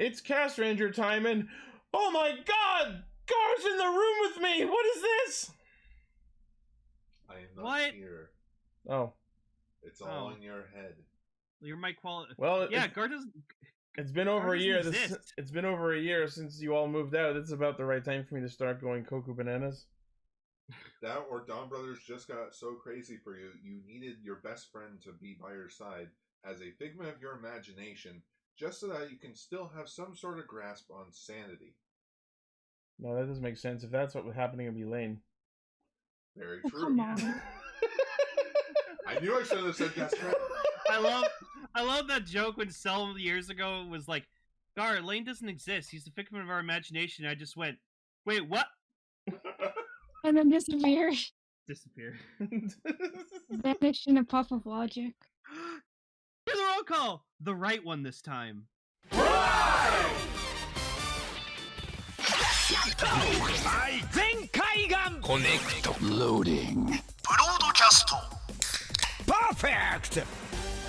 It's Castranger time, and oh my god! Gar's in the room with me! What is this? I am not here. Oh. It's all in your head. Your mic quality. Well, yeah, Gar doesn't. It's been over a year. It's been over a year since you all moved out. It's about the right time for me to start going Koku bananas. That or Donbrothers just got so crazy for you, you needed your best friend to be by your side as a figment of your imagination, just so that you can still have some sort of grasp on sanity. No, that doesn't make sense. If that's what was happening, it'd be Lane. Very true. Come on. I knew I should have said that's right. I love that joke when Cell years ago was like, Gar, Lane doesn't exist. He's a figment of our imagination. I just went, wait, what? And then disappeared. Disappear. Vanished in a puff of logic. Here's the roll call. The right one this time. Right! Penkaizer! Connect. Loading. Broadcast. Perfect!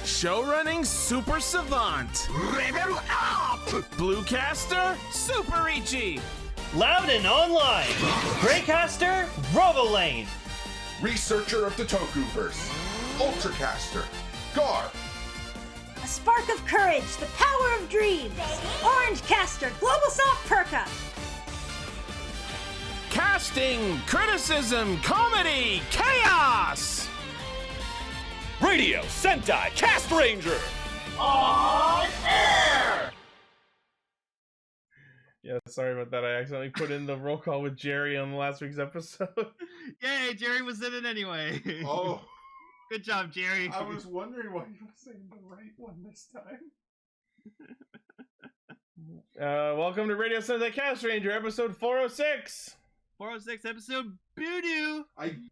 Showrunning Super Savant. Level up! Bluecaster Super Ichi. Loudon Online. Greycaster Robolane. Researcher of the Tokuverse. Ultracaster. Gar. A spark of courage, the power of dreams. Orange Caster, Global Soft Perka. Casting, criticism, comedy, chaos. Radio Sentai Castranger. On air! Yeah, sorry about that. I accidentally put in the roll call with Jerry on last week's episode. Yay, Jerry was in it anyway. Oh. Good job, Jerry. I was wondering why you were saying the right one this time. Welcome to Radio Sentai Castranger, episode 406. 406 episode Boo-doo.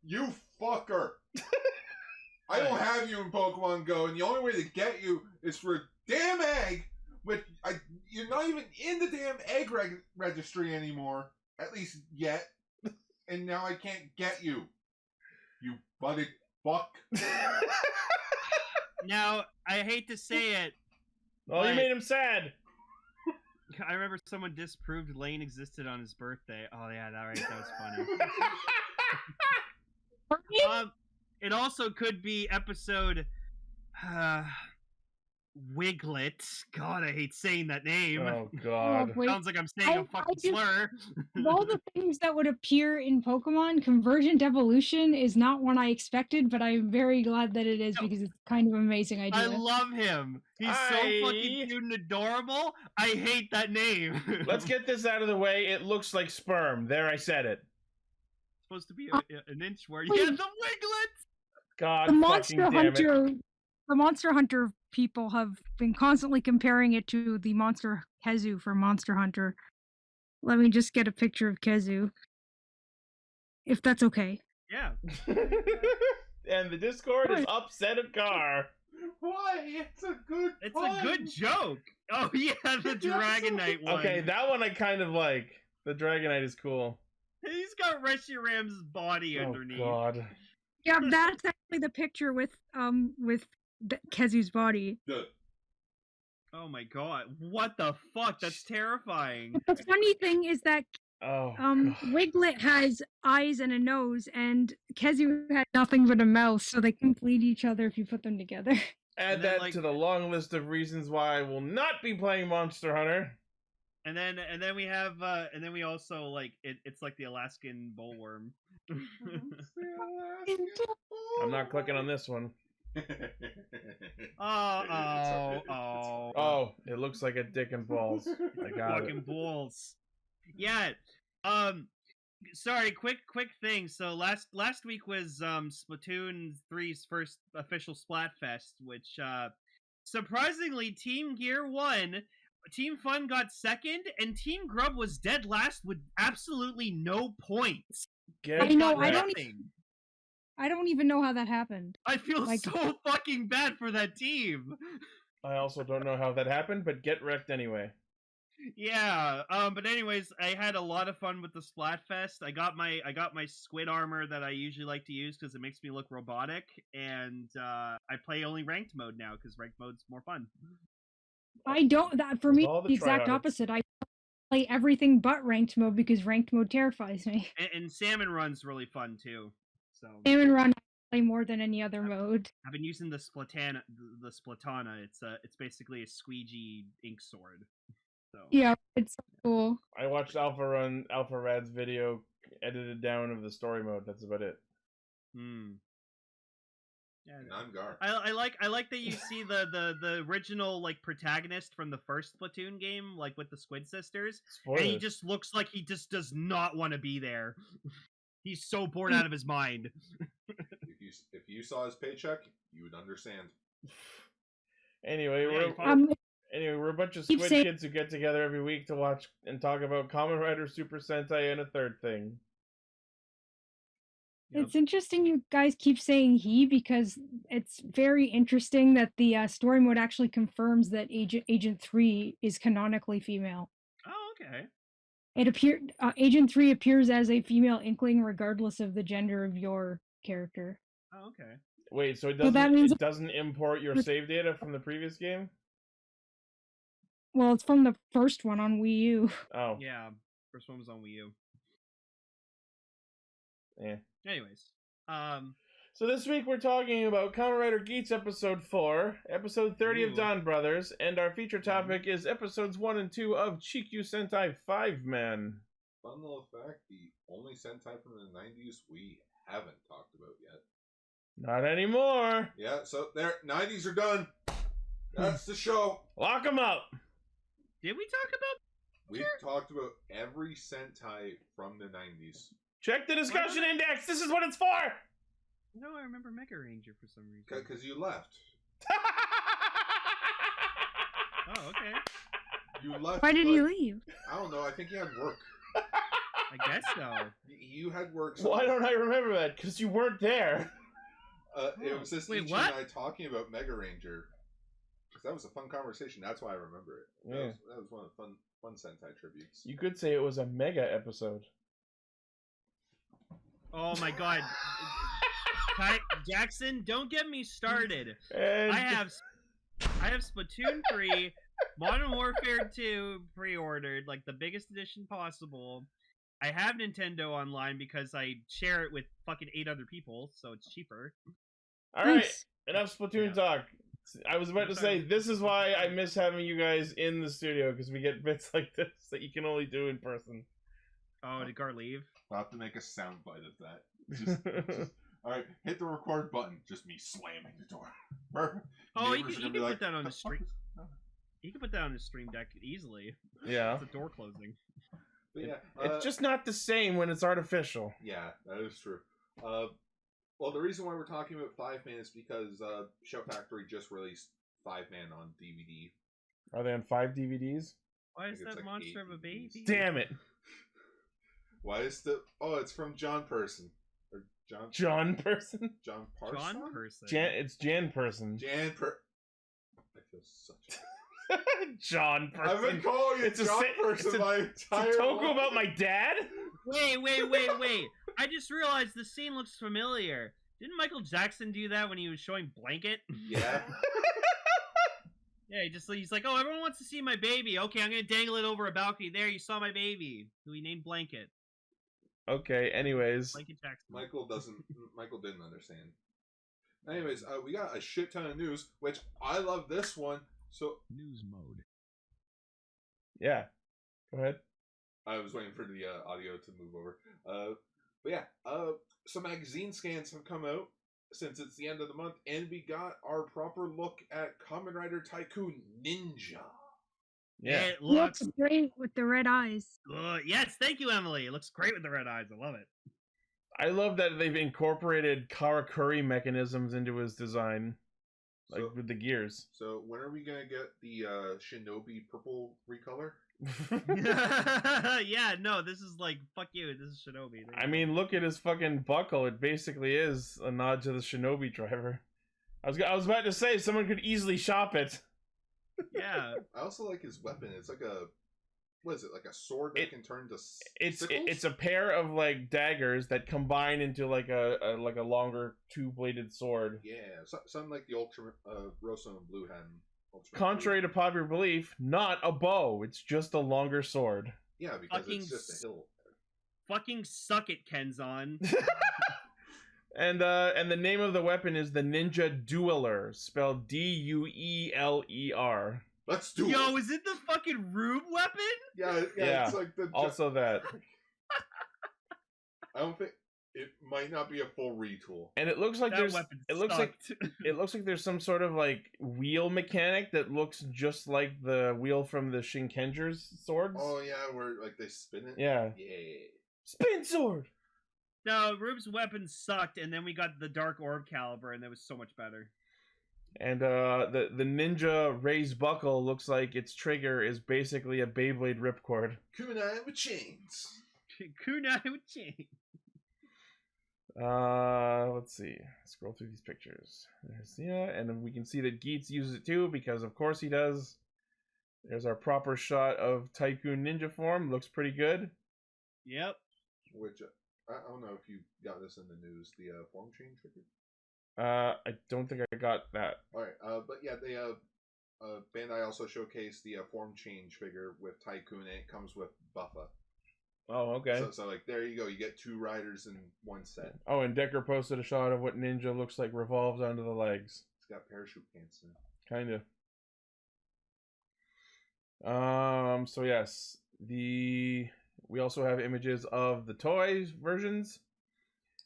You fucker. I don't have you in Pokemon Go, and the only way to get you is for a damn egg, which you're not even in the damn egg registry anymore, at least yet, and now I can't get you. You butted fuck. Now, I hate to say it. Oh, you made him sad. I remember someone disproved Lane existed on his birthday. Oh, yeah, that was funny. It also could be episode Wiglet. God, I hate saying that name. Oh, God. Sounds like I'm saying a fucking slur. Of all the things that would appear in Pokemon, Convergent Evolution is not one I expected, but I'm very glad that it is because it's kind of an amazing idea. I love him. He's so fucking cute and adorable. I hate that name. Let's get this out of the way. It looks like sperm. There, I said it. It's supposed to be an inch where yeah, the Wiglet. God, the Monster Hunter people have been constantly comparing it to the monster Kezu from Monster Hunter. Let me just get a picture of Kezu, if that's okay. Yeah. And the Discord is upset at Gar. Why? It's a good a good joke. Oh yeah, the Dragonite one. Okay, that one I kind of like. The Dragonite is cool. He's got Reshiram's body underneath. Oh God. Yeah, that's actually the picture with Kezu's body. Good. Oh my God! What the fuck? That's terrifying. But the funny thing is that Wiglet has eyes and a nose, and Kezu had nothing but a mouth, so they complete each other if you put them together. Add that to the long list of reasons why I will not be playing Monster Hunter. And then we have and then we also like it's like the Alaskan bullworm. I'm not clicking on this one. Oh, it looks like a dick and balls. I got fucking balls. Yeah. Sorry, quick thing. So last week was Splatoon 3's first official Splatfest, which surprisingly Team Gear won. Team Fun got second, and Team Grub was dead last with absolutely no points. I know. I don't even know how that happened. I feel so fucking bad for that team. I also don't know how that happened, but get wrecked anyway. Yeah. But anyways, I had a lot of fun with the Splatfest. I got my squid armor that I usually like to use because it makes me look robotic, and I play only ranked mode now because ranked mode's more fun. I don't. That for me, all the the exact tryhards. opposite. I play everything but ranked mode because ranked mode terrifies me. And Salmon Run's really fun too. So Salmon Run I play more than any other mode. I've been using the Splatana. It's basically a squeegee ink sword. So Yeah, it's so cool. I watched Alpha Rad's video edited down of the story mode. That's about it. Yeah, And I'm Gar. I like that you see the original like protagonist from the first Splatoon game, like with the Squid Sisters, Spoilers. and he just looks like he just does not want to be there. He's so bored out of his mind. If you saw his paycheck, you would understand. Anyway, we're a bunch of Keep squid saying- kids who get together every week to watch and talk about Kamen Rider, Super Sentai, and a third thing. It's interesting you guys keep saying he because it's very interesting that the story mode actually confirms that Agent 3 is canonically female. Oh, okay. It appeared Agent 3 appears as a female inkling regardless of the gender of your character. Oh, okay. Wait, so that means- it doesn't import your save data from the previous game? Well, it's from the first one on Wii U. Oh. Yeah, first one was on Wii U. Yeah. Anyways, So this week we're talking about Kamen Rider Geats episode 4, episode 30 of Donbrothers, and our feature topic is episodes 1 and 2 of Chikyu Sentai Fiveman. Fun little fact, the only Sentai from the 90s we haven't talked about yet. Not anymore. Yeah, so there, 90s are done. That's the show. Lock 'em up. did we talk about? We've talked about every Sentai from the 90s. Check the discussion index. This is what it's for. No, I remember Mega Ranger for some reason. Because you left. Oh, okay. You left. Why did like, you leave? I don't know. I think you had work. I guess so. You had work. So Why don't I remember that? Because you weren't there. It was just Wait, Ichi what? and I talking about Mega Ranger. Because that was a fun conversation. That's why I remember it. Yeah. That was one of the fun Sentai tributes. You could say it was a mega episode. Oh my god. Jackson, don't get me started. And I have Splatoon 3, Modern Warfare 2 pre-ordered, like the biggest edition possible. I have Nintendo Online because I share it with fucking 8 other people, so it's cheaper. Alright, Nice. enough Splatoon talk. I was about to say, this is why I miss having you guys in the studio, because we get bits like this that you can only do in person. Oh, did Gar leave? We'll have to make a soundbite of that. Just, alright, hit the record button. Just me slamming the door. Perfect. Oh, you Neighbors can are gonna be put like, that on the "The fuck stream. is-" You can put that on the stream deck easily. Yeah. It's a door closing. But yeah, It's just not the same when it's artificial. Yeah, that is true. Well, the reason why we're talking about Fiveman is because Shout Factory just released Fiveman on DVD. Are they on 5 DVDs? Why is think it's that like monster 8 of a baby? Damn it. Why is the... Oh, it's from John Person. Or John... John Person? John Parson? John person. It's Jan Person. Jan I feel such... John Person. I've been calling it John Person my entire It's a toku life. about my dad? Wait. I just realized the scene looks familiar. Didn't Michael Jackson do that when he was showing Blanket? Yeah. Yeah, he's like, oh, everyone wants to see my baby. Okay, I'm gonna dangle it over a balcony. There, you saw my baby, who he named Blanket. Okay, anyways. Blanket Jackson. Michael didn't understand. Anyways, we got a shit ton of news, which I love this one. So News mode. Yeah. Go ahead. I was waiting for the audio to move over. But yeah, some magazine scans have come out since it's the end of the month, and we got our proper look at Kamen Rider Tycoon Ninja. Yeah. It looks great with the red eyes. good. Yes, thank you, Emily. It looks great with the red eyes. I love it. I love that they've incorporated Karakuri mechanisms into his design. Like So- with the gears. So when are we gonna get the Shinobi purple recolor? Yeah, no, this is like, fuck you. This is Shinobi. I mean, look at his fucking buckle. It basically is a nod to the Shinobi driver. I was about to say someone could easily shop it. Yeah. I also like his weapon. It's like a, what is it? Like a sword that can turn to It's sickles? a pair of like daggers that combine into like a longer 2-bladed sword. Yeah, something like the Ultra Rosso and Blue had contrary to popular belief, not a bow. It's just a longer sword. Yeah, because Fucking it's just a hill. Fucking suck it, Kenzon. And the name of the weapon is the Ninja Dueler, spelled Dueler. Let's do Yo, it. is it the fucking Rube weapon? Yeah, Yeah. It's like the. Also that. I don't think it might not be a full retool. And it looks like That there's weapon it looks sucked. like it looks like there's some sort of like wheel mechanic that looks just like the wheel from the Shinkenger's swords. Oh yeah, where like they spin it. Yeah. Yeah. Spin sword. No, Rube's weapon sucked, and then we got the Dark Orb caliber, and that was so much better. And the ninja raised buckle looks like its trigger is basically a Beyblade ripcord. Kunai with chains. Kunai with chain. Let's see. Scroll through these pictures. There's and then we can see that Geats uses it too, because of course he does. There's our proper shot of Tycoon ninja form. Looks pretty good. Yep. Which I don't know if you got this in the news. The form change figure. I don't think I got that. All right. But yeah, they Bandai also showcased the form change figure with Tycoon, and it comes with Buffa. Oh, okay. So like there you go. You get 2 riders in one set. Oh, and Decker posted a shot of what Ninja looks like revolves onto the legs. It's got parachute pants now. Kinda. So yes, we also have images of the toys versions,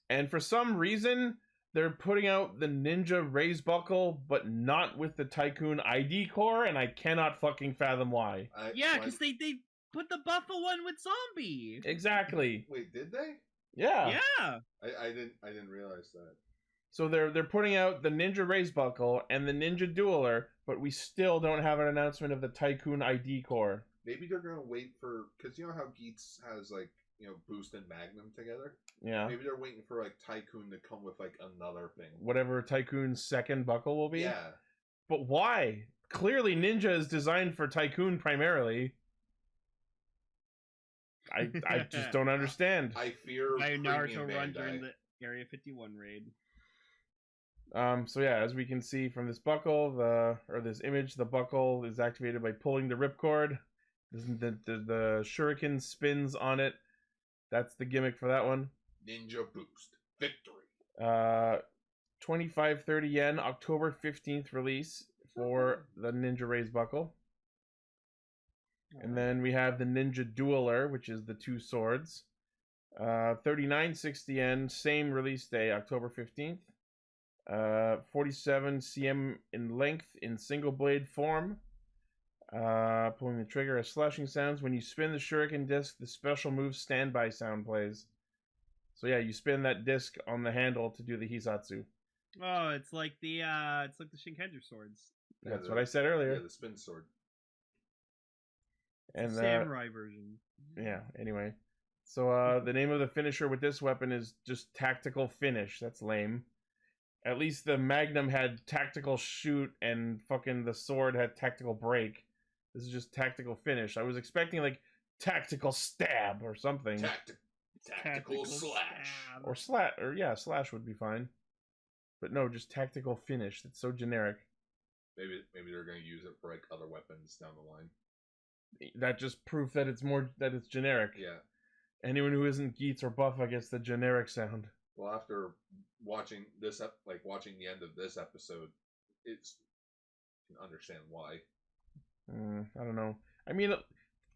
and for some reason they're putting out the Ninja raise buckle, but not with the Tycoon ID core, and I cannot fucking fathom why. Yeah, because they put the Buffalo one with Zombie. Exactly. Wait, did they? Yeah. Yeah. I didn't realize that. So they're putting out the Ninja raise buckle and the Ninja dueler, but we still don't have an announcement of the Tycoon ID core. Maybe they're gonna wait for, because you know how Geats has like, you know, Boost and Magnum together. Yeah. Maybe they're waiting for like Tycoon to come with like another thing. Whatever Tycoon's second buckle will be. Yeah. But why? Clearly Ninja is designed for Tycoon primarily. I just don't understand. I fear My premium Naruto run Bandai. during the Area 51 raid. So yeah, as we can see from this buckle, this image, the buckle is activated by pulling the ripcord. The shuriken spins on it. That's the gimmick for that one. Ninja Boost. Victory. 25-30 yen, October 15th release for the Ninja Raise buckle. And then we have the Ninja Dueler, which is the 2 swords. 39.60 yen, same release day, October 15th. 47 cm in length in single blade form. Pulling the trigger has slashing sounds. When you spin the shuriken disc, the special move standby sound plays. So yeah, you spin that disc on the handle to do the Hisatsu. Oh, it's like the Shinkenger swords. That's what I said earlier. Yeah, the spin sword. And Samurai version. Yeah, anyway. So the name of the finisher with this weapon is just Tactical Finish. That's lame. At least the Magnum had Tactical Shoot and fucking the sword had Tactical Break. This is just Tactical Finish. I was expecting like Tactical Stab or something. Tactical Slash. Or slash would be fine. But no, just Tactical Finish. That's so generic. Maybe they're gonna use it for like other weapons down the line. That just proof that it's generic. Yeah. Anyone who isn't Geats or Buffa gets the generic sound. Well, after watching this, watching the end of this episode, you can understand why. I don't know. I mean,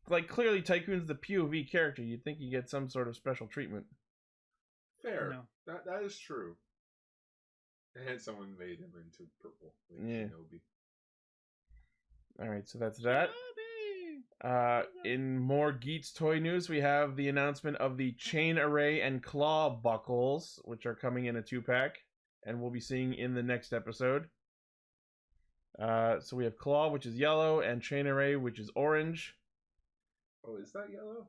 like clearly Tycoon's the POV character. You'd think you get some sort of special treatment. Fair. No. That is true. And someone made him into purple. Like Shinobi. All right, so that's that. In more Geats toy news, we have the announcement of the Chain Array and Claw buckles, which are coming in a 2-pack, and we'll be seeing in the next episode. So we have Claw, which is yellow, and Chain Array, which is orange. Oh, is that yellow?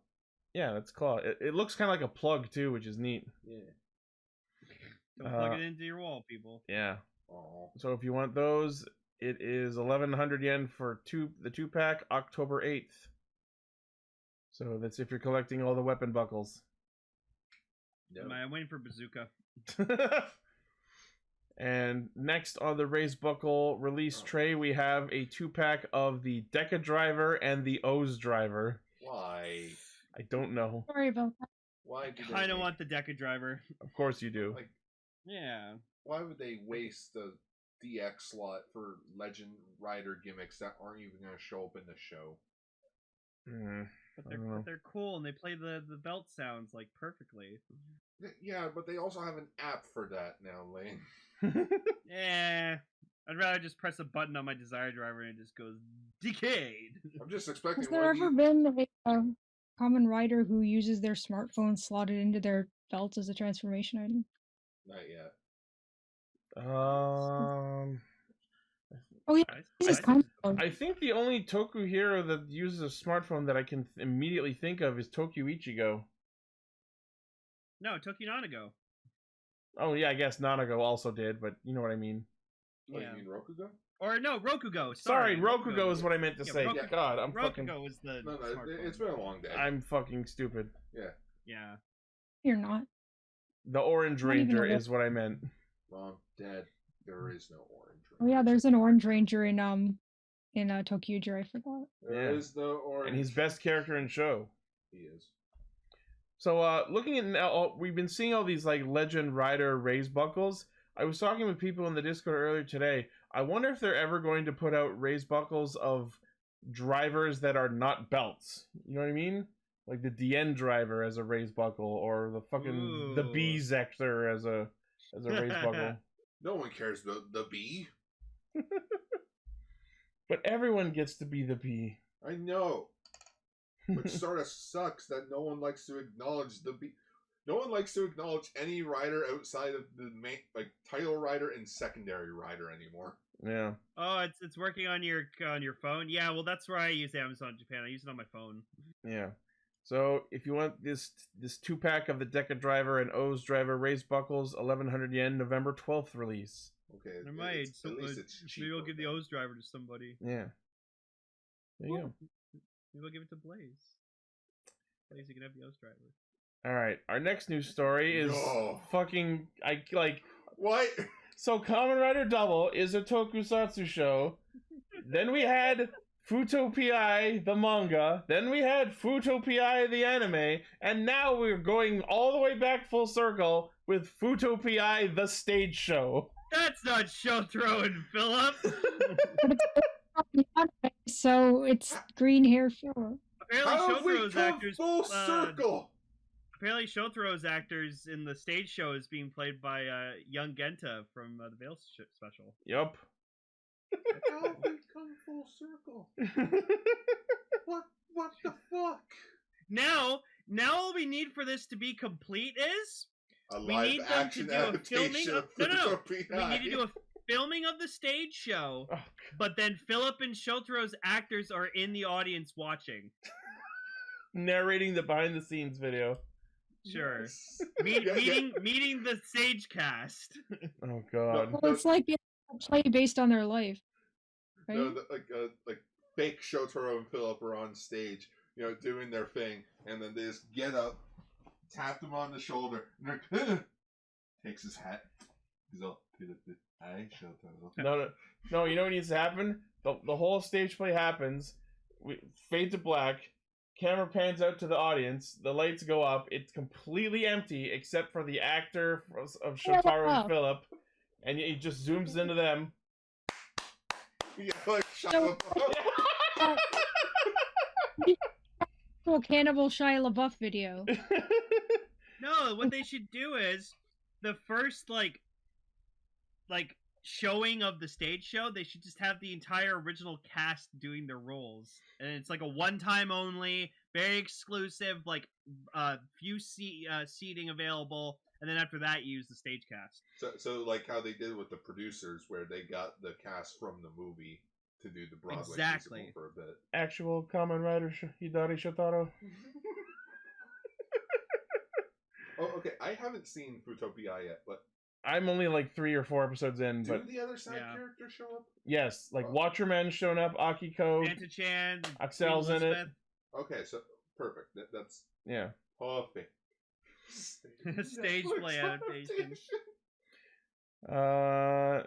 Yeah, that's Claw. It looks kind of like a plug, too, which is neat. Yeah. Don't plug it into your wall, people. Yeah. Oh. So if you want those, it is 1,100 yen for the 2-pack, October 8th. So that's if you're collecting all the weapon buckles. No. I'm waiting for Bazooka. And next on the Raise Buckle release tray, we have a 2-pack of the Deca Driver and the O's Driver. Why? I don't know. Sorry about that. Why do Kind of they want the Deca Driver. Of course you do. like? Yeah. Why would they waste the DX slot for Legend Rider gimmicks that aren't even going to show up in the show? But they're cool and they play the belt sounds like perfectly. Yeah, but they also have an app for that now, Lane. Yeah. I'd rather just press a button on my Desire Driver and it just goes decayed. I'm just expecting. Has there ever been a Kamen Rider who uses their smartphone slotted into their belt as a transformation item? Not yet. Oh yeah, this is I think the only Toku hero that uses a smartphone that I can immediately think of is Tokyo Ichigo. No, Tokyo Nanago. Oh yeah, I guess Nanago also did, but you know what I mean. Oh, you mean Rokugo? Or no, Rokugo. Sorry, Rokugo is what I meant to say. Rokugo. God, I'm Rokugo fucking... is the No, smartphone. it's been a long day. I'm fucking stupid. Yeah. Yeah. You're not. The Orange Not even Ranger a- is what I meant. Mom, Dad, there is no Orange Ranger. Oh yeah, there's an Orange Ranger in Tokyo. I forgot. There is no Orange. And he's best character in show. He is. So, looking at now, we've been seeing all these like Legend Rider Raise Buckles. I was talking with people in the Discord earlier today. I wonder if they're ever going to put out Raise Buckles of drivers that are not belts. You know what I mean? Like the DN driver as a Raise Buckle, or the fucking the B Zector as a Raise Buckle. No one cares the bee. But everyone gets to be the bee. I know. Which sort of sucks that no one likes to acknowledge the bee. No one likes to acknowledge any rider outside of the main, like title rider and secondary rider anymore. Yeah. Oh, it's working on your phone. Yeah, well, that's where I use Amazon Japan. I use it on my phone. Yeah. So if you want this 2-pack of the Deca Driver and O's Driver Raise Buckles, 1,100 yen, November 12th release. Okay. I might. At least it's cheap. Maybe I'll give the O's Driver to somebody. Yeah. There you go. Maybe I'll give it to Blaze. Blaze, you can have the O's Driver. All right. Our next news story is fucking What? So Kamen Rider Double is a tokusatsu show. Then we had Futopi the manga. Then we had Futopi the anime. And now we're going all the way back full circle with Futopi the stage show. That's not show throwing, Philip. So it's green hair Philip. Apparently, How have we Shothro's come actors. full circle? Apparently, Shothro's actors in the stage show is being played by young Genta from the Veil special. Yup. How have we come full circle? What the fuck? Now all we need for this to be complete is A we live need them to action do a filming adaptation of of no. Futopi. We need to do a filming of the stage show, Oh, but then Philip and Shothro's actors are in the audience watching. narrating the behind the scenes video. Sure. Yes. Meeting the stage cast. Oh god. Well, it's like a play based on their life, right? No, like fake Shotaro and Philip are on stage, doing their thing, and then they just get up, tap them on the shoulder, and they're takes his hat. He's all, "Hi, Shotaro." No. You know what needs to happen? The whole stage play happens. We fade to black. Camera pans out to the audience. The lights go up. It's completely empty except for the actor of Shotaro and Philip, and he just zooms into them. Yeah, like Shia LaBeouf. Cool Cannibal Shia LaBeouf video. No, what they should do is the first like showing of the stage show, they should just have the entire original cast doing their roles, and it's like a one-time only, very exclusive, like few seating available, and then after that you use the stage cast. So like how they did with the producers, where they got the cast from the movie to do the Broadway Exactly. musical for a bit. Actual Kamen Rider Hidari Shotaro. Oh, okay. I haven't seen Futopia yet, but I'm only like 3 or 4 episodes in, do but the other side Yeah. characters show up? yes, like Oh. Watcherman's shown up, Akiko, Santa-chan, Axel's Queen in it. Elizabeth. Okay, so perfect. That's Yeah. perfect. Stage play adaptation.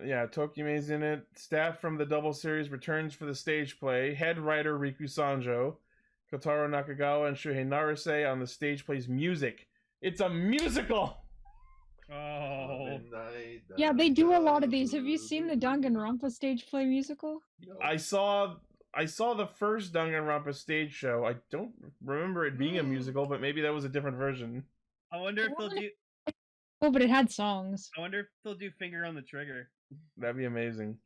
Yeah, Tokime's in it. Staff from the double series returns for the stage play. Head writer Riku Sanjo, Kotaro Nakagawa, and Shuhei Naruse on the stage plays music. It's a musical! Oh. Yeah, they do a lot of these. Have you seen the Danganronpa stage play musical? I saw the first Danganronpa stage show. I don't remember it being a musical, but maybe that was a different version. I wonder if they'll do. Oh, but it had songs. I wonder if they'll do Finger on the Trigger. That'd be amazing.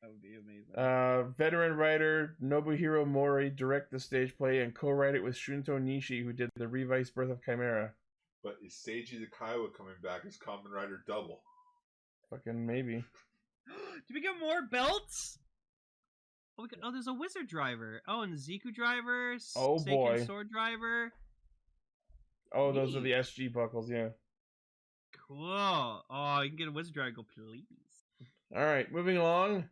That would be amazing. Veteran writer Nobuhiro Mori direct the stage play and co-write it with Shunto Nishi, who did the revised Birth of Chimera. But is Seiji Kaiwa coming back as Kamen Rider Double? Fucking maybe. Do we get more belts? Oh, there's a wizard driver. Oh, and the Ziku driver. Oh, Seiken boy. Sword driver. Oh, those are the SG buckles, yeah. Cool. Oh, you can get a wizard driver. Go, please. Alright, moving along.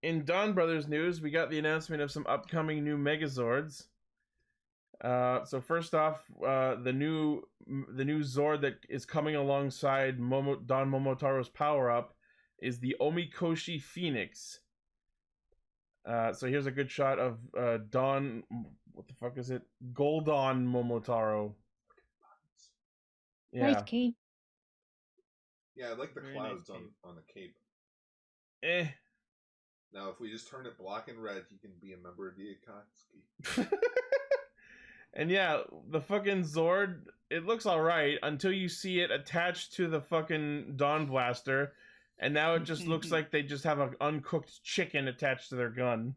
In Donbrothers news, we got the announcement of some upcoming new Megazords. So first off, the new Zord that is coming alongside Don Momotaro's power-up is the Omikoshi Phoenix. So here's a good shot of Don... What the fuck is it? Goldon Momotaro. Yeah. Nice cape. Yeah, I like the Very clouds nice on the cape. Eh. Now, if we just turn it black and red, he can be a member of the Akatsuki. And yeah, the fucking Zord, it looks alright until you see it attached to the fucking Dawn Blaster, and now it just looks like they just have an uncooked chicken attached to their gun.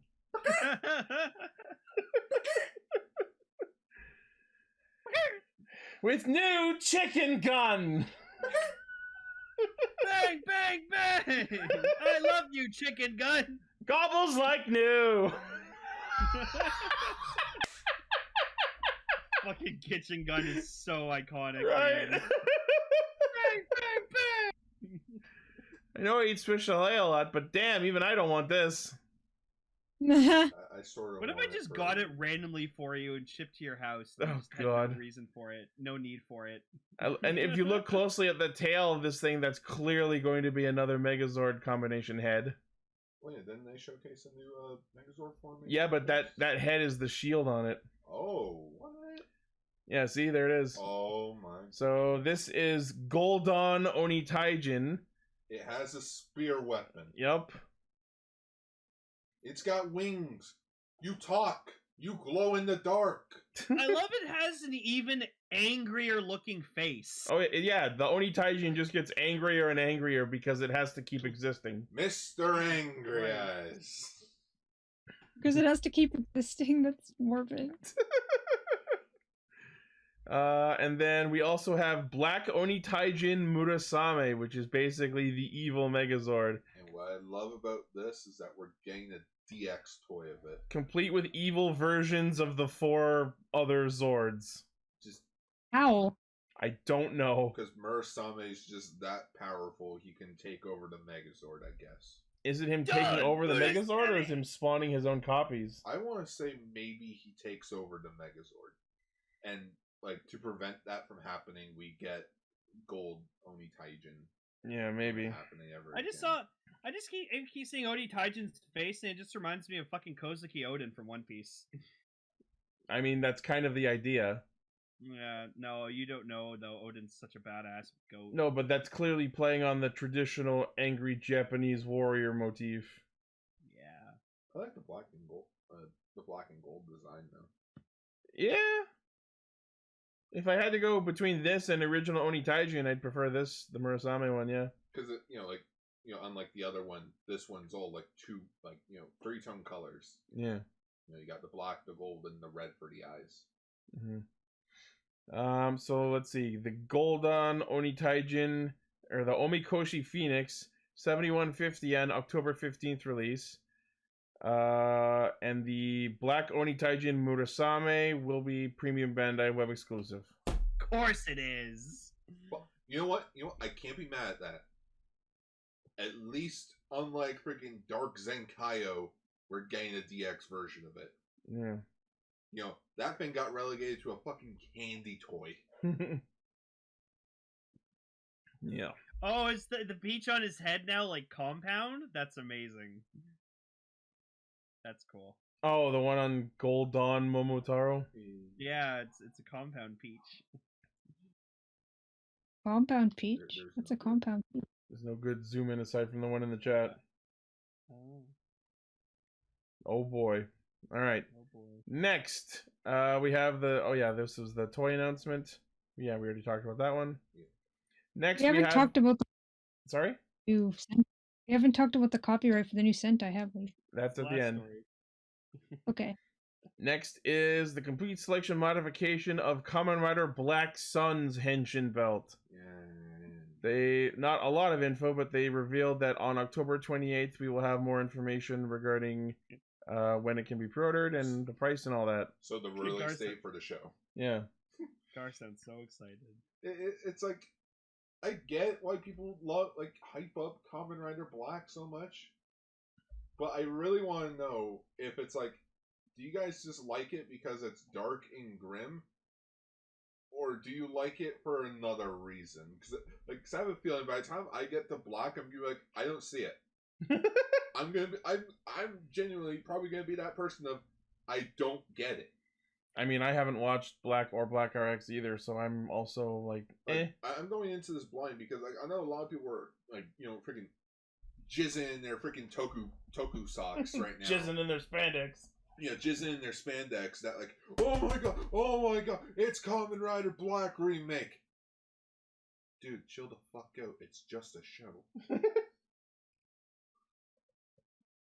With new chicken gun! Bang, bang, bang! I love you, chicken gun! Gobbles like new! Fucking kitchen gun is so iconic. Right? Man. Bang, bang, bang! I know I eat Swiss chalet a lot, but damn, even I don't want this. I sort of. What if I just got it randomly for you and shipped to your house? And Oh, just had God. no reason for it, no need for it. And if you look closely at the tail of this thing, that's clearly going to be another Megazord combination head. Well, yeah, didn't they showcase a new Megazord formation? Yeah, but that head is the shield on it. Oh, what? Yeah, see, there it is. Oh my. So this is Goldon Oni Taijin. It has a spear weapon. Yep. It's got wings. You talk. You glow in the dark. I love it has an even angrier looking face. Oh yeah, the Oni Taijin just gets angrier and angrier because it has to keep existing. Mr. Angry Eyes. Because it has to keep existing. That's morbid. And then we also have Black Oni Taijin Murasame, which is basically the evil Megazord. And what I love about this is that we're getting a DX toy of it. Complete with evil versions of the 4 other Zords. Just How? I don't know. because Murasame is just that powerful, he can take over the Megazord, I guess. Is it him taking over the Megazord, or is him spawning his own copies? I want to say maybe he takes over the Megazord. And, like, to prevent that from happening, we get Gold Oni Taijin. Yeah, maybe. Happening ever I just keep seeing Oni Taijin's face, and it just reminds me of fucking Kozuki Odin from One Piece. I mean, that's kind of the idea. Yeah, no, you don't know, though. Odin's such a badass goat. No, but that's clearly playing on the traditional angry Japanese warrior motif. Yeah. I like the black and gold design though. Yeah. If I had to go between this and original Oni Taijin, I'd prefer this, the Murasame one, yeah. Because unlike the other one, this one's all like 3-tone colors. Yeah. You got the black, the gold, and the red for the eyes. Mm-hmm. So let's see. The Goldon Oni Taijin, or the Omikoshi Phoenix, 7150 yen, October 15th release. And the Black Oni Taijin Murasame will be premium Bandai web exclusive. Of course it is. Well, you know what? I can't be mad at that. At least, unlike freaking Dark Zenkaio, we're getting a DX version of it. Yeah. That thing got relegated to a fucking candy toy. Yeah. Oh, is the peach on his head now like compound? That's amazing. That's cool. Oh, the one on Gold Dawn Momotaro? Yeah, it's a compound peach. Compound peach? there's What's no a compound peach? There's no good zoom in aside from the one in the chat. Oh, Oh boy. Alright. oh boy. Next, we have the... Oh yeah, this was the toy announcement. Yeah, we already talked about that one. Next, We haven't have... talked about the Sorry? new. We haven't talked about the copyright for the new Sentai, have we? That's at the Last end. story. Okay. Next is the complete selection modification of Kamen Rider Black Sun's Henshin belt. They, not a lot of info, but they revealed that on October 28th we will have more information regarding when it can be pre-ordered and the price and all that. So the release date for the show. Yeah. Gar sounds so excited. It's like, I get why people hype up Kamen Rider Black so much, but I really want to know if it's like, do you guys just like it because it's dark and grim, or do you like it for another reason? Because I have a feeling by the time I get to Black, I'm gonna be like, I don't see it. I'm genuinely probably gonna be that person of, I don't get it. I mean, I haven't watched Black or Black RX either, so I'm also like, eh. I'm going into this blind because I know a lot of people are like, freaking jizzing in their freaking toku socks right now. Jizzing in their spandex. Yeah, jizzing in their spandex. That like, oh my god, it's Kamen Rider Black remake. Dude, chill the fuck out. It's just a show.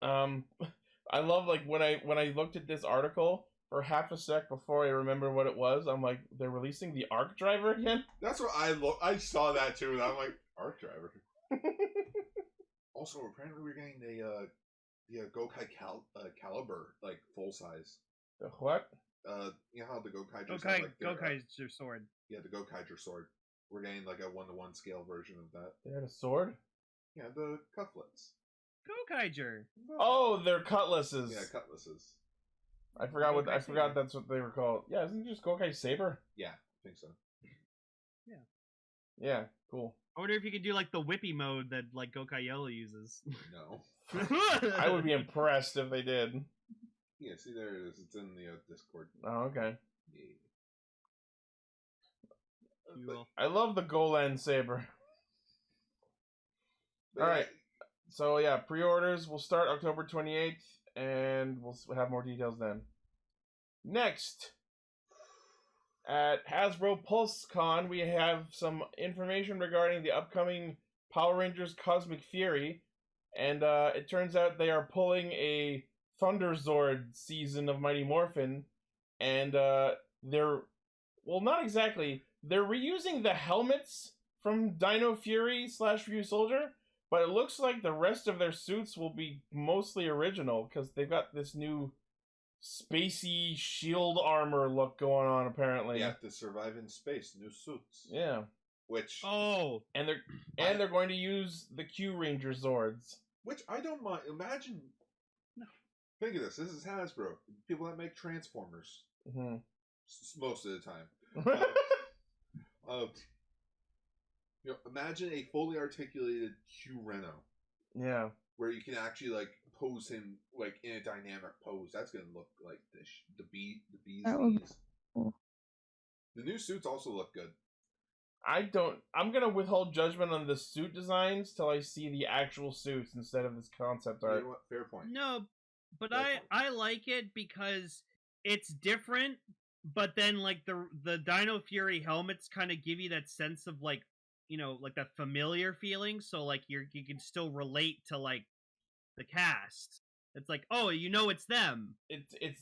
I love like when I looked at this article for half a sec before I remember what it was. I'm like, they're releasing the Arc Driver again. That's what I saw that too, and I'm like, Arc Driver. Also, apparently we're getting the Gokai Caliber like full size. The what? You know how the Gokaijers Gokai's sword. Yeah, the Gokaiger sword. We're getting like a 1-to-1 scale version of that. They had a sword? Yeah, the cutlets. Gokaiger. Oh, they're cutlasses. Yeah, cutlasses. I forgot that's what they were called. Yeah, isn't it just Gokai Saber? Yeah, I think so. Yeah, cool. I wonder if you could do like the whippy mode that like Gokai Yellow uses. No. I would be impressed if they did. Yeah, see there it is. It's in the Discord. Oh, okay. Yeah. I love the Golan Saber. Alright. So yeah, pre-orders will start October 28th, and we'll have more details then. Next, at Hasbro PulseCon, we have some information regarding the upcoming Power Rangers Cosmic Fury, and it turns out they are pulling a Thunder Zord season of Mighty Morphin, and they're, well, not exactly, they're reusing the helmets from Dino Fury / Ryu Soldier, but it looks like the rest of their suits will be mostly original, because they've got this new spacey shield armor look going on, apparently. You have to survive in space, new suits. Yeah. Which and they're going to use the Q Ranger Zords. Which I don't mind. Imagine. No. Think of this. This is Hasbro. People that make Transformers. Mm-hmm. Most of the time. Imagine a fully articulated Q Reno. Yeah. Where you can actually like pose him like in a dynamic pose. That's gonna look like the bees. Cool. The new suits also look good. I'm gonna withhold judgment on the suit designs till I see the actual suits instead of this concept art. You know what? Fair point. No, but I like it because it's different, but then like the Dino Fury helmets kind of give you that sense of like, like that familiar feeling, so like you can still relate to like the cast. It's like, oh, it's them.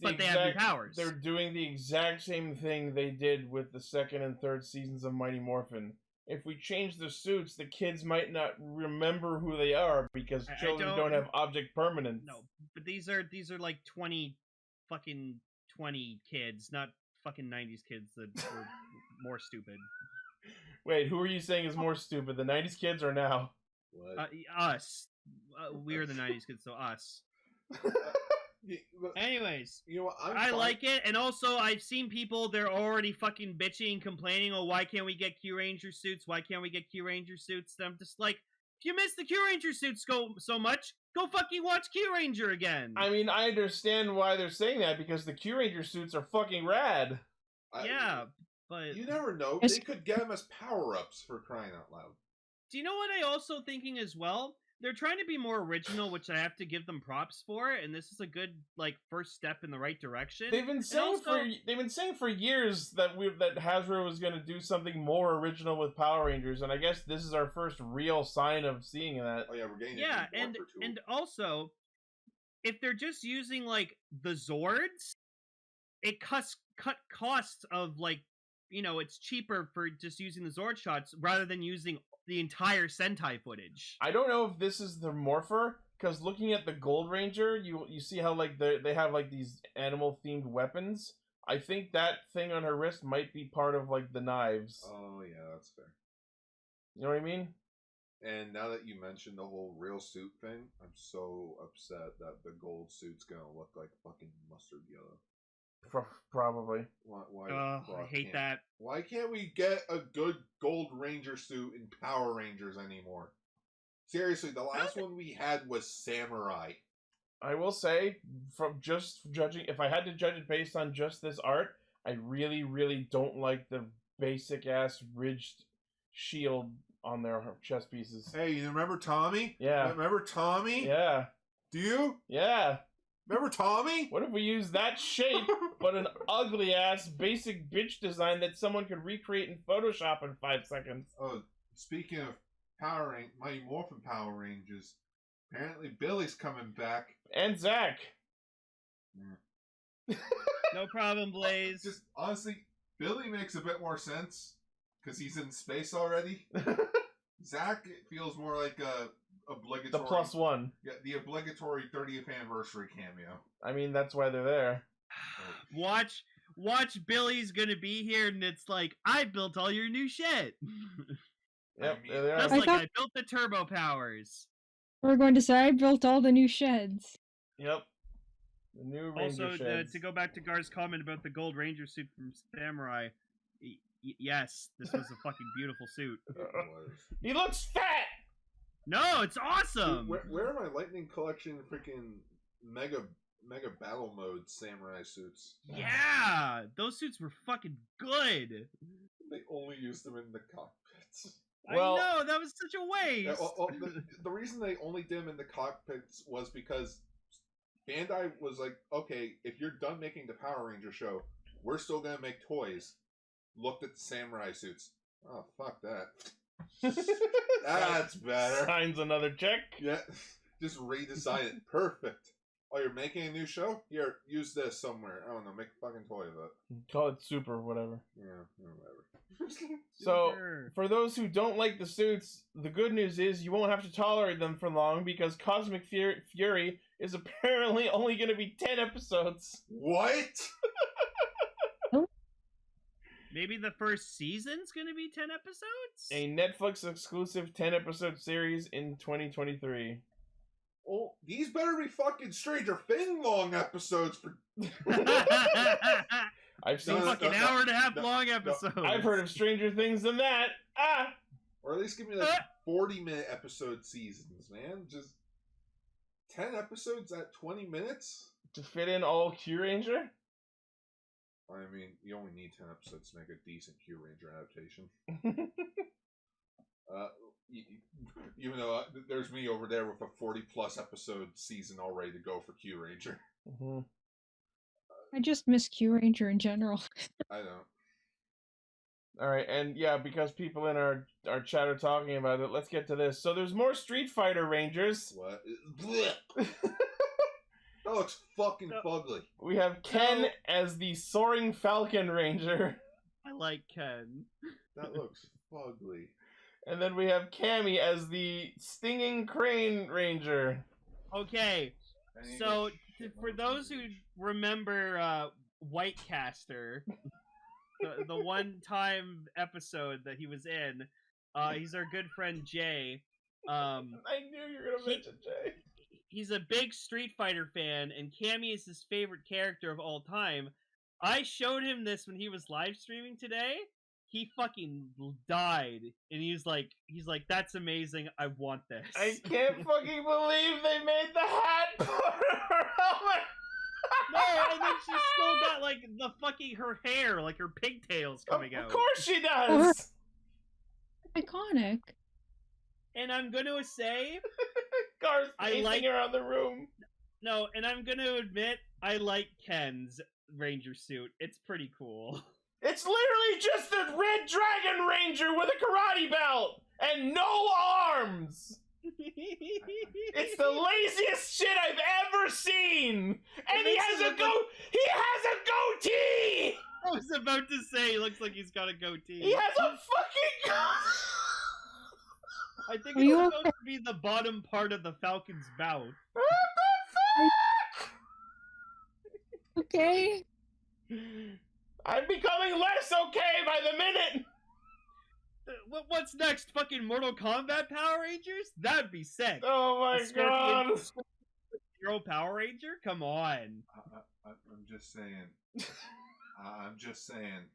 But they have new powers. They're doing the exact same thing they did with the second and third seasons of Mighty Morphin. If we change the suits, the kids might not remember who they are because children don't have object permanence. No, but these are like 20 kids, not fucking 90s kids that were more stupid. Wait, who are you saying is more stupid, the 90s kids or now? What? Us. We are the 90s kids, so us. Anyways, you know what? I like it, and also I've seen people, they're already fucking bitching and complaining, oh, why can't we get Q Ranger suits? Why can't we get Q Ranger suits? And I'm just like, if you miss the Q Ranger suits so much, go fucking watch Q Ranger again. I mean, I understand why they're saying that, because the Q Ranger suits are fucking rad. Yeah, but... You never know. They could get them as power-ups, for crying out loud. Do you know what I also thinking as well? They're trying to be more original, which I have to give them props for, and this is a good first step in the right direction. They've been saying for years that Hasbro was going to do something more original with Power Rangers, and I guess this is our first real sign of seeing that. Oh yeah, we're getting and also, if they're just using the Zords, it cut costs of it's cheaper for just using the Zord shots rather than using the entire Sentai footage. I don't know if this is the Morpher, because looking at the Gold Ranger, you see how they have these animal themed weapons. I think that thing on her wrist might be part of the knives. Oh yeah, that's fair. You know what I mean? And now that you mentioned the whole real suit thing, I'm so upset that the gold suit's gonna look like fucking mustard yellow. Probably. Why I hate that. Why can't we get a good Gold Ranger suit in Power Rangers anymore? Seriously, the last one we had was Samurai. I will say, from just judging, if I had to judge it based on just this art, I really, really don't like the basic ass ridged shield on their chest pieces. Hey, you remember Tommy? Yeah. Remember Tommy? Yeah. Do you? Yeah. Remember Tommy? What if we use that shape, but an ugly-ass basic bitch design that someone could recreate in Photoshop in 5 seconds? Oh, speaking of Mighty Morphin Power Rangers, apparently Billy's coming back. And Zach. No problem, Blaze. Just, honestly, Billy makes a bit more sense, because he's in space already. Zach feels more like obligatory. The +1. Yeah, the obligatory 30th anniversary cameo. I mean, that's why they're there. Watch Billy's gonna be here, and it's like, I built all your new shit. Yep, there they are. Just I built the turbo powers. We're going to say I built all the new sheds. Yep. The new Ranger also, sheds. to go back to Gar's comment about the Gold Ranger suit from Samurai, yes, this was a fucking beautiful suit. He looks fat! No, it's awesome! Dude, where are my Lightning Collection freaking Mega Battle Mode Samurai suits? Yeah! Those suits were fucking good! They only used them in the cockpits. Well, I know, that was such a waste! The reason they only did them in the cockpits was because Bandai was like, okay, if you're done making the Power Ranger show, we're still gonna make toys. Looked at the samurai suits. Oh, fuck that. That's better. Signs another check. Yeah, just redesign it. Perfect. Oh, you're making a new show? Here, use this somewhere. I don't know, make a fucking toy of it. Call it Super, whatever. Yeah, whatever. So, for those who don't like the suits, the good news is you won't have to tolerate them for long, because Cosmic Fury is apparently only going to be 10 episodes. What? Maybe the first season's gonna be 10 episodes? A Netflix exclusive 10-episode series in 2023. Oh, these better be fucking Stranger Things long episodes for... I've seen fucking hour and a half long episodes. I've heard of stranger things than that. Ah! Or at least give me 40-minute episode seasons, man. Just 10 episodes at 20 minutes? To fit in all Q Ranger? I mean, you only need 10 episodes to make a decent Q Ranger adaptation. Even though there's me over there with a 40-plus episode season all ready to go for Q Ranger. Mm-hmm. I just miss Q Ranger in general. I don't. Alright, and yeah, because people in our chat are talking about it, let's get to this. So there's more Street Fighter Rangers. What? That looks fucking fugly. We have Ken as the Soaring Falcon Ranger. I like Ken. That looks fugly. And then we have Cammy as the Stinging Crane Ranger. Okay, so for those who remember Whitecaster, the one-time episode that he was in, he's our good friend Jay. I knew you were going to mention Jay. he's a big Street Fighter fan, and Cammy is his favorite character of all time. I showed him this when he was live streaming today. He fucking died, and he's like, that's amazing. I want this. I can't fucking believe they made the hat part of her helmet. No, and then she's still got like the fucking her hair, like her pigtails coming out. Of course she does. Iconic. And I'm gonna say, Gar's I pacing like- around the room. no, and I'm gonna admit, I like Ken's Ranger suit. It's pretty cool. It's literally just a red dragon ranger with a karate belt and no arms. It's the laziest shit I've ever seen. And he has a goatee. I was about to say, he looks like he's got a goatee. He has a fucking I think Are it's you supposed to be the bottom part of the Falcon's mouth. Okay. I'm becoming less okay by the minute. What's next? Fucking Mortal Kombat Power Rangers? That'd be sick. Oh my god. Hero Power Ranger? Come on. I'm just saying. I'm just saying.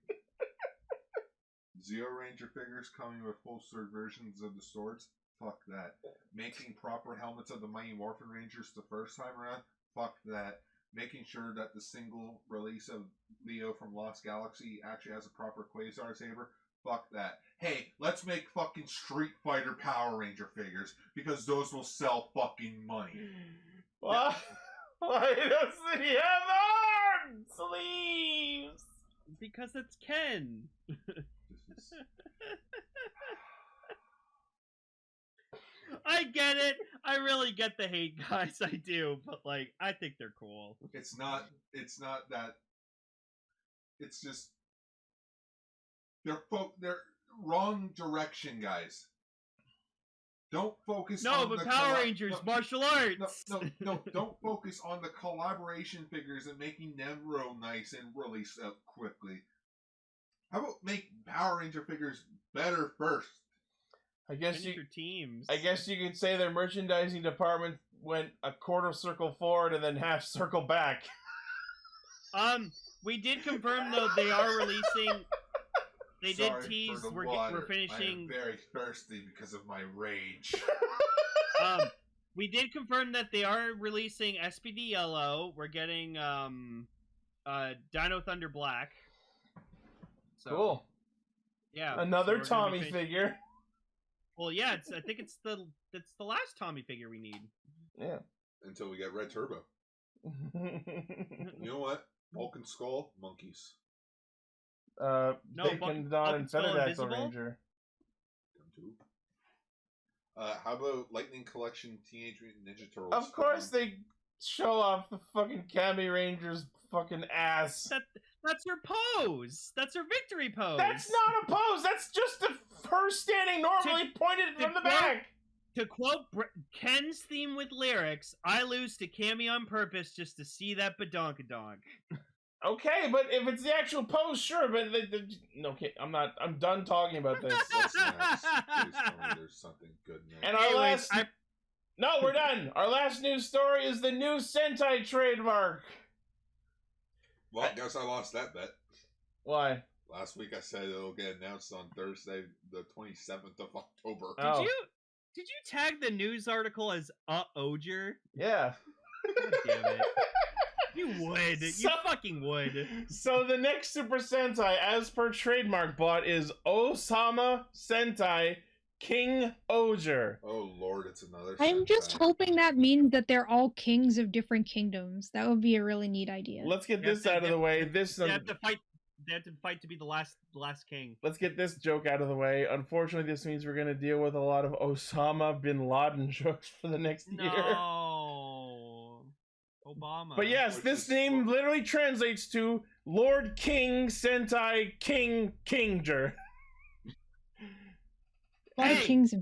Zeo Ranger figures coming with full sword versions of the swords? Fuck that. Making proper helmets of the Mighty Morphin Rangers the first time around? Fuck that. Making sure that the single release of Leo from Lost Galaxy actually has a proper Quasar saber? Fuck that. Hey, let's make fucking Street Fighter Power Ranger figures, because those will sell fucking money. Why doesn't he have arms, sleeves? Because it's Ken. This is... I get it. I really get the hate, guys. I do. But, like, I think they're cool. It's not that. It's just they're wrong direction, guys. Don't focus. No, on but the Power Rangers, martial arts. No. Don't focus on the collaboration figures and making them real nice and release up quickly. How about make Power Ranger figures better first? I guess Finish your teams. I guess you could say their merchandising department went a quarter circle forward and then half circle back. We did confirm though they are releasing. They Sorry did tease for the we're water. finishing. I am very thirsty because of my rage. We did confirm that they are releasing SPD Yellow. We're getting Dino Thunder Black. So, Cool. Yeah. Another so we're gonna be Tommy figure. Well, yeah. I think it's the last Tommy figure we need. Yeah. Until we get Red Turbo. You know what? Vulcan Skull, monkeys. No, Bacon Dawn and Skull Featherdactyl Invisible? Ranger. Them too. How about Lightning Collection Teenage Mutant Ninja Turtles? Of course they show off the fucking Kami Ranger's fucking ass. That's her pose. That's her victory pose. That's not a pose. That's just her standing normally pointed from the back. To quote Ken's theme with lyrics, I lose to Cammy on purpose just to see that badonkadonk. Okay, but if it's the actual pose, sure. But okay, I'm done talking about this. What's next? Please tell me there's something good next. And our last. No, we're done. Our last news story is the new Sentai trademark. Well, I guess I lost that bet. Why? Last week I said it'll get announced on Thursday, the 27th of October. Oh. Did you tag the news article as Oger? Yeah. God damn it. You would. You fucking would. So the next Super Sentai, as per trademark bought, is Osama Sentai King Oger. Oh lord, it's another I'm just Sentai. hoping that means that they're all kings of different kingdoms. That would be a really neat idea. Let's get Yeah, this out of the way. They have to fight. They have to fight to be the last king. Let's get this joke out of the way. Unfortunately, this means we're going to deal with a lot of Osama bin Laden jokes for the next year. No. Obama. But yes, this name literally translates to Lord King Sentai King Kinger. A lot of kings of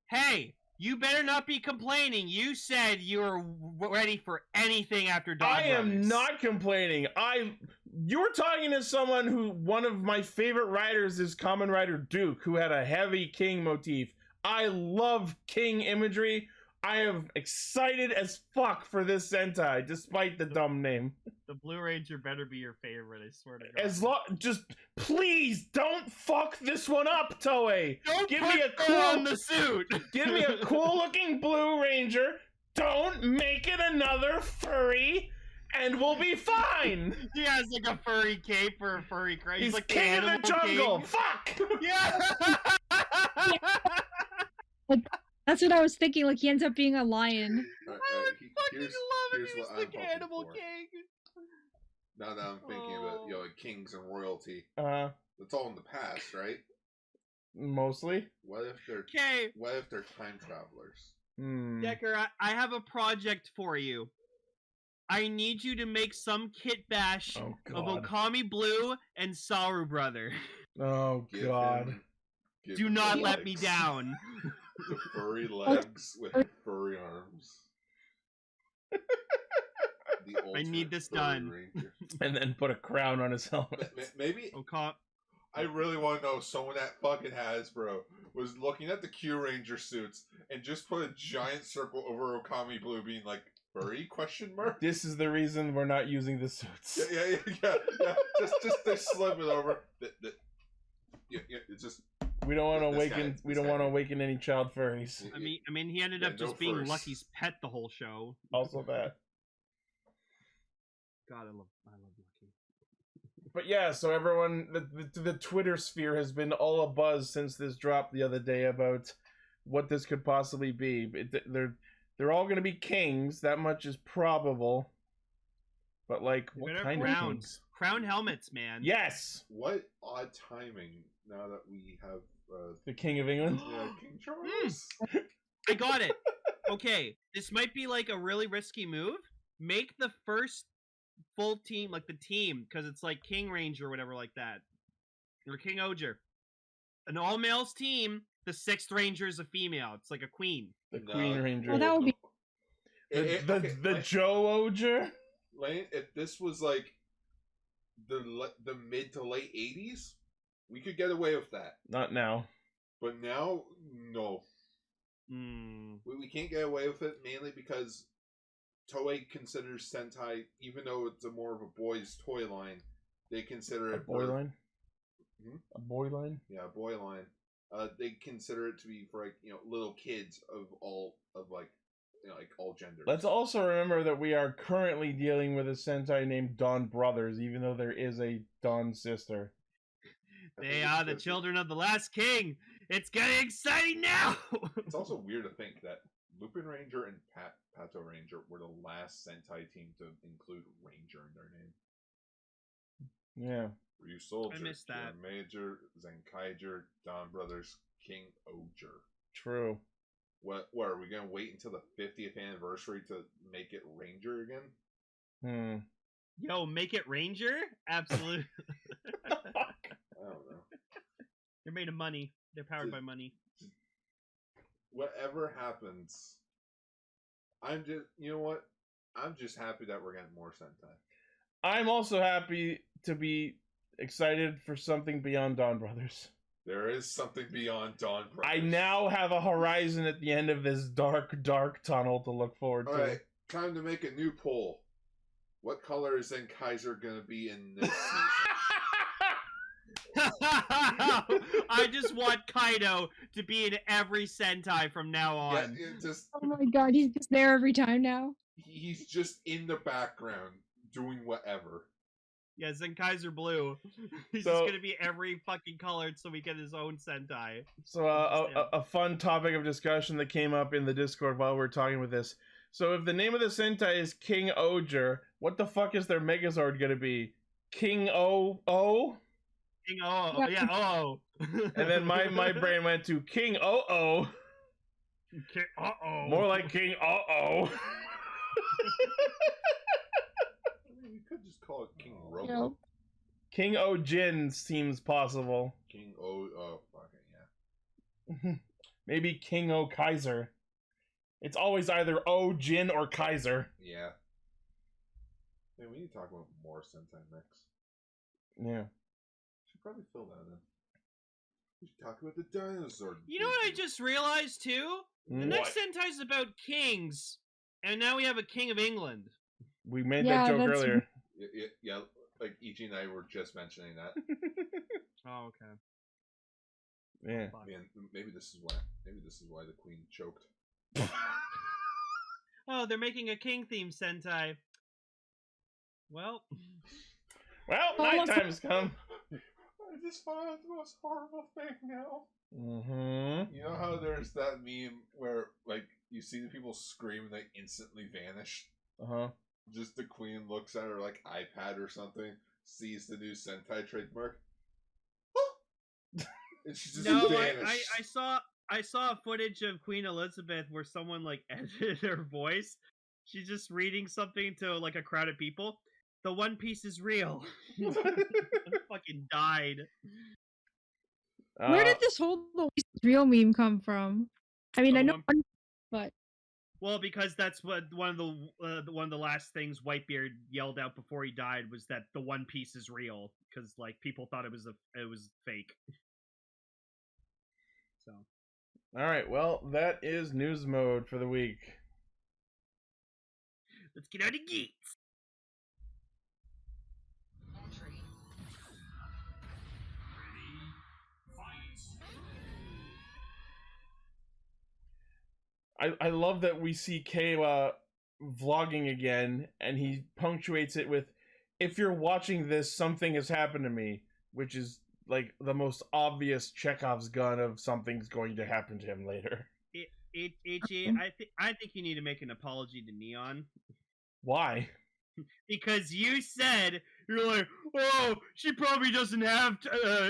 Hey, you better not be complaining. You said you were ready for anything after Donbrothers. I am not complaining. You were talking to someone who, one of my favorite writers is Kamen Rider Duke, who had a heavy king motif. I love king imagery. I am excited as fuck for this Sentai, despite the dumb name. The Blue Ranger better be your favorite, I swear to God. As long, just please don't fuck this one up, Toei. Don't Give put me a fur cool, on the suit. give me a cool looking Blue Ranger. Don't make it another furry, and we'll be fine. He has like a furry cape or a furry crate. He's like king of the animal jungle. king. Fuck. Yeah. That's what I was thinking. Like he ends up being a lion. I would fucking love if here's he was what the I'm hoping animal for. king. Now that I'm thinking of it, like kings and royalty. That's all in the past, right? Mostly. What if they're Okay. What if they're time travelers? Decker, I have a project for you. I need you to make some kit bash Oh of god. Okami Blue and Saru Brother. Oh god. Give Do him not the let me legs. down. The furry legs with furry arms. The I ultimate need this furry done. ranger. And then put a crown on his helmet. Maybe I really want to know someone at fucking Hasbro was looking at the Q Ranger suits and just put a giant circle over Okami Blue, being like furry question mark. This is the reason we're not using the suits. Yeah. Just they slip it over. Yeah. It's just. We don't want to This awaken. guy- We this don't guy- want to awaken any child furries. I mean, he ended Yeah, up no just being first. Lucky's pet the whole show. Also that. God, I love Lucky. But yeah, so everyone, the Twitter sphere has been all abuzz since this dropped the other day about what this could possibly be. They're all going to be kings. That much is probable. But like, what Better kind of crowns. kings? Crown helmets, man. Yes, What odd timing now that we have the King of England. King Charles. I got it. Okay, this might be like a really risky move. Make the first full team, like the team, because it's like King Ranger or whatever like that. Or King Oger. An all-males team, the 6th Ranger is a female. It's like a queen. The Queen Ranger. Well, that would be- the Joe Oger. Lane, if this was like the mid to late 80s, we could get away with that. Not now. But now, no. Hmm. We can't get away with it, mainly because Toei considers Sentai, even though it's a more of a boys' toy line, they consider A it boy line. Hmm? A boy line. Yeah, a boy line. They consider it to be for like little kids of all genders. Let's also remember that we are currently dealing with a Sentai named Donbrothers, even though there is a Dawn sister. They are the children of the last king. It's getting exciting now. It's also weird to think that Lupin Ranger and Pato Ranger were the last Sentai team to include Ranger in their name. Yeah. Ryu Soldier, I missed that. Kira Major, Zenkaiger, Donbrothers, King Oger. True. What are we gonna wait until the 50th anniversary to make it Ranger again? Yo, make it Ranger? Absolutely. I don't know. They're made of money. They're powered by money. Whatever happens, I'm just happy that we're getting more Sentai. I'm also happy to be excited for something beyond Donbrothers. There is something beyond Dawn Brothers. I now have a horizon at the end of this dark, dark tunnel to look forward to. Alright, time to make a new poll. What color is Kaiser gonna be in this season? I just want Kaido to be in every Sentai from now on. Yeah, just Oh my god, he's just there every time now. he's just in the background doing whatever. Yeah, Zenkaiser Blue. He's So- just gonna be every fucking color so we get his own Sentai. So a fun topic of discussion that came up in the Discord while we were talking with this. So if the name of the Sentai is King Oger, what the fuck is their Megazord gonna be? King O-O? King Oh, yeah, oh. And then my brain went to King O-O. Uh-oh. More like King Uh-oh. You could just call it King Robo. Yep. King O-Jin seems possible. King oh fucking yeah. Maybe King O-Kaiser. It's always either O-Jin or Kaiser. Yeah. Man, we need to talk about more Sentai mix. Yeah. Should probably fill that in. Talk about the dinosaur. You know what I just realized too? The next Sentai is about kings, and now we have a king of England. We made that joke earlier. Yeah, like Ichi and I were just mentioning that. Oh, okay. Yeah. Man, maybe this is why the queen choked. Oh, they're making a king theme Sentai. Well, nighttime's come. I just found out the most horrible thing now. Mm-hmm. You know how there's that meme where, like, you see the people scream and they instantly vanish? Uh-huh. Just the queen looks at her, like, iPad or something, sees the new Sentai trademark, and she just vanished. I saw footage of Queen Elizabeth where someone, like, edited her voice. She's just reading something to, like, a crowd of people. The One Piece is real. Fucking died. Where did this whole real meme come from? I mean, I know, but well, because that's what one of the last things Whitebeard yelled out before he died was that the One Piece is real, because like people thought it was fake. So, all right, well, that is news mode for the week. Let's get out of Geats. I love that we see Kayla vlogging again, and he punctuates it with, "If you're watching this, something has happened to me," which is like the most obvious Chekhov's gun of something's going to happen to him later. Ichi, I think you need to make an apology to Neon. Why? Because you said, you're like, oh, she probably doesn't have,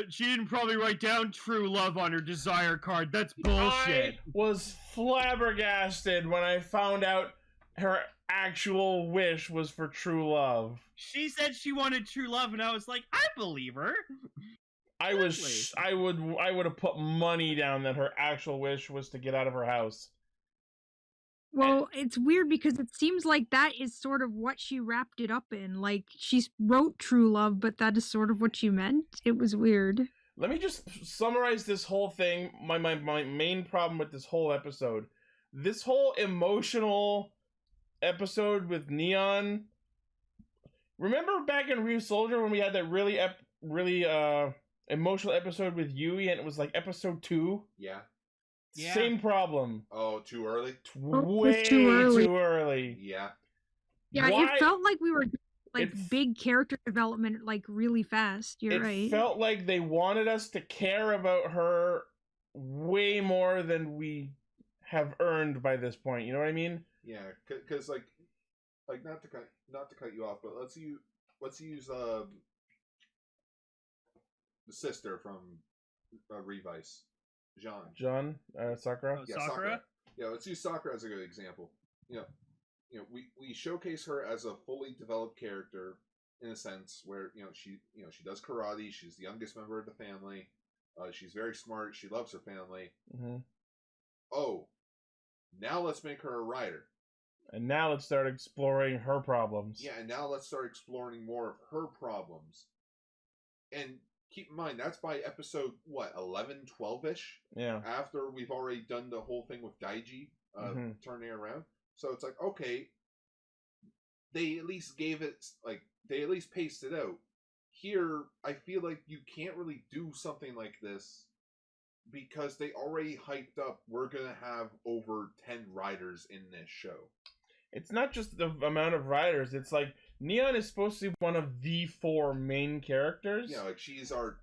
she didn't probably write down true love on her desire card. That's bullshit. I was flabbergasted when I found out her actual wish was for true love. She said she wanted true love, and I was like, I believe her. I would have put money down that her actual wish was to get out of her house. Well, it's weird because it seems like that is sort of what she wrapped it up in. Like, she wrote true love, but that is sort of what she meant. It was weird. Let me just summarize this whole thing. My main problem with this whole episode. This whole emotional episode with Neon. Remember back in Ryu Soldier when we had that really emotional episode with Yui, and it was like episode 2? Yeah. Same problem. Oh, too early? Way too early. Yeah. Yeah, it felt like we were like big character development like really fast. You're right. It felt like they wanted us to care about her way more than we have earned by this point. You know what I mean? Yeah, because like not to cut you off, but let's use the sister from Revice. Sakura? Sakura? Yeah, let's use Sakura as a good example. You know, we showcase her as a fully developed character in a sense where, she does karate, she's the youngest member of the family, she's very smart, she loves her family. Mm-hmm. Oh, now let's make her a rider. And now let's start exploring her problems. Yeah, and now let's start exploring more of her problems. And keep in mind, that's by episode, 11, 12-ish? Yeah. After we've already done the whole thing with Daiji turning around. So it's like, okay, they at least they at least paced it out. Here, I feel like you can't really do something like this because they already hyped up, we're going to have over 10 riders in this show. It's not just the amount of riders, it's like, Neon is supposed to be one of the 4 main characters. Yeah, like she's our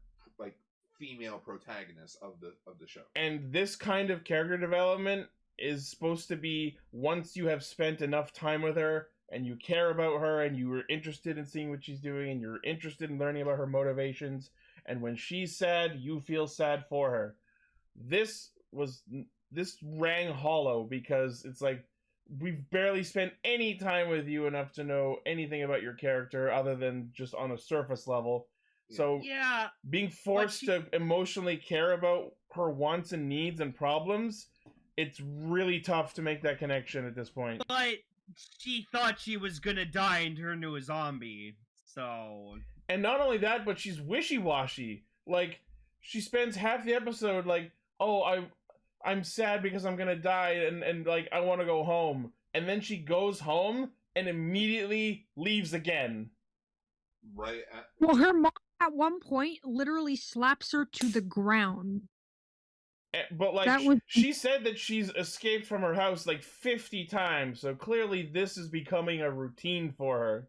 female protagonist of the show. And this kind of character development is supposed to be once you have spent enough time with her and you care about her and you were interested in seeing what she's doing and you're interested in learning about her motivations, and when she's sad, you feel sad for her. This rang hollow because it's like, we've barely spent any time with you enough to know anything about your character other than just on a surface level. So being forced to emotionally care about her wants and needs and problems, it's really tough to make that connection at this point. But she thought she was gonna die and turn into a zombie, so... And not only that, but she's wishy-washy. Like, she spends half the episode like, oh, I'm sad because I'm gonna die and like I want to go home, and then she goes home and immediately leaves again. Right. Well, her mom at one point literally slaps her to the ground. But like That was- she said that she's escaped from her house like 50 times, so clearly this is becoming a routine for her.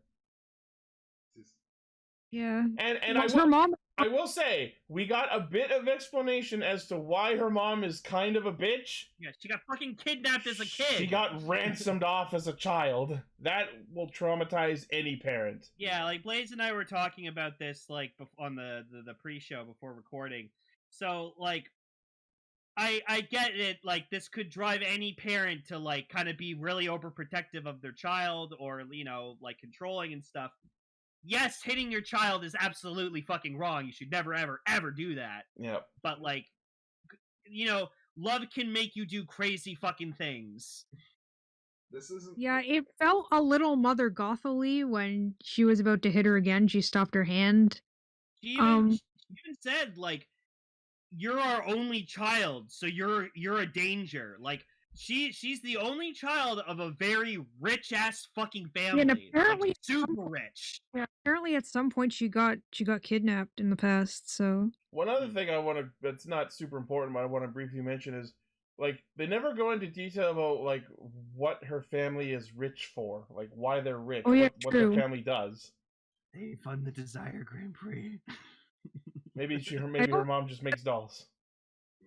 Yeah. And Was her mom? I will say, we got a bit of explanation as to why her mom is kind of a bitch. Yeah, she got fucking kidnapped as a kid. She got ransomed off as a child. That will traumatize any parent. Yeah, like Blaze and I were talking about this like on the pre-show before recording. So like I get it, like this could drive any parent to like kind of be really overprotective of their child or like controlling and stuff. Yes, hitting your child is absolutely fucking wrong. You should never ever do that. Yep. But like love can make you do crazy fucking things. This isn't. Yeah, it felt a little Mother Gothely when she was about to hit her again. She stopped her hand. She even said like, "You're our only child, so you're a danger." Like she's the only child of a very rich ass fucking family. And apparently like, super rich. Yeah, apparently at some point she got kidnapped in the past. So one other thing that's not super important, but I want to briefly mention is like they never go into detail about like what her family is rich for, like why they're rich, Oh, yeah, what their true. family does. They fund the Desire Grand Prix. Maybe her mom just makes dolls.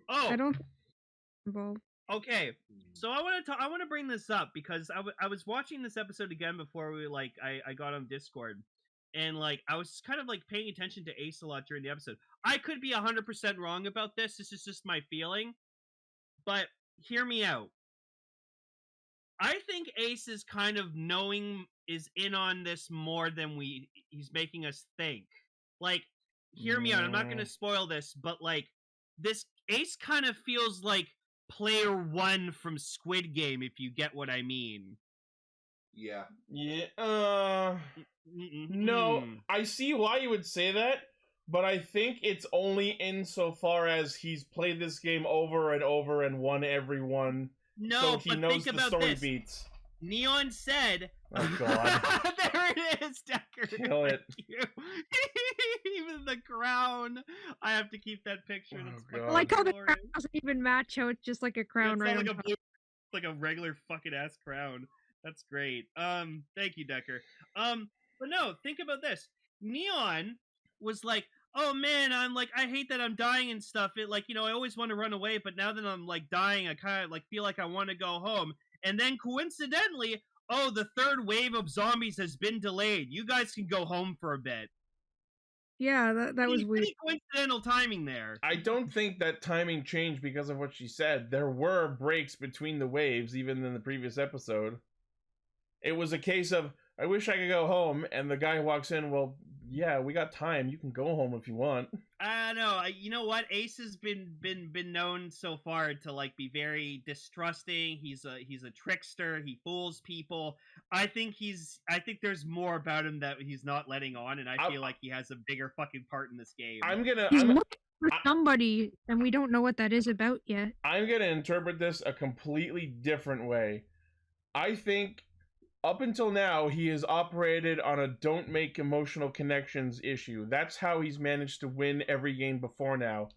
Oh, I don't involved. Okay, so I want to bring this up because I was watching this episode again before we I got on Discord, and like I was kind of like paying attention to Ace a lot during the episode. I could be 100% wrong about this. This is just my feeling, but hear me out. I think Ace is kind of is in on this more than he's making us think. Like, hear me out. I'm not going to spoil this, but like this Ace kind of feels like Player One from Squid Game, if you get what I mean. Yeah. No, I see why you would say that, but I think it's only insofar as he's played this game over and over and won every one. No, so he but knows think the about story this. beats. Neon said... Oh, God. There it is, Decker. Kill it. Even the crown. I have to keep that picture. Oh, That's God. I like how the glorious. crown doesn't even match how it's just like a crown, Yeah, right? it's not on like top. like a regular fucking ass crown. That's great. Thank you, Decker. But no, think about this. Neon was like, oh man, I hate that I'm dying and stuff. It like, I always want to run away, but now that I'm like dying, I kind of like feel like I want to go home. And then coincidentally, oh, the third wave of zombies has been delayed. You guys can go home for a bit. Yeah, that was weird. Pretty coincidental timing there. I don't think that timing changed because of what she said. There were breaks between the waves, even in the previous episode. It was a case of, I wish I could go home, and the guy walks in, well, yeah, we got time. You can go home if you want. I don't know. You know what? Ace has been known so far to like be very distrusting. He's a trickster. He fools people. I think there's more about him that he's not letting on, and I feel like he has a bigger fucking part in this game. He's looking for somebody, and we don't know what that is about yet. I'm gonna interpret this a completely different way. I think up until now, he has operated on a don't make emotional connections issue. That's how he's managed to win every game before now.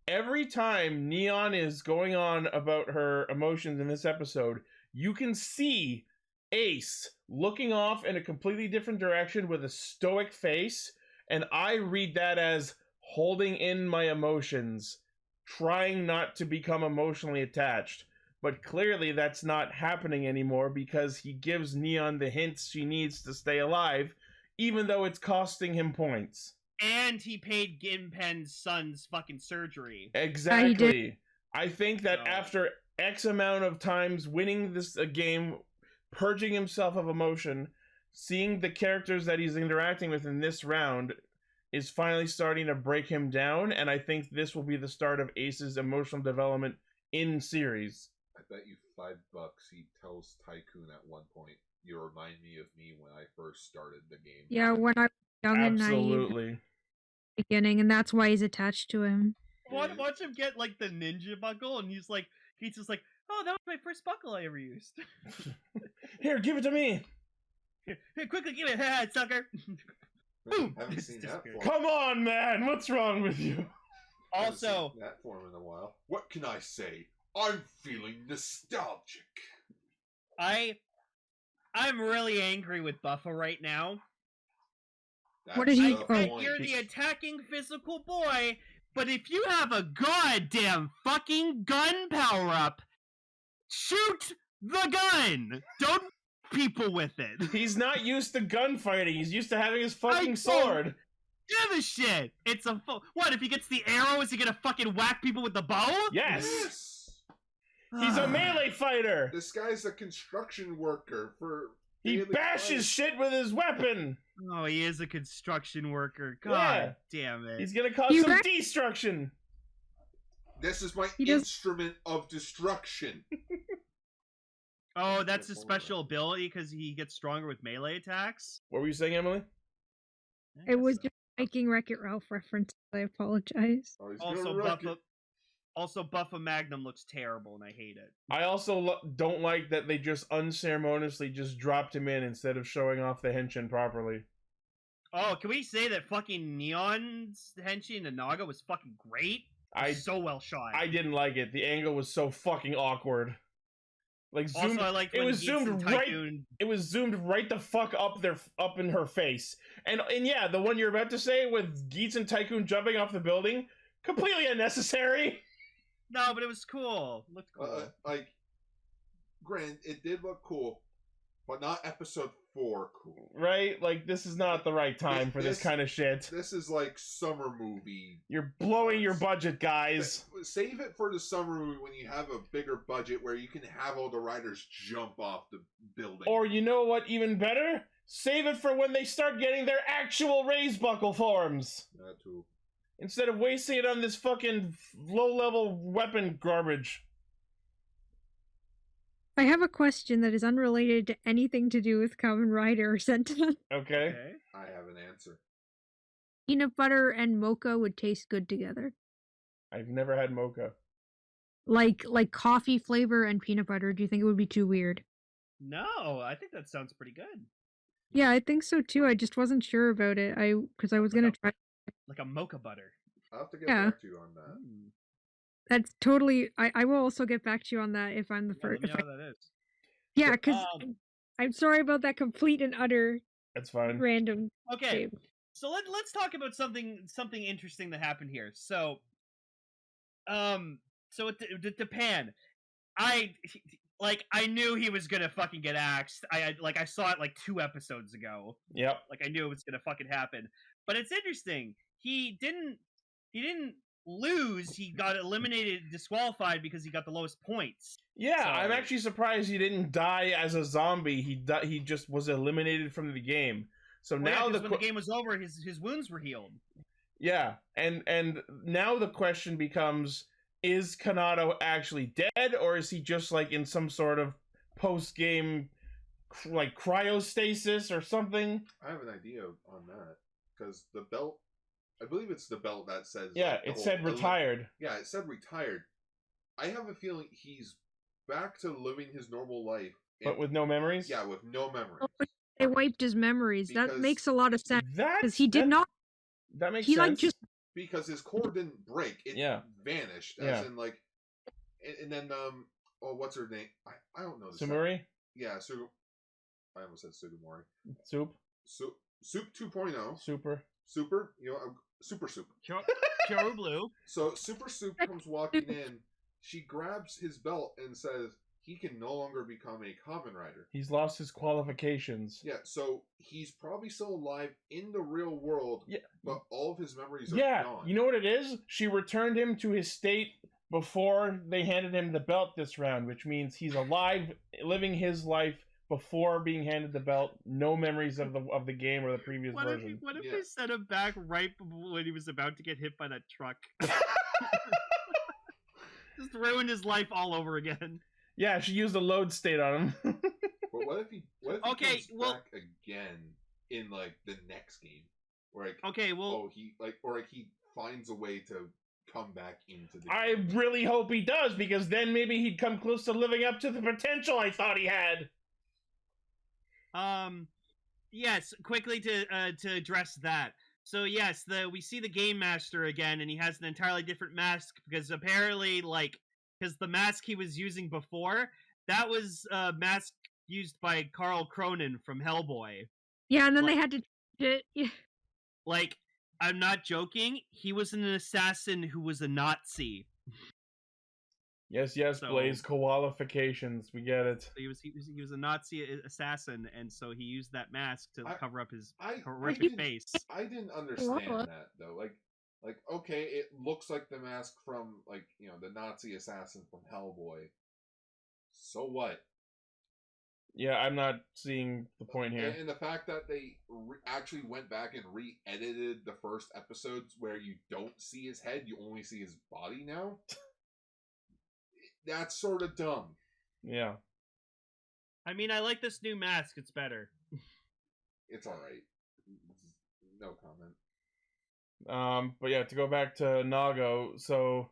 Every time Neon is going on about her emotions in this episode, you can see Ace looking off in a completely different direction with a stoic face, and I read that as holding in my emotions, trying not to become emotionally attached. But clearly that's not happening anymore because he gives Neon the hints she needs to stay alive, even though it's costing him points. And he paid Ginpen's son's fucking surgery. Exactly. I think that after X amount of times winning this game, purging himself of emotion, seeing the characters that he's interacting with in this round is finally starting to break him down, and I think this will be the start of Ace's emotional development in series. I bet you $5 he tells Tycoon at one point, you remind me of me when I first started the game. Yeah, when I was young and naive Absolutely. at the beginning, and that's why he's attached to him. watch him get like the ninja buckle, and he's just like, oh, that was my first buckle I ever used. Here, give it to me. Here, quickly give it, sucker. Boom. Haven't seen that form. Come on, man. What's wrong with you? Haven't seen Also, that form in a while. What can I say? I'm feeling nostalgic. I'm really angry with Buffa right now. What did he- the I point. you're the attacking physical boy, but if you have a goddamn fucking gun power-up, shoot the gun! Don't people with it. He's not used to gunfighting. He's used to having his fucking don't- sword. Give a shit! It's a what, if he gets the arrow, is he gonna fucking whack people with the bow? Yes. Yes! He's a melee fighter. This guy's a construction worker for... He daily bashes life. shit with his weapon. Oh, he is a construction worker. God damn it. He's gonna cause You some rec- destruction. This is my He does- instrument of destruction. Oh, that's his special ability because he gets stronger with melee attacks? What were you saying, Emily? It was just making Wreck-It Ralph reference. I apologize. Oh, he's Also, gonna wreck it. Buffa Magnum looks terrible, and I hate it. I also don't like that they just unceremoniously just dropped him in instead of showing off the henshin properly. Oh, can we say that fucking Neon's henshin and Naga was fucking great? So well shot. I didn't like it. The angle was so fucking awkward. Like zoomed, Also, I like it when was Geats zoomed and right. Tycoon... It was zoomed right the fuck up in her face. And yeah, the one you're about to say with Geats and Tycoon jumping off the building, completely unnecessary. No, but it was cool. It looked cool. Granted, it did look cool, but not episode 4 cool. Right? Like, this is not the right time for this kind of shit. This is like summer movie. You're blowing your budget, guys. Save it for the summer movie when you have a bigger budget where you can have all the riders jump off the building. Or you know what, even better? Save it for when they start getting their actual raise buckle forms. That too. Instead of wasting it on this fucking low-level weapon garbage. I have a question that is unrelated to anything to do with Kamen Rider or Sentai. Okay. I have an answer. Peanut butter and mocha would taste good together. I've never had mocha. Like coffee flavor and peanut butter. Do you think it would be too weird? No, I think that sounds pretty good. Yeah, I think so too. I just wasn't sure about it. Because I was gonna try. Like a mocha butter. I'll have to get Yeah. back to you on that. That's totally. I will also get back to you on that if I'm the first. Yeah, that is. Yeah, because I'm sorry about that complete and utter That's fine. random. Okay, save. so let's talk about something interesting that happened here. So, with Japan, I knew he was gonna fucking get axed. I saw it like 2 episodes ago. Yep. Like I knew it was gonna fucking happen. But it's interesting. He didn't lose. He got eliminated, disqualified because he got the lowest points. Yeah, So- I'm actually surprised he didn't die as a zombie. He just was eliminated from the game. So Well, now yeah, 'cause when the game was over, his wounds were healed. yeah, and now the question becomes: is Kanado actually dead, or is he just like in some sort of post-game like cryostasis or something? I have an idea on that because the belt, I believe it's the belt that says. Yeah, like, the it whole said retired. Yeah, it said retired. I have a feeling he's back to living his normal life, But with no memories? yeah, with no memories. Oh, they wiped his memories. That Because- makes a lot of sense That because he did not. That makes He sense. like just. Because his core didn't break; it Yeah. vanished. As Yeah. in, like, and then what's her name? I don't know. Sumuri? Yeah, I almost said Sugimori. Soup? Soup 2.0. Super. Super, Super Soup. Kyoru Blue. So Super Soup comes walking in. She grabs his belt and says he can no longer become a Kamen Rider. He's lost his qualifications. Yeah, so he's probably still alive in the real world, Yeah. but all of his memories are Yeah, gone. you know what it is? She returned him to his state before they handed him the belt this round, which means he's alive, living his life before being handed the belt. No memories of the game or the previous What if version. they Yeah. sent him back right when he was about to get hit by that truck? Just ruined his life all over again. Yeah, she used a load state on him. But what if he Okay, comes well- back again in like the next game? Or like Okay, well, he finds a way to come back into the I game. really hope he does, because then maybe he'd come close to living up to the potential I thought he had. Yes, quickly to address that. So yes, we see the game master again, and he has an entirely different mask because apparently, because the mask he was using before, that was a mask used by Carl Cronin from Hellboy. Yeah, and then they had to. Yeah. Like, I'm not joking. He was an assassin who was a Nazi. Yes, So- Blaze, qualifications. We get it. He was a Nazi assassin, and so he used that mask to cover up his I horrific didn't- face. I didn't understand What? that though. Like okay, it looks like the mask from the Nazi assassin from Hellboy. So what? Yeah, I'm not seeing the point here. And the fact that they actually went back and re-edited the first episodes where you don't see his head, you only see his body now. That's sort of dumb. Yeah. I mean, I like this new mask. It's better. It's all right. No comment. But yeah, to go back to Nago, so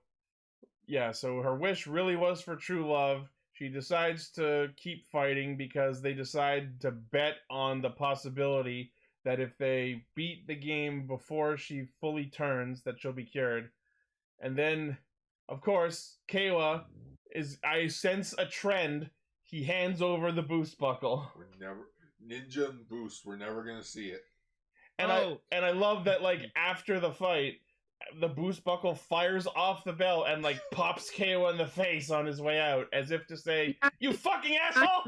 her wish really was for true love. She decides to keep fighting because they decide to bet on the possibility that if they beat the game before she fully turns, that she'll be cured. And then, of course, Keiwa I sense a trend. He hands over the boost buckle. We're never Ninja and Boost. We're never gonna see it. And I love that, after the fight, the boost buckle fires off the belt and pops Keiwa in the face on his way out, as if to say, "You fucking asshole!"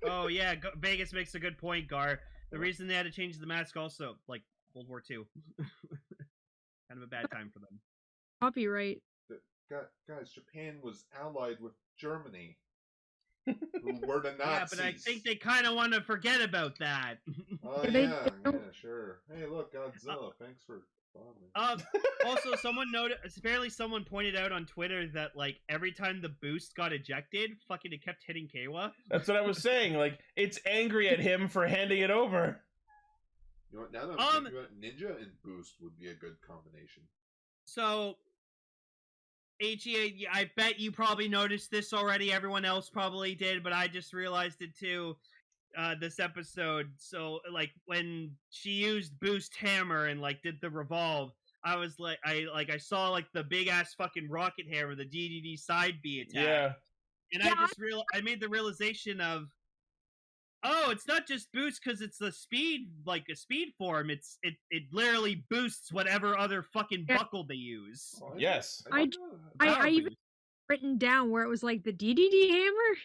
Oh yeah, Vegas makes a good point, Gar. The reason they had to change the mask also, World War II, kind of a bad time for them. Copyright. Guys, Japan was allied with Germany, who were the Nazis. Yeah, but I think they kind of want to forget about that. Oh yeah, sure. Hey, look, Godzilla. Thanks for bombing. Also, apparently someone pointed out on Twitter that every time the boost got ejected, it kept hitting Keiwa. That's what I was saying. It's angry at him for handing it over. You know what? Now that I'm thinking about it, Ninja and Boost would be a good combination. So, HE, I bet you probably noticed this already. Everyone else probably did, but I just realized it too. This episode. So, when she used Boost Hammer and did the revolve, I was I saw the big ass fucking rocket hammer, the DDD side B attack. Yeah. And I made the realization of, oh, it's not just boost because it's a speed form. It literally boosts whatever other fucking buckle they use. Oh, Yes. I even written down where it was the DDD hammer.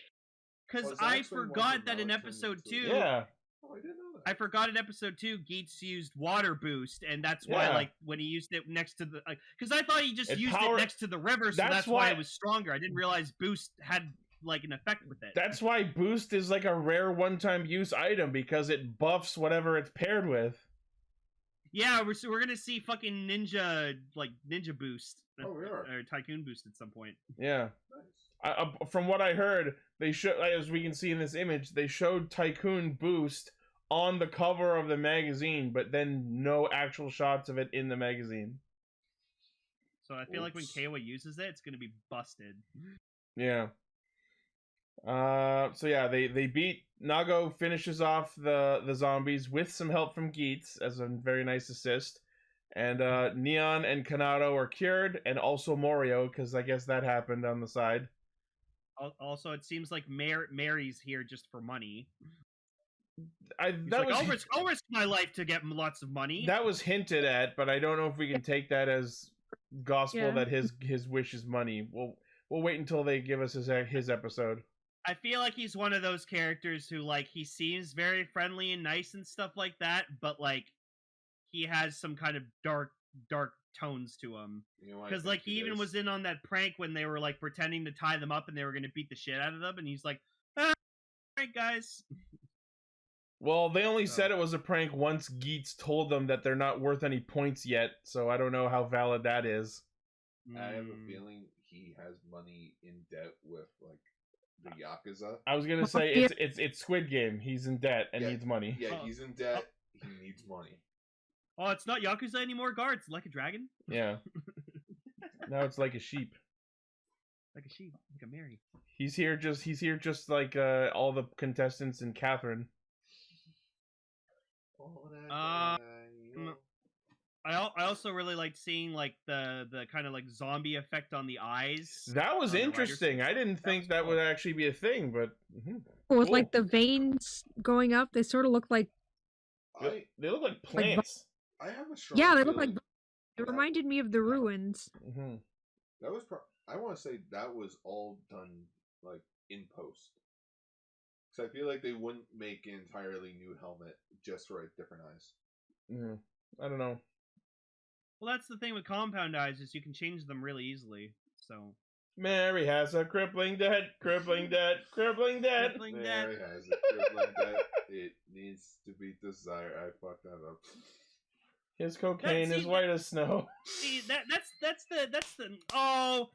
Because I forgot that in episode 2. Yeah. Oh, I didn't know that. I forgot in episode 2, Geats used water boost, and that's why, when he used it next to the, because I thought he just used it next to the river, so that's why it was stronger. I didn't realize boost had an effect with it. That's why boost is a rare one-time use item, because it buffs whatever it's paired with. Yeah, we're gonna see fucking ninja boost. Oh, we are. Or tycoon boost at some point. Yeah. Nice. From what I heard, they as we can see in this image, they showed Tycoon Boost on the cover of the magazine, but then no actual shots of it in the magazine. So I feel like when Keiwa uses it, it's gonna be busted. Yeah. So yeah, they beat Nago, finishes off the zombies with some help from Geats as a very nice assist. And Neon and Kanado are cured, and also Morio, because I guess that happened on the side. Also, it seems like Mary's here just for money. I'll risk my life to get lots of money. That was hinted at, but I don't know if we can take that as gospel that his wish is money. We'll wait until they give us his episode. I feel like he's one of those characters who he seems very friendly and nice and stuff like that, but he has some kind of dark tones to him. Because he even was in on that prank when they were pretending to tie them up and they were going to beat the shit out of them, and he's like, all right, guys. Well, they only said it was a prank once Geats told them that they're not worth any points yet, so I don't know how valid that is. I have a feeling he has money in debt with the Yakuza. I was gonna say it's Squid Game. He's in debt and needs money. Yeah, he's in debt. He needs money. Oh, it's not Yakuza anymore, guards. Like a dragon? Yeah. Now it's like a sheep. Like a sheep. Like a Mary. He's here just like all the contestants in Catherine. I also really liked seeing like the kind of like zombie effect on the eyes. That was interesting. I didn't think that would actually be a thing, but With cool. like the veins going up, they sort of look like They look like plants. I have a strong they look like. feeling It reminded me of the ruins. Mm-hmm. that was. I want to say that was all done like in post. Because I feel like they wouldn't make an entirely new helmet just for different eyes. Mm-hmm. I don't know. Well, that's the thing with compound eyes is you can change them really easily. So Mary has a crippling debt, crippling debt, crippling debt. crippling debt. Mary has a crippling debt. It needs to be desired. I fucked that up. His cocaine is white as snow. See, that's the oh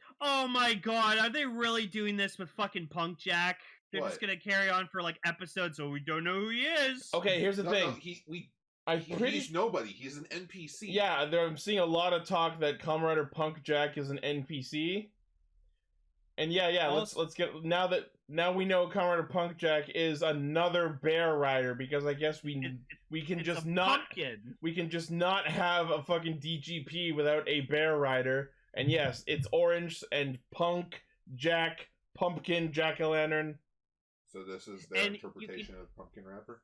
my god, are they really doing this with fucking Punk Jack? They're just gonna carry on for like episodes, so we don't know who he is. Okay, here's the thing. He's nobody. He's an NPC. Yeah, I'm seeing a lot of talk that Kamen Rider Punk Jack is an NPC. And yeah, let's get now we know Kamen Rider Punk Jack is another bear rider, because I guess we can just not have a fucking DGP without a bear rider. And yes, it's orange and Punk Jack, Pumpkin, Jack-o'-lantern. So this is their interpretation of Pumpkin Rapper.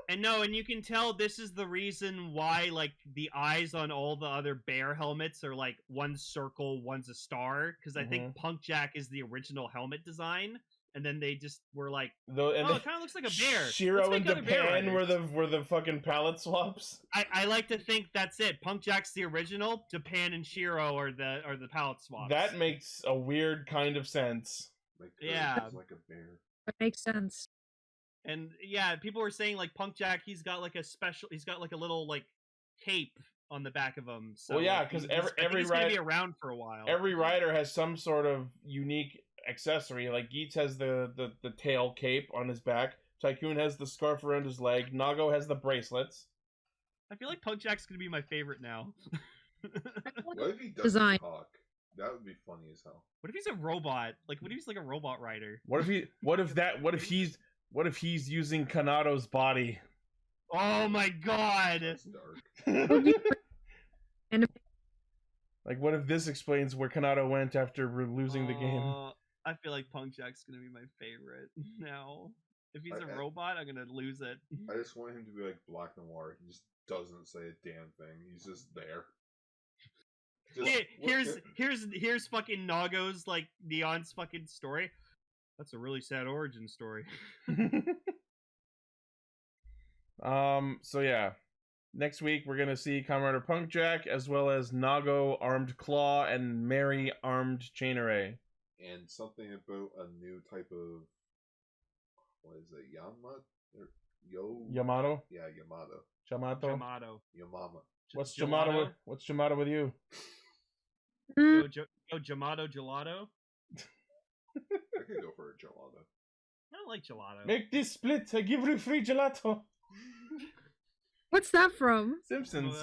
And you can tell this is the reason why, like, the eyes on all the other bear helmets are, like, one's circle, one's a star, because I think Punk Jack is the original helmet design, and then they just were like, it kind of looks like a bear. Shiro and Japan were the fucking palette swaps. I like to think that's it. Punk Jack's the original, Japan and Shiro are the palette swaps. That makes a weird kind of sense. Yeah. Like a bear. That makes sense. And yeah, people were saying like Punk Jack, he's got like a little like cape on the back of him. So well, yeah, because every rider gonna be around for a while. Every rider has some sort of unique accessory. Like Geats has the tail cape on his back. Tycoon has the scarf around his leg. Nago has the bracelets. I feel like Punk Jack's gonna be my favorite now. What if he doesn't talk? That would be funny as hell. What if he's a robot? Like, what if he's like a robot rider? What if he's using Kanado's body? Oh my god! That's dark. Like, what if this explains where Kanado went after losing the game? I feel like Punk Jack's gonna be my favorite now. If he's a robot, I'm gonna lose it. I just want him to be like Black Noir. He just doesn't say a damn thing. He's just there. Here's fucking Nago's like Neon's fucking story. That's a really sad origin story. So yeah. Next week we're gonna see Kamen Rider Punk Jack as well as Nago Armed Claw and Mary Armed Chain Array. And something about a new type of Yamato? Yeah, Yamato. Jamato. Yamama. What's Jamato? What's Jamato with you? Yo, Jamato Gelato? I could go for a gelato. I don't like gelato. Make this split. I give you free gelato. What's that from? Simpsons.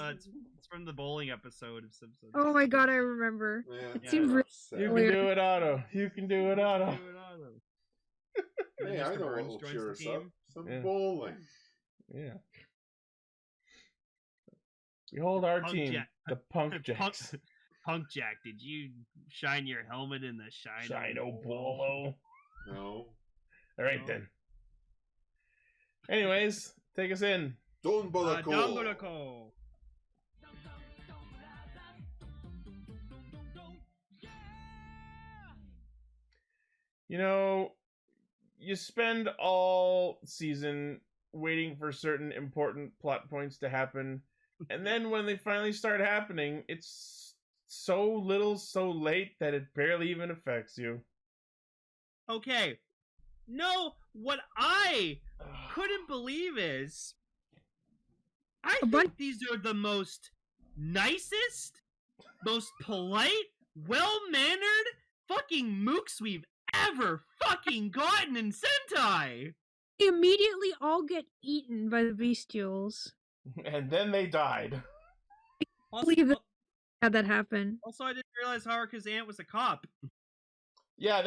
It's from the bowling episode of Simpsons. Oh my god, I remember. Yeah, It seems really You can do it, Otto. You can do it, Otto. Hey, I know what will cheer us up. Some bowling. Yeah. Behold our team, the Punk Jacks. Punk Jack, did you shine your helmet in the Shino Bolo? No. Alright then. Anyways, take us in. Donbrothers. You know, you spend all season waiting for certain important plot points to happen, and then when they finally start happening, it's so little, so late that it barely even affects you. Okay. No, what I couldn't believe is I think these are the most nicest, most polite, well-mannered fucking mooks we've ever fucking gotten in Sentai. They immediately all get eaten by the bestials. And then they died. Also, believe that had that happen. also, I didn't realize Haruka's aunt was a cop. Yeah,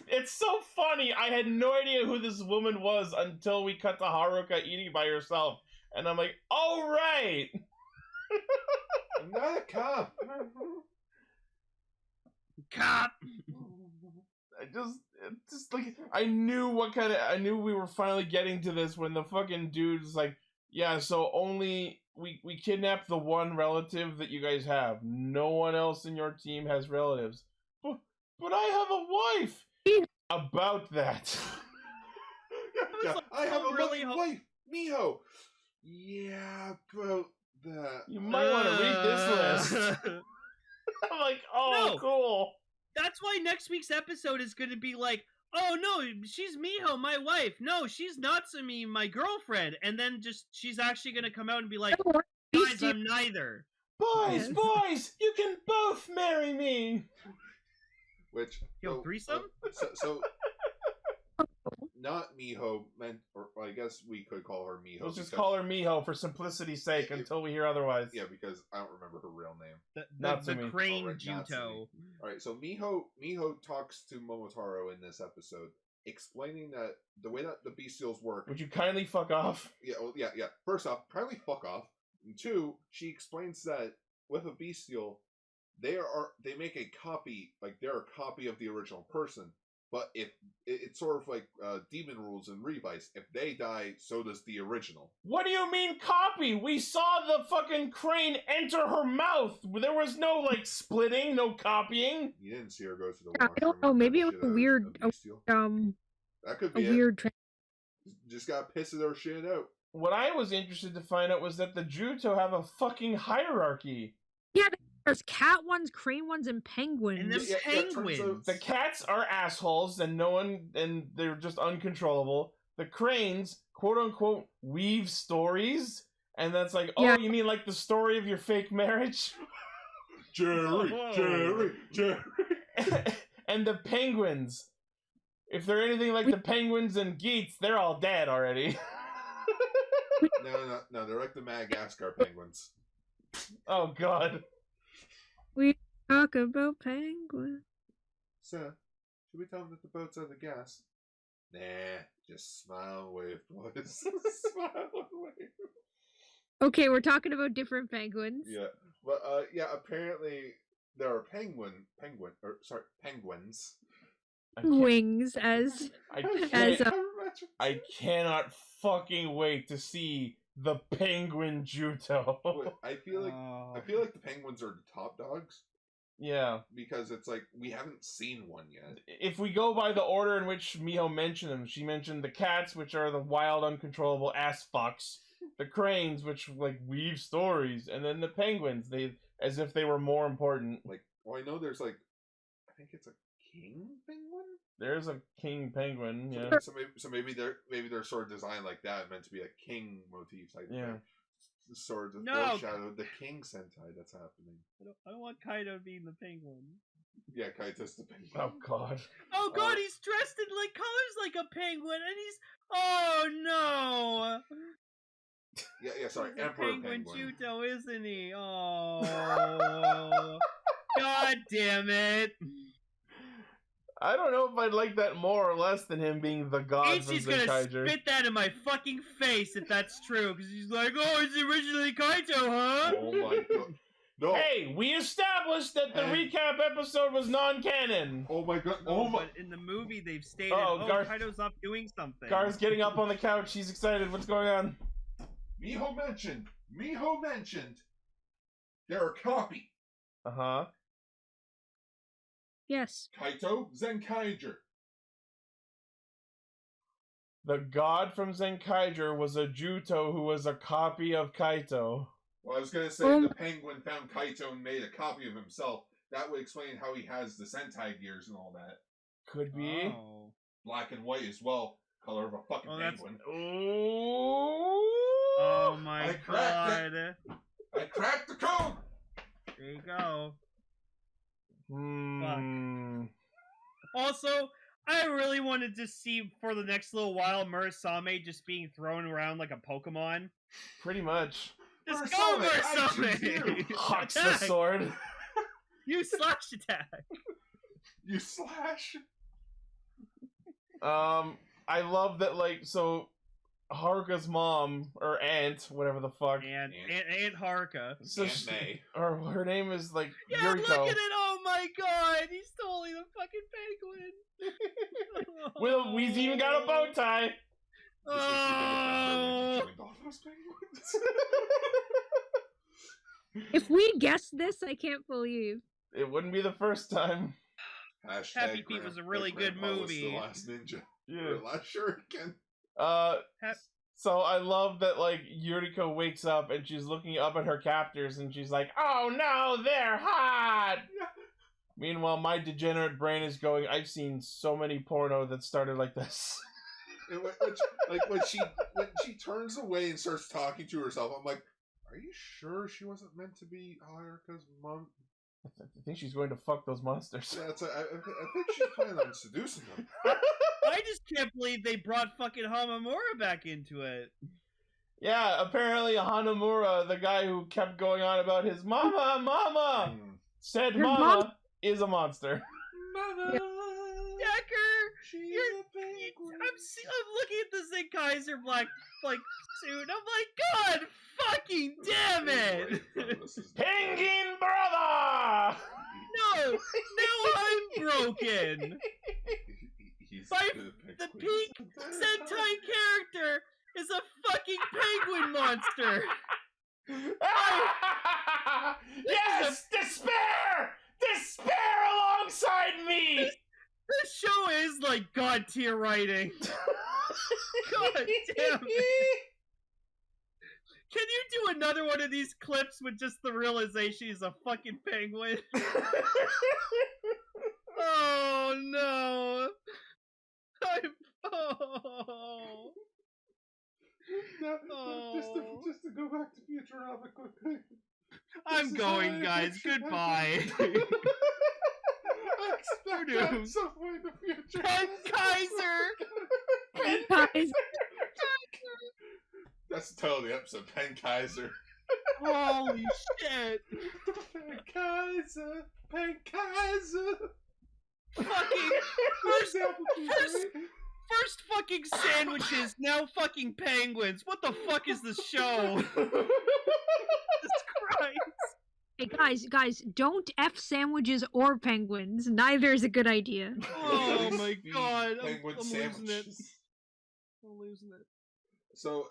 it's so funny. I had no idea who this woman was until we cut to Haruka eating by herself. And I'm like, oh, right! I'm not a cop. Cop! Just like, I knew we were finally getting to this when the fucking dude's like, yeah, so only, we kidnapped the one relative that you guys have. No one else in your team has relatives. But I have a wife! About that. Yeah, I have a really loving wife, Miho. Yeah, about that. You might want to read this list. I'm like, oh, No. cool. That's why next week's episode is going to be like, oh no, she's Miho, my wife. No, she's Natsumi, my girlfriend. And then she's actually going to come out and be like, guys, I'm neither. Boys, you can both marry me. Which threesome? So not Miho meant, or I guess we could call her Miho. Let's just call her Miho for simplicity's sake until we hear otherwise. Yeah, because I don't remember her real name. The crane Jyuto. Alright, so Miho talks to Momotaro in this episode, explaining that the way that the bestials work. Would you kindly fuck off? Yeah, well, yeah. First off, kindly fuck off. And two, she explains that with a bestial, they make a copy, like they're a copy of the original person. But if it's sort of like demon rules in Revice, if they die, so does the original. What do you mean copy? We saw the fucking crane enter her mouth. There was no like splitting, no copying. You didn't see her go to the I washroom. don't know. Maybe it was a weird, that could be a weird. Just gotta piss their shit out. What I was interested to find out was that the Jyuto have a fucking hierarchy. Yeah, there's cat ones, crane ones, and penguins. And there's penguins. The cats are assholes, and they're just uncontrollable. The cranes, quote unquote, weave stories, and that's like, oh, yeah. You mean like the story of your fake marriage? Jerry. And the penguins, if they're anything like the penguins and Geats, they're all dead already. No, they're like the Madagascar penguins. Oh God. We talk about penguins. Sir, should we tell them that the boat's out of gas? Nah, just smile and wave, boys. Smile and wave. Okay, we're talking about different penguins. Yeah, but apparently there are penguins. Wings I cannot fucking wait to see the penguin Jyuto. I feel like the penguins are the top dogs. Yeah, because it's like we haven't seen one yet. If we go by the order in which Miho mentioned them, she mentioned the cats, which are the wild, uncontrollable ass fucks. The cranes, which like weave stories, and then the penguins. They as if they were more important. Like, well, I know there's like, I think it's a king penguin. There's a king penguin, yeah. So maybe they're sort of designed like that, meant to be a king motif type thing. Sort of foreshadow the king Sentai that's happening. I don't want Kaido being the penguin. Yeah, Kaito's the penguin. Oh God. Oh God, he's dressed in like colors like a penguin, and he's oh no. Yeah, sorry, he's Emperor Penguin Penguin. Jyuto, isn't he? Oh. God damn it. I don't know if I'd like that more or less than him being the god from Ichi's Penkaizer. gonna spit that in my fucking face if that's true, because he's like, oh, it's originally Kaito, huh? Oh my God. No. Hey, we established that the recap episode was non-canon. Oh my God. No, but in the movie they've stated, Kaito's off doing something. Gar's getting up on the couch. He's excited. What's going on? Miho mentioned they're a copy. Uh-huh. Yes. Kaito Zenkaiger. The god from Penkaizer was a Jyuto who was a copy of Kaito. Well, I was going to say the penguin found Kaito and made a copy of himself. That would explain how he has the Sentai gears and all that. Could be. Oh. Black and white as well. Color of a fucking penguin. Oh my God. I cracked the code! There you go. Fuck. Also, I really wanted to see for the next little while Murasame just being thrown around like a Pokemon. Pretty much. Just go Persona, for I choose something! you. Hawks the Attack. sword. You slash attack! You slash. I love that, like, so Haruka's mom, or aunt, whatever the fuck. And Aunt Haruka. So Aunt she, May. or her name is, like, Yeah, Yuriko. look at it! Oh my god! He's totally the fucking penguin! Well, we've even got a bow tie. Oh! If we guessed this, I can't believe. It wouldn't be the first time. Hashtag Happy Feet was a really good Grandpa was movie. the last ninja. Yeah. The last shuriken. So I love that, like, Yuriko wakes up and she's looking up at her captors and she's like, "Oh no, they're hot!" Yeah. Meanwhile, my degenerate brain is going, I've seen so many porno that started like this. When she turns away and starts talking to herself, I'm like, are you sure she wasn't meant to be Haruka's mom? I think she's going to fuck those monsters. Yeah, I think she's planning on seducing them. I just can't believe they brought fucking Hamamura back into it. Yeah, apparently Hanamura, the guy who kept going on about his mama, said Your mama mom- is a monster. Mama, Decker, I'm looking at the Penkaizer black suit. I'm like, God fucking damn it! Penguin brother! No, now I'm broken. The pink Sentai character is a fucking penguin monster. Yes, despair! Despair alongside me! This show is like god tier writing. God damn it. Can you do another one of these clips with just the realization he's a fucking penguin? Oh no. Oh. Just to go back to Futurama quickly. I'm going, guys. Goodbye. I expect that at some point in the future. Penkaizer! Guys, That's the title of the episode, Penkaizer. Holy shit! Penkaizer! Penkaizer! Fucking first fucking sandwiches, now fucking penguins. What the fuck is this show? Jesus Christ. hey guys, don't F sandwiches or penguins. Neither is a good idea. Oh my god. Penguin I'm losing it. sandwiches. I'm losing it. So,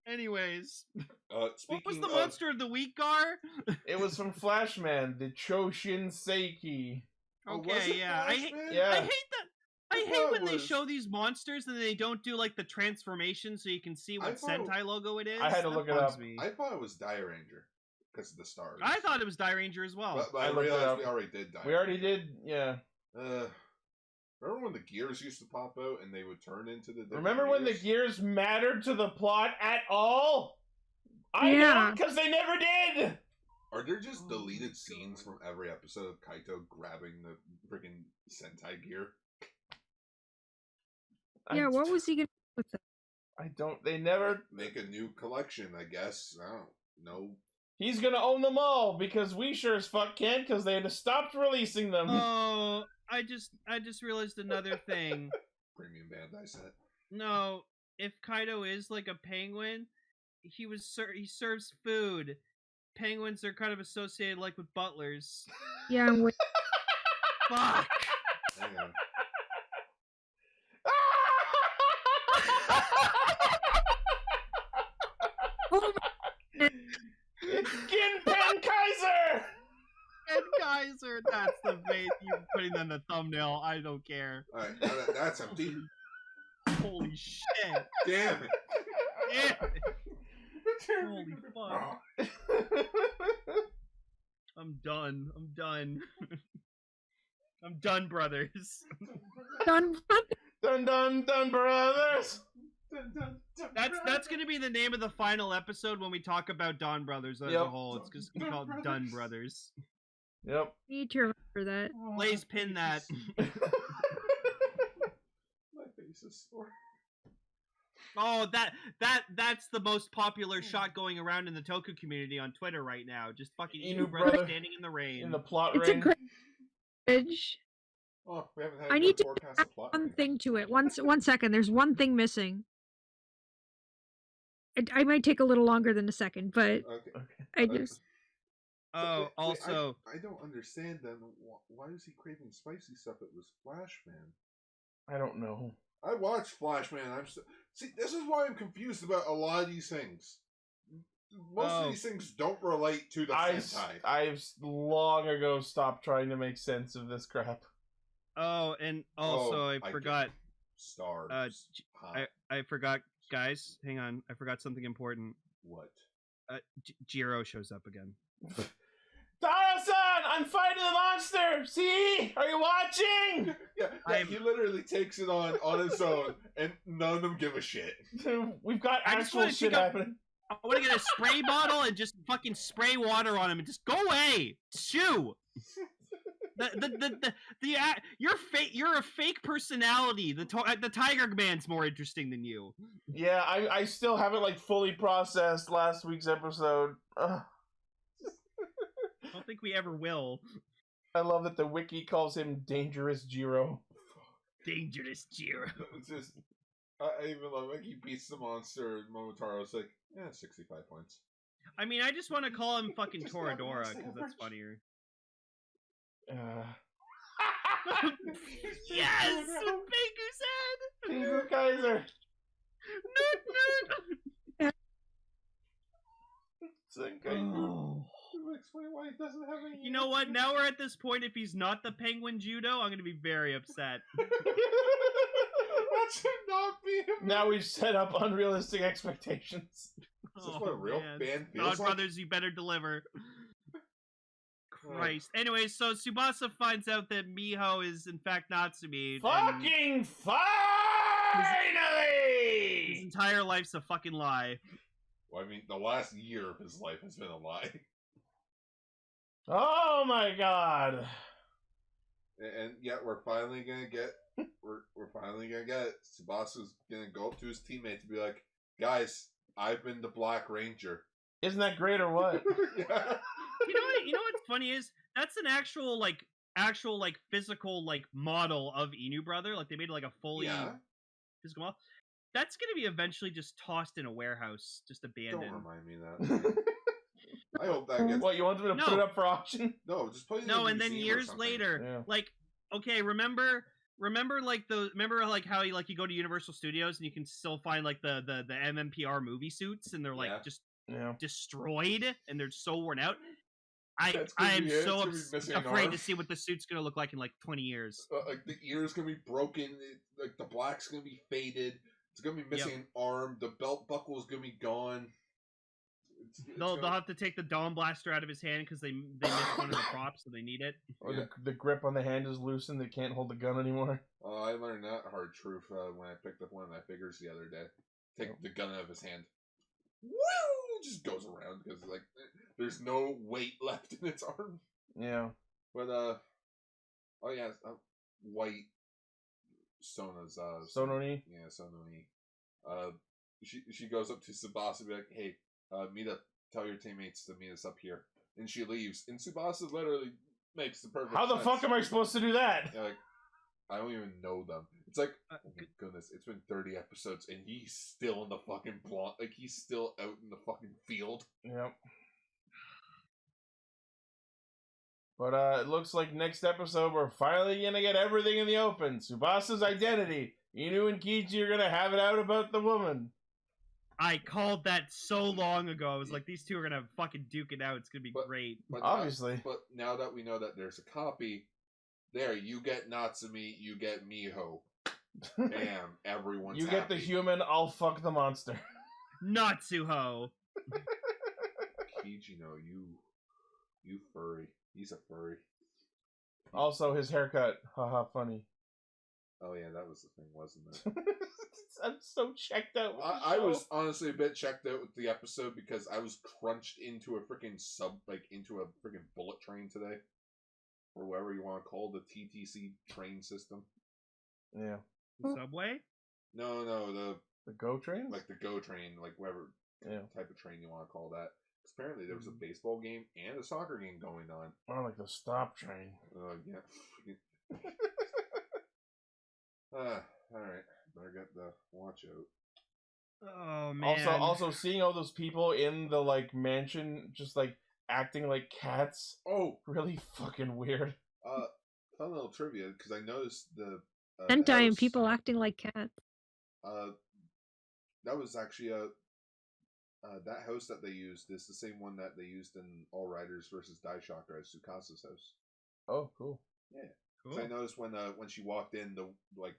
anyways, What speaking was the of, monster of the week, Gar? It was from Flashman, the Choshin Seiki. was Okay, it yeah. I hate Flashman? Yeah. that. I thought hate it when they was- show these monsters and they don't do like the transformation so you can see I what thought it- Sentai logo it is. I had to That look it bugs up. me. I thought it was Die Ranger because of the stars. I thought it was Die Ranger as well. but I I looked it realized up. we already did Die We already Ranger. did, yeah. Remember when the gears used to pop out and they would turn into the different Remember when the gears mattered to the plot at all? I Yeah. don't, because they never did! Are there just deleted scenes from every episode of Kaito grabbing the freaking Sentai gear? Yeah, what was he gonna do with that? I don't, they never... Make a new collection, I guess. I don't know. He's gonna own them all, because we sure as fuck can't, because they had stopped releasing them. Oh, I just realized another thing. Premium Bandai set. No, if Kaido is like a penguin, he serves food. Penguins are kind of associated like with butlers. Yeah, I'm with Fuck. Hang on. oh, It's Gin Penkaizer! Penkaizer, that's the face you're putting on the thumbnail. I don't care. Alright, that's empty. Holy shit. Damn it. Damn it. Holy fuck. I'm done. I'm done. I'm done, brothers. done. Dun dun dun, brothers! That's gonna be the name of the final episode when we talk about Donbrothers as Yep. a whole. It's just gonna be called Dun Brothers. Yep. Need to remember that. Blaze, pin that. My face is sore. Oh, that's the most popular shot going around in the Toku community on Twitter right now. Just fucking Inu brother standing in the rain. In the plot It's ring. a great image. Oh, we haven't had I a need good to forecast add of plot. one ring. thing to it. One second. There's one thing missing. I might take a little longer than a second, but Okay. I just. Oh, wait, also, I don't understand then. Why is he craving spicy stuff? It was Flashman. I don't know. I watched Flashman. See, this is why I'm confused about a lot of these things. Most of these things don't relate to the Sentai. I've long ago stopped trying to make sense of this crap. Oh, and also I forgot. Stars. I forgot, guys. Hang on, I forgot something important. What? Jiro shows up again. Taro-san, I'm fighting the monster. See? Are you watching? Yeah, he literally takes it on his own, and none of them give a shit. We've got actual shit happening. I want to get a spray bottle and just fucking spray water on him and just go away. Shoo. You're a fake personality. The Tiger Man's more interesting than you. Yeah, I still haven't like fully processed last week's episode. Ugh. I don't think we ever will. I love that the wiki calls him Dangerous Jiro. Dangerous Jiro. It's just, I even love like he beats the monster. And Momotaro's like, 65 points. I mean, I just want to call him fucking Toradora because that's funnier. Yes, with Baker's head. Penkaizer. Oh. Explain why he doesn't have any. You know what? Now we're at this point. If he's not the Penguin Jyuto, I'm gonna be very upset. That should not be him. Now we've set up unrealistic expectations. Is this what a real fan feels like? Brothers, you better deliver. Christ. Anyways, so Tsubasa finds out that Miho is in fact Natsumi. Fucking finally! His entire life's a fucking lie. Well, I mean, the last year of his life has been a lie. Oh my god. And yet we're finally gonna get we're finally gonna get it. Tsubasa's gonna go up to his teammates and be like, guys, I've been the Black Ranger. Isn't that great or what? Yeah. You know what's funny is that's an actual physical model of Inu Brother. Like they made like a fully physical model. That's gonna be eventually just tossed in a warehouse, just abandoned. Don't remind me of that. I hope that gets. What, you want them to put it up for auction? No, just put it in No, a and then museum years or something. later, like, okay, remember like how you go to Universal Studios and you can still find like the MMPR movie suits and they're like just destroyed and they're so worn out. I am so afraid to see what the suit's gonna look like in like 20 years. Like the ear's gonna be broken, like the black's gonna be faded. It's gonna be missing an arm. The belt buckle's gonna be gone. They'll have to take the Dawn Blaster out of his hand because they missed one of the props, so they need it. Or the grip on the hand is loosened; they can't hold the gun anymore. I learned that hard truth when I picked up one of my figures the other day. Take the gun out of his hand. Woo! Just goes around because like there's no weight left in its arm. Yeah. But white Sona's Sononi. Yeah, Sononi. She goes up to Tsubasa and be like, hey, tell your teammates to meet us up here. And she leaves. And Tsubasa literally makes the perfect How the sense. fuck am I supposed to do that? Yeah, like, I don't even know them. It's like, oh my goodness, it's been 30 episodes and he's still in the fucking plot. Like, he's still out in the fucking field. Yep. But it looks like next episode we're finally gonna get everything in the open. Tsubasa's identity. Inu and Kichi are gonna have it out about the woman. I called that so long ago. I was like, these two are gonna fucking duke it out. It's gonna be great. But obviously. But now that we know that there's a copy, there, you get Natsumi, you get Miho. Bam, everyone's happy. Get the human, I'll fuck the monster. Natsuho. Kichi, no, you furry. He's a furry. Also, his haircut. Haha, funny. Oh yeah, that was the thing, wasn't it? I'm so checked out. I was honestly a bit checked out with the episode because I was crunched into a freaking into a freaking bullet train today. Or whatever you want to call the TTC train system. Yeah. The subway? No, The Go trains? Like the Go train, like whatever type of train you want to call that. Apparently there was a baseball game and a soccer game going on. Or like the stop train. Yeah. Alright. Better get the watch out. Oh man. Also seeing all those people in the like mansion just like acting like cats. Oh, really fucking weird. Fun little trivia because I noticed the Sentai and people acting like cats. That was actually that house that they used is the same one that they used in All Riders versus Daishocker as Tsukasa's house. Oh, cool. Yeah. Cool. So I noticed when she walked in the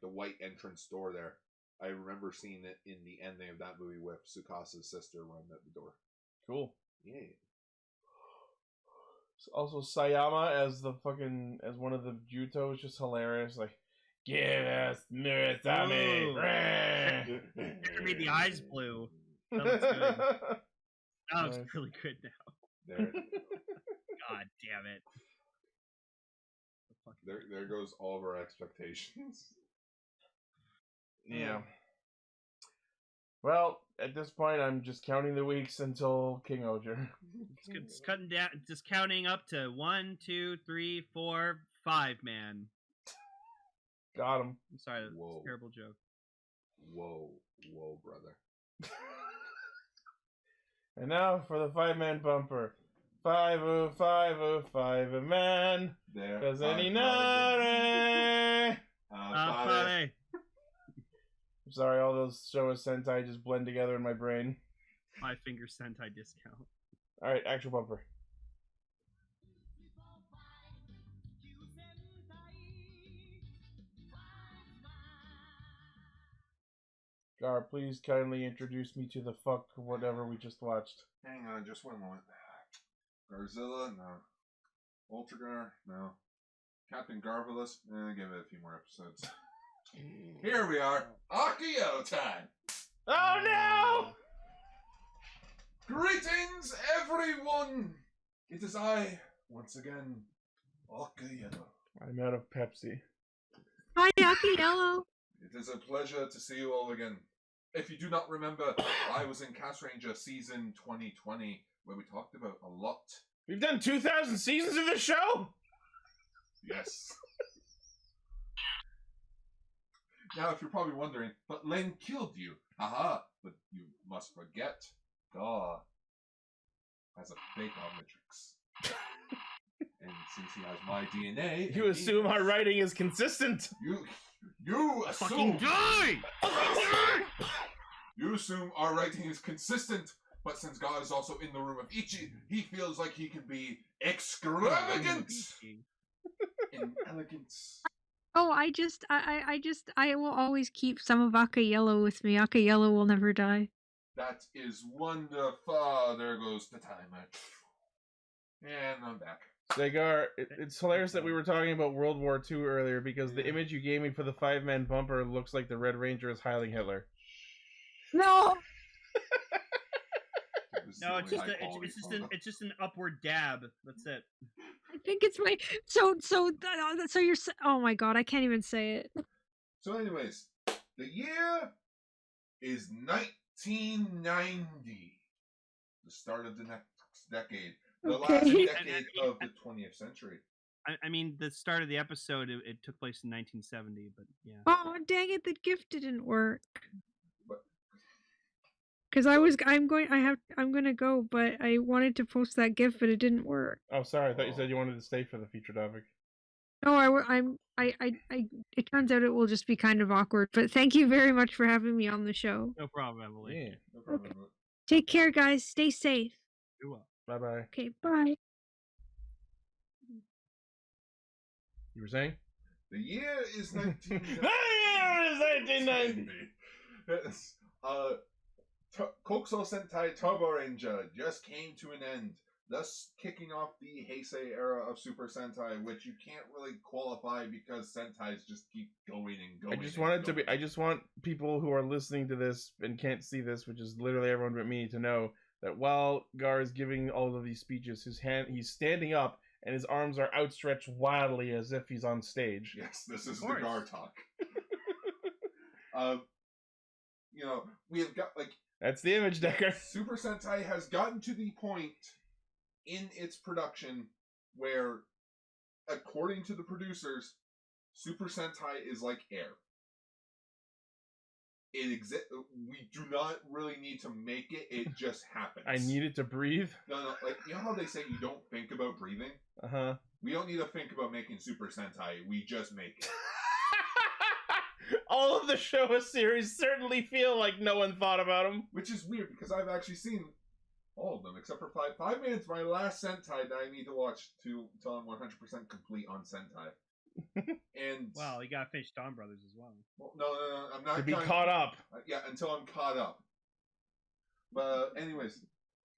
white entrance door there, I remember seeing it in the ending of that movie with Tsukasa's sister running at the door. Cool. Yeah. Also, Sayama as one of the Jyuto is just hilarious. Like, give us Murakami. It made the eyes blue. That looks good. That looks really good now. There. God damn it. There goes all of our expectations. Yeah. Well, at this point, I'm just counting the weeks until King Oger. It's cutting down, just counting up to 1, 2, 3, 4, 5, man. Got him. I'm sorry, that's a terrible joke. Whoa, brother. And now for the 5-man bumper. 5-man. There. Cause any nare. Funny. I'm sorry, all those Showa Sentai just blend together in my brain. 5 finger Sentai discount. Alright, actual bumper. Gar, please kindly introduce me to the fuck or whatever we just watched. Hang on, just one moment. Garzilla? No. Ultragar? No. Captain Garvelous? Give it a few more episodes. Here we are. Akio time! Oh no! Greetings, everyone! It is I, once again, Akio. I'm out of Pepsi. Hi, Akiello. It is a pleasure to see you all again. If you do not remember, I was in Castranger season 2020, where we talked about a lot. We've done 2,000 seasons of this show? Yes. Now, if you're probably wondering, but Len killed you. Haha, but you must forget, God has a fake Omnitrix. And since he has my DNA... You assume our writing is consistent. You assume... Fucking die! You assume our writing is consistent, but since God is also in the room of Ichi, he feels like he can be extravagant in elegance. Oh, I will always keep some of Akiello with me. Akiello will never die. That is wonderful. There goes the timer. And I'm back. Sagar, it's hilarious that we were talking about World War II earlier because the image you gave me for the 5-man bumper looks like the Red Ranger is Heiling Hitler. No! No, it's just an upward dab. That's it. I think it's my so you're oh my god, I can't even say it. So anyways, the year is 1990. The start of the next decade. The last decade of the 20th century. I mean, the start of the episode, it took place in 1970, but yeah. Oh, dang it, the gift didn't work. Because I'm gonna go, but I wanted to post that GIF, but it didn't work. Oh, sorry. I thought you said you wanted to stay for the feature topic. No, it turns out it will just be kind of awkward. But thank you very much for having me on the show. No problem, Emily. Yeah. No problem. Okay. Take care, guys. Stay safe. You will. Bye-bye. Okay, bye. You were saying? The year is 1990. The year is 1990. Yes. Kokuso Sentai Turbo Ranger just came to an end, thus kicking off the Heisei era of Super Sentai, which you can't really qualify because Sentais just keep going and going. I just want people who are listening to this and can't see this, which is literally everyone but me, to know that while Gar is giving all of these speeches, he's standing up and his arms are outstretched wildly as if he's on stage. Yes, this is the Gar talk. we have got like That's the image, Decker. Super Sentai has gotten to the point in its production where, according to the producers, Super Sentai is like air. We do not really need to make it. It just happens. I need it to breathe. No, like, you know how they say you don't think about breathing? Uh-huh. We don't need to think about making Super Sentai. We just make it. All of the Showa series certainly feel like no one thought about them. Which is weird, because I've actually seen all of them, except for 5. 5 minutes, my last Sentai that I need to watch till I'm 100% complete on Sentai. And Well, you gotta finish Donbrothers as well. no, I'm not To be done. caught up. Yeah, until I'm caught up. But anyways,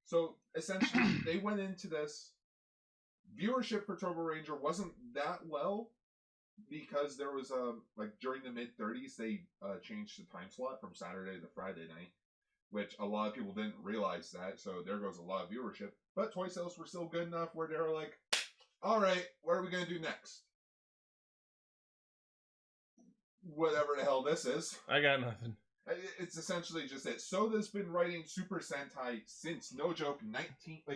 so essentially they went into this. Viewership for Turbo Ranger wasn't that well because there was like during the mid-30s they changed the time slot from Saturday to Friday night, which a lot of people didn't realize that. So there goes a lot of viewership. But toy sales were still good enough where they were like, "All right, what are we gonna do next?" Whatever the hell this is. I got nothing. It's essentially just it. Soda's been writing Super Sentai since, no joke,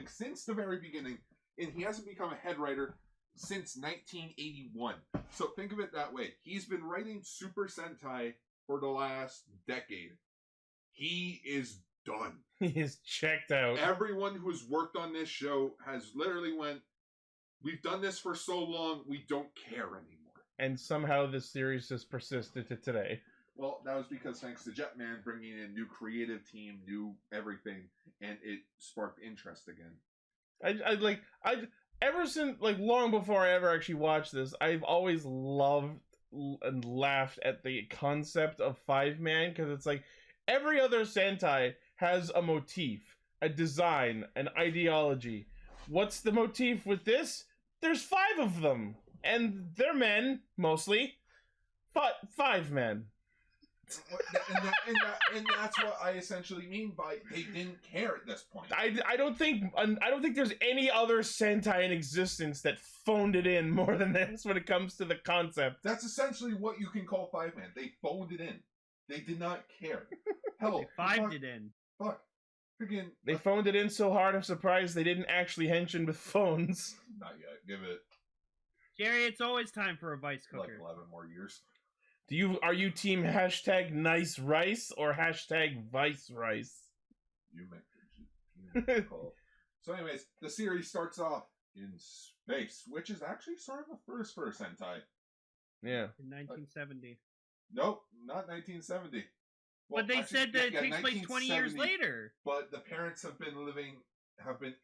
since the very beginning, and he hasn't become a head writer since 1981. So think of it that way. He's been writing Super Sentai for the last decade. He is done. He is checked out. Everyone who's worked on this show has literally went, "We've done this for so long, we don't care anymore." And somehow this series has persisted to today. Well, that was because thanks to Jetman bringing in new creative team, new everything, and it sparked interest again. Ever since, like, long before I ever actually watched this, I've always loved and laughed at the concept of Fiveman, because it's like, every other Sentai has a motif, a design, an ideology. What's the motif with this? There's 5 of them, and they're men, mostly. 5 men. And that's what I essentially mean by they didn't care at this point. I don't think there's any other Sentai in existence that phoned it in more than this when it comes to the concept. That's essentially what you can call Fiveman. They phoned it in. They did not care. Hell, They fived it in. Fuck. Freaking. They phoned it in so hard, I'm surprised they didn't actually henshin with phones. Not yet. Give it Jerry, it's always time for a vice like cooker. 11 more years. Are you team #nice rice or #vice rice? You make the call. So anyways, the series starts off in space, which is actually sort of a first for a Sentai. Yeah. In 1970. Nope, not 1970. Well, But they actually, said that yeah, it takes place 20 years 1970, later. But the parents have been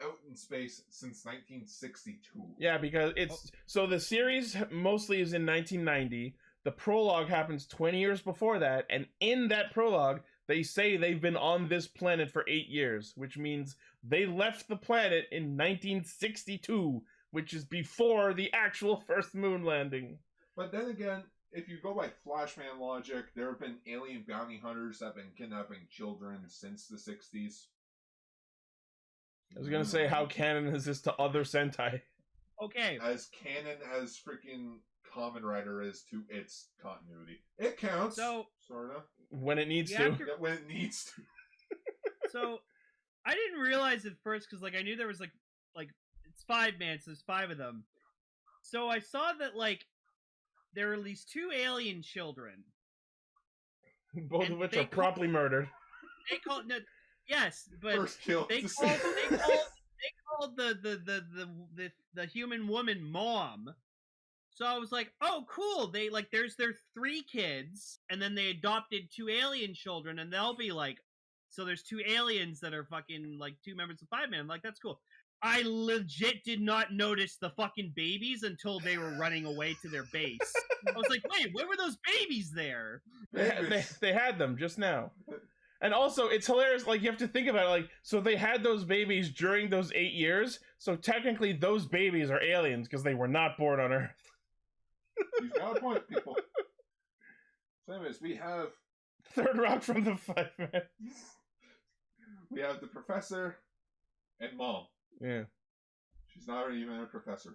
out in space since 1962. Yeah, because so the series mostly is in 1990. The prologue happens 20 years before that, and in that prologue, they say they've been on this planet for 8 years, which means they left the planet in 1962, which is before the actual first moon landing. But then again, if you go by Flashman logic, there have been alien bounty hunters that have been kidnapping children since the 60s. I was gonna say, how canon is this to other Sentai? Okay. As canon as freaking Kamen Rider is to its continuity. It counts. So, sorta. When it needs You to. have to- When it needs to. So, I didn't realize at first, because, like, I knew there was, like, it's 5 man, so there's 5 of them. So I saw that, like, there are at least 2 alien children. Both And of which they are promptly murdered. They called yes, but First kill. they called the human woman Mom. So I was like, oh, cool. They there's their 3 kids, and then they adopted 2 alien children, and they'll be like, so there's 2 aliens that are fucking like 2 members of Fiveman. I'm like, that's cool. I legit did not notice the fucking babies until they were running away to their base. I was like, wait, when were those babies there? They had them just now. And also, it's hilarious, like, you have to think about it, like, so they had those babies during those 8 years, so technically those babies are aliens, because they were not born on Earth. You've got a point, people. So anyways, we have... Third rock from the Fiveman. We have the professor and Mom. Yeah. She's not even a professor.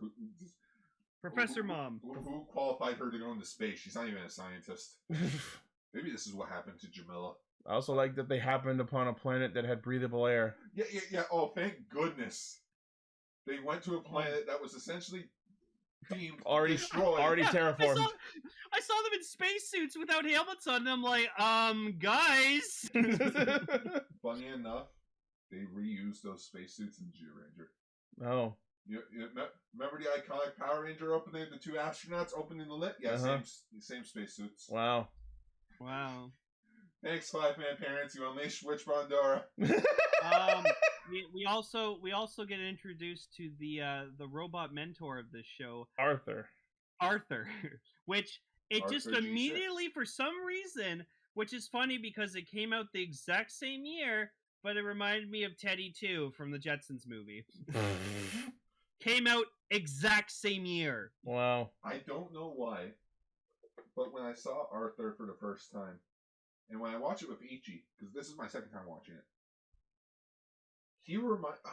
Professor Mom. Who qualified her to go into space? She's not even a scientist. Maybe this is what happened to Jamila. I also like that they happened upon a planet that had breathable air. Yeah. Oh, thank goodness. They went to a planet that was essentially deemed destroyed. Already terraformed. I saw them in spacesuits without helmets on, and I'm like, guys. Funny enough, they reused those spacesuits in Zyuranger. Oh. You remember the iconic Power Ranger opening, the two astronauts opening the lid? Yeah, same spacesuits. Wow. Wow. Thanks, Fiveman parents. You unleashed Witch Bandora. We also get introduced to the robot mentor of this show, Arthur, which it Arthur just G6. immediately, for some reason, which is funny because it came out the exact same year, but it reminded me of Teddy 2 from the Jetsons movie. Came out exact same year. Wow. I don't know why, but when I saw Arthur for the first time, and when I watched it with Ichi, because this is my second time watching it,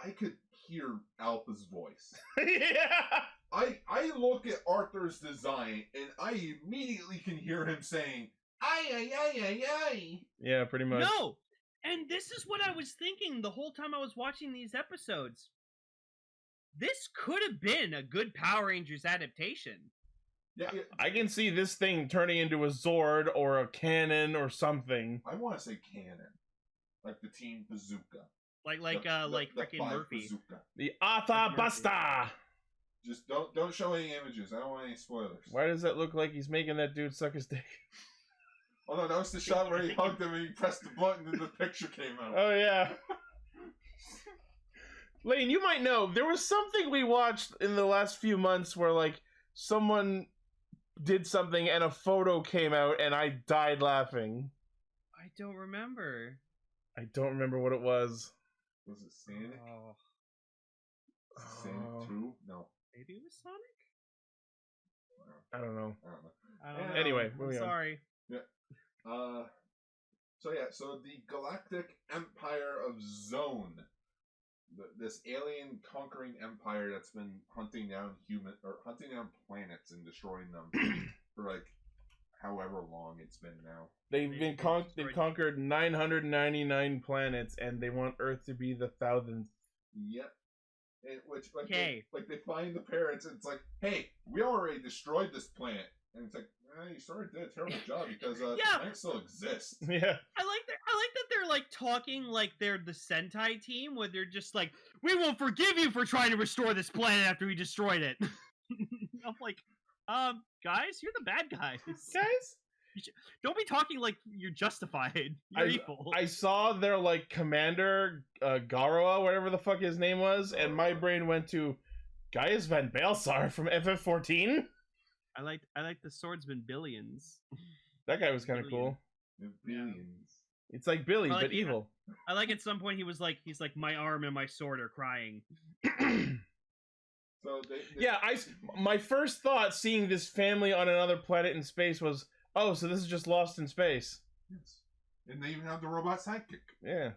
I could hear Alpha's voice. Yeah. I look at Arthur's design, and I immediately can hear him saying, "Ay ay ay ay ay." Yeah, pretty much. No, and this is what I was thinking the whole time I was watching these episodes. This could have been a good Power Rangers adaptation. Yeah, I can see this thing turning into a Zord or a cannon or something. I want to say cannon, like the Team Bazooka, Like the freaking five Murphy. Bazooka. The Atha Basta. Just don't show any images. I don't want any spoilers. Why does that look like he's making that dude suck his dick? Oh no, that was the shot where he hugged him and he pressed the button and the picture came out. Oh yeah. Lane, you might know, there was something we watched in the last few months where, like, someone did something and a photo came out and I died laughing. I don't remember. I don't remember what it was. Was it Sonic? Oh, Was it Sonic 2? No. maybe it was Sonic? I don't know. I don't know. Anyway, I'm moving on. sorry. So the Galactic Empire of Zone. This alien conquering empire that's been hunting down planets and destroying them for like however long it's been now. They've conquered 999 planets and they want Earth to be the 1,000th. Yep. Which like Okay. they find the parents and it's like, hey, we already destroyed this planet, and it's like, you sort of did a terrible job because the planet still exists. Yeah. I like that they're like talking like they're the Sentai team, where they're just like, we will forgive you for trying to restore this planet after we destroyed it. I'm like, guys, you're the bad guys. Guys? Don't be talking like you're justified. You're evil. I saw their, like, commander, Garoa, whatever the fuck his name was, and my brain went to Gaius Van Balsar from FF14. I like the swordsman Billions. That guy was kind of cool. Billions. It's like Billy, Or like, but evil. I like at some point he's like, my arm and my sword are crying. So yeah, my first thought seeing this family on another planet in space was, oh, so this is just Lost in Space. Yes. And they even have the robot sidekick. Yeah.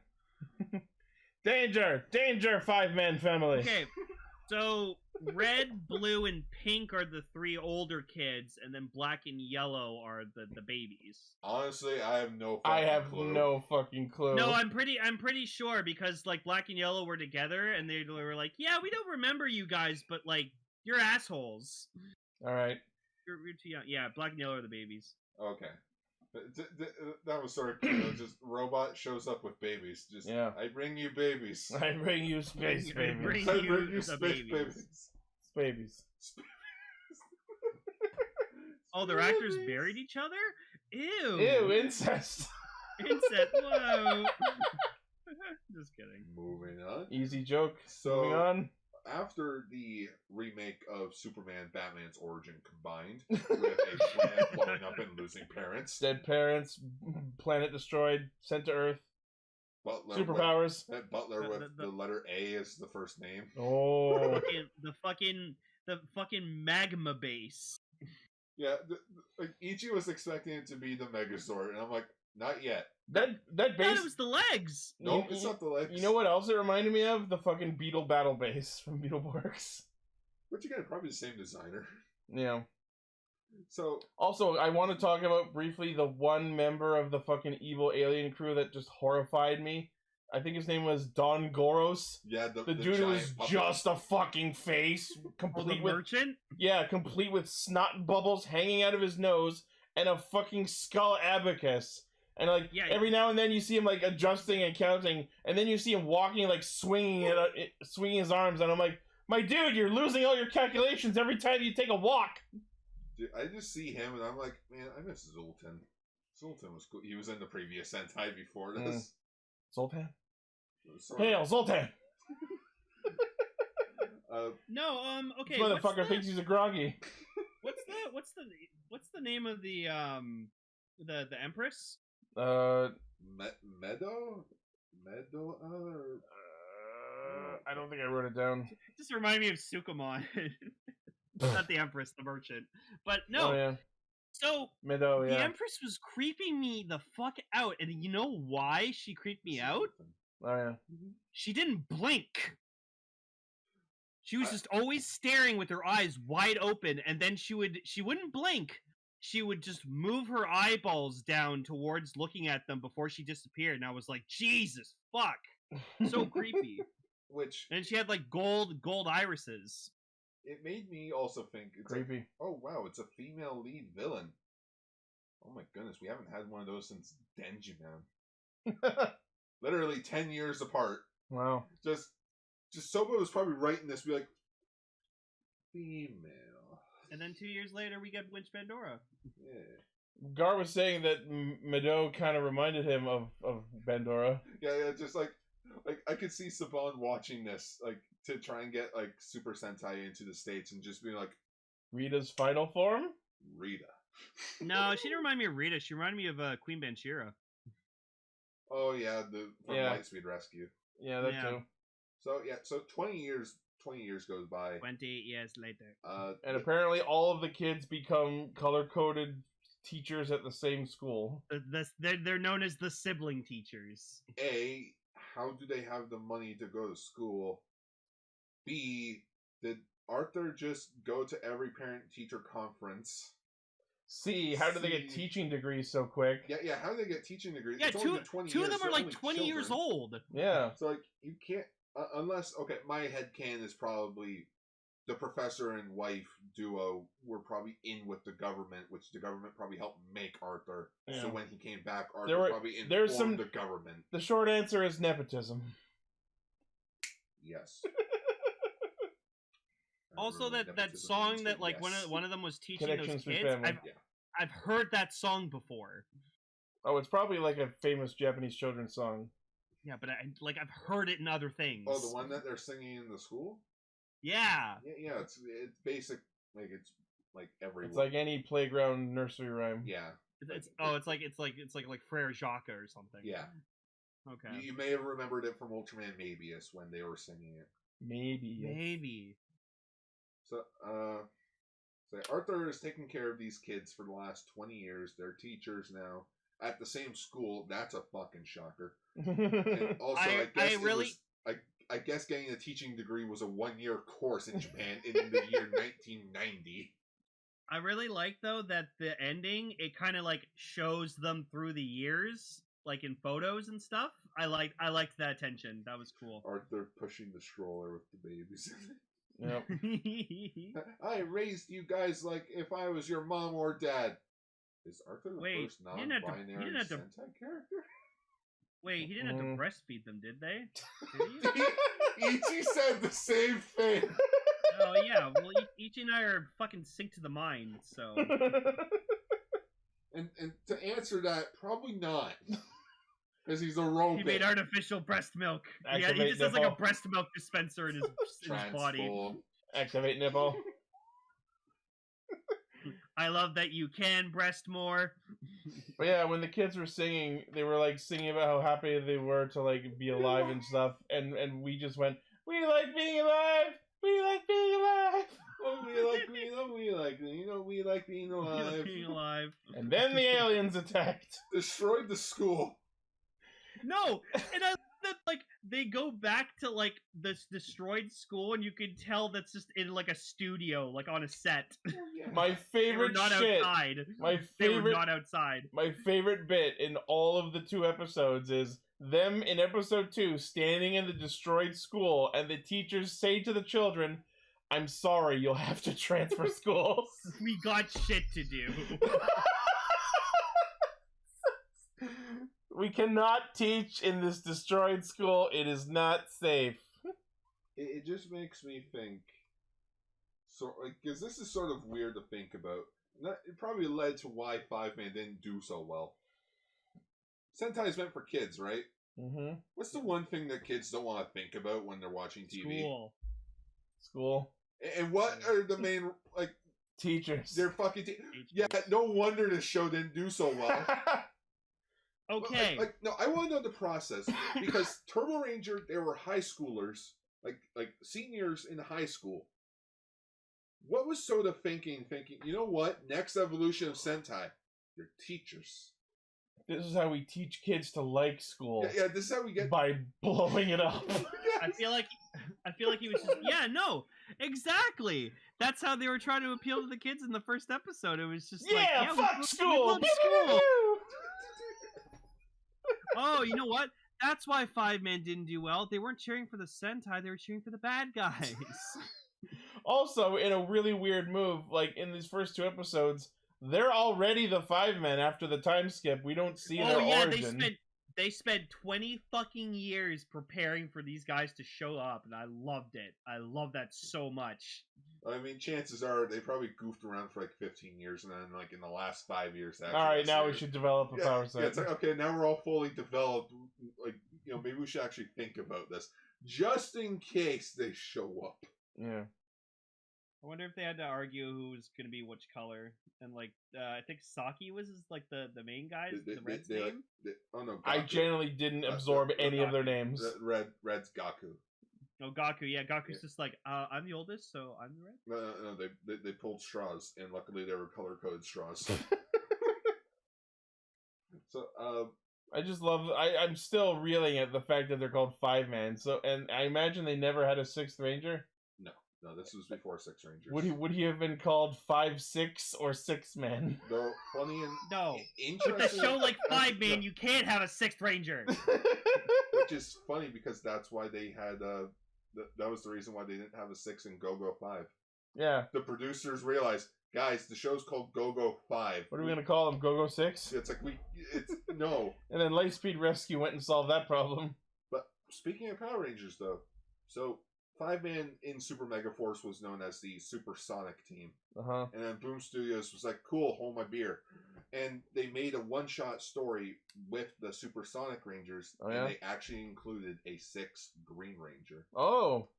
Danger! Danger, Fiveman family! Okay, so red, blue, and pink are the three older kids, and then black and yellow are the babies. Honestly, I have no fucking clue. No, I'm pretty sure, because like black and yellow were together, and they were like, yeah, we don't remember you guys, but like, you're assholes. Alright. You're too young. Yeah, black and yellow are the babies. Okay. That was sort of cool. Just robot shows up with babies. Just, yeah. I bring you babies. I bring you space babies. I bring you space babies. Babies. Oh, their actors buried each other? Ew. Ew, incest. Incest. Whoa. Just kidding. Moving on. Easy joke. So, moving on. After the remake of Superman Batman's origin combined with a planet blowing up and losing parents. Dead parents, planet destroyed, sent to Earth. Butler superpowers. That Butler with the letter A as the first name. Oh. the fucking magma base. Yeah, like Ichi was expecting it to be the Megazord, and I'm like, not yet. That I base. thought it was the legs. Nope, it's not the legs. You know what else it reminded me of? The fucking Beetle battle base from Beetleborgs. Which again, probably the same designer. Yeah. So Also, I want to talk about briefly the one member of the fucking evil alien crew that just horrified me. I think his name was Donbrothers. yeah, the The dude who was giant puppet. just a fucking face, complete with merchant. complete with snot bubbles hanging out of his nose and a fucking skull abacus. And like every now and then you see him like adjusting and counting, and then you see him walking like swinging swinging his arms, and I'm like, my dude, you're losing all your calculations every time you take a walk. Dude, I just see him and I'm like, man, I miss Zoltan. Zoltan was cool. He was in the previous Sentai before this. Zoltan? Sorry. Hail, Zoltan! Okay. This motherfucker thinks he's a groggy. What's the name of the Empress? Meadow? I don't think I wrote it down. Just remind me of Sukumon. Not the Empress, the merchant. But no. Oh, yeah. So Meadow, the Empress was creeping me the fuck out, and you know why she creeped me out? Oh yeah. She didn't blink. She was just always staring with her eyes wide open, and then she wouldn't blink. She would just move her eyeballs down towards looking at them before she disappeared, and I was like, Jesus fuck. So creepy. And she had like gold irises. It made me also think it's creepy. Like, oh wow, it's a female lead villain. Oh my goodness, we haven't had one of those since Denji Man. Literally 10 years apart. Wow. Just Soba was probably writing this, be like, female. And then 2 years later, we get Winch Pandora. Yeah. Gar was saying that Meadow kind of reminded him of Bandora. Yeah, just like I could see Saban watching this, like, to try and get, like, Super Sentai into the States and just be like... Rita's final form? Rita. No, she didn't remind me of Rita. She reminded me of Queen Banshira. Oh, yeah, from Lightspeed Rescue. Yeah, that too. So 20 years goes by. 20 years later. And apparently all of the kids become color-coded teachers at the same school. They're known as the sibling teachers. A, how do they have the money to go to school? B, did Arthur just go to every parent-teacher conference? C, how do they get teaching degrees so quick? Yeah, how do they get teaching degrees? Yeah, two of them are like 20 years old. Yeah. So, like, you can't... unless... Okay, my headcanon is probably the professor and wife duo were probably in with the government, which the government probably helped make Arthur. Yeah. So when he came back, Arthur probably informed the government. The short answer is nepotism. Yes. Also, that song that like one of them was teaching those kids. I've heard that song before. Oh, it's probably like a famous Japanese children's song. Yeah, but I've heard it in other things. Oh, the one that they're singing in the school? Yeah. Yeah, it's basic, like it's like every. It's like any playground nursery rhyme. Yeah. It's like Frere Jacques or something. Yeah. Okay. You may have remembered it from Ultraman Mabius when they were singing it. Maybe. So Arthur is taking care of these kids for the last 20 years. They're teachers now at the same school. That's a fucking shocker. And also, I guess getting a teaching degree was a 1-year course in Japan in the year 1990. I really like, though, that the ending, it kind of, like, shows them through the years, like, in photos and stuff. I liked that attention. That was cool. Arthur pushing the stroller with the babies. Yep. I raised you guys like if I was your mom or dad. Is Arthur the first non-binary Sentai character? Wait, he didn't have to breastfeed them, did they? Ichi said the same thing. Oh, yeah. Well, Ichi and I are fucking synced to the mind, so... And to answer that, probably not. Because he's a robot. He made artificial breast milk. Yeah, he just has like a breast milk dispenser in his body. Activate nipple. I love that you can breast more. But yeah, when the kids were singing, they were like singing about how happy they were to like be alive and stuff, and we just went, "We like being alive. We like being alive. Oh, we like being alive. We like being alive." And then the aliens attacked, destroyed the school. No, and I that like they go back to like this destroyed school, and you can tell that's just in like a studio, like on a set. My favorite not shit. outside. My They were favorite. not outside. My favorite bit in all of the 2 episodes is them in episode 2 standing in the destroyed school, and the teachers say to the children, "I'm sorry, you'll have to transfer schools." We got shit to do. We cannot teach in this destroyed school. It is not safe. It just makes me think. So, like, because this is sort of weird to think about. It probably led to why Fiveman didn't do so well. Sentai is meant for kids, right? Mm-hmm. What's the one thing that kids don't want to think about when they're watching TV? School. And what are the main, like... Teachers. They're fucking... Yeah, no wonder this show didn't do so well. Okay. No, I want to know the process. Because Turbo Ranger, they were high schoolers. Like seniors in high school. What was Soda thinking, you know what? Next evolution of Sentai, they're teachers. This is how we teach kids to like school. Yeah, this is how we get... By blowing it up. I feel like he was just... Yeah, no. Exactly. That's how they were trying to appeal to the kids in the first episode. It was just like... Yeah, fuck school! We love school! Oh, you know what? That's why Fiveman didn't do well. They weren't cheering for the Sentai, they were cheering for the bad guys. Also, in a really weird move, like in these first 2 episodes, they're already the Fivemen after the time skip. We don't see their origin. They spent 20 fucking years preparing for these guys to show up, and I loved it. I love that so much. I mean, chances are they probably goofed around for like 15 years, and then like in the last 5 years. Alright, now we should develop a power set. Yeah, it's like, okay, now we're all fully developed. Like, you know, maybe we should actually think about this. Just in case they show up. Yeah. I wonder if they had to argue who was going to be which color. And, like, I think Saki was, like, the main guy, the Red's name? Oh, no, Gaku. I generally didn't absorb any of their names. Red's Gaku. No, Gaku, yeah, Gaku's just like, I'm the oldest, so I'm the red? No, they pulled straws, and luckily they were color-coded straws. So, I just love... I'm still reeling at the fact that they're called Fiveman. So, and I imagine they never had a 6th Ranger? No, this was before Six Rangers. Would he have been called 5-6 or 6-Man? No, funny and no. Interesting. With a show like Fiveman, you can't have a 6th Ranger. Which is funny because that's why they had that was the reason why they didn't have a 6 in Go-Go 5. Yeah. The producers realized, guys, the show's called Go-Go 5. What are we gonna call them? Go-Go 6? It's like no. And then Lightspeed Rescue went and solved that problem. But speaking of Power Rangers, though, so Fiveman in Super Mega Force was known as the Supersonic team. Uh-huh. And then Boom Studios was like, cool, hold my beer. And they made a one-shot story with the Supersonic Rangers, and they actually included a 6th Green Ranger. Oh!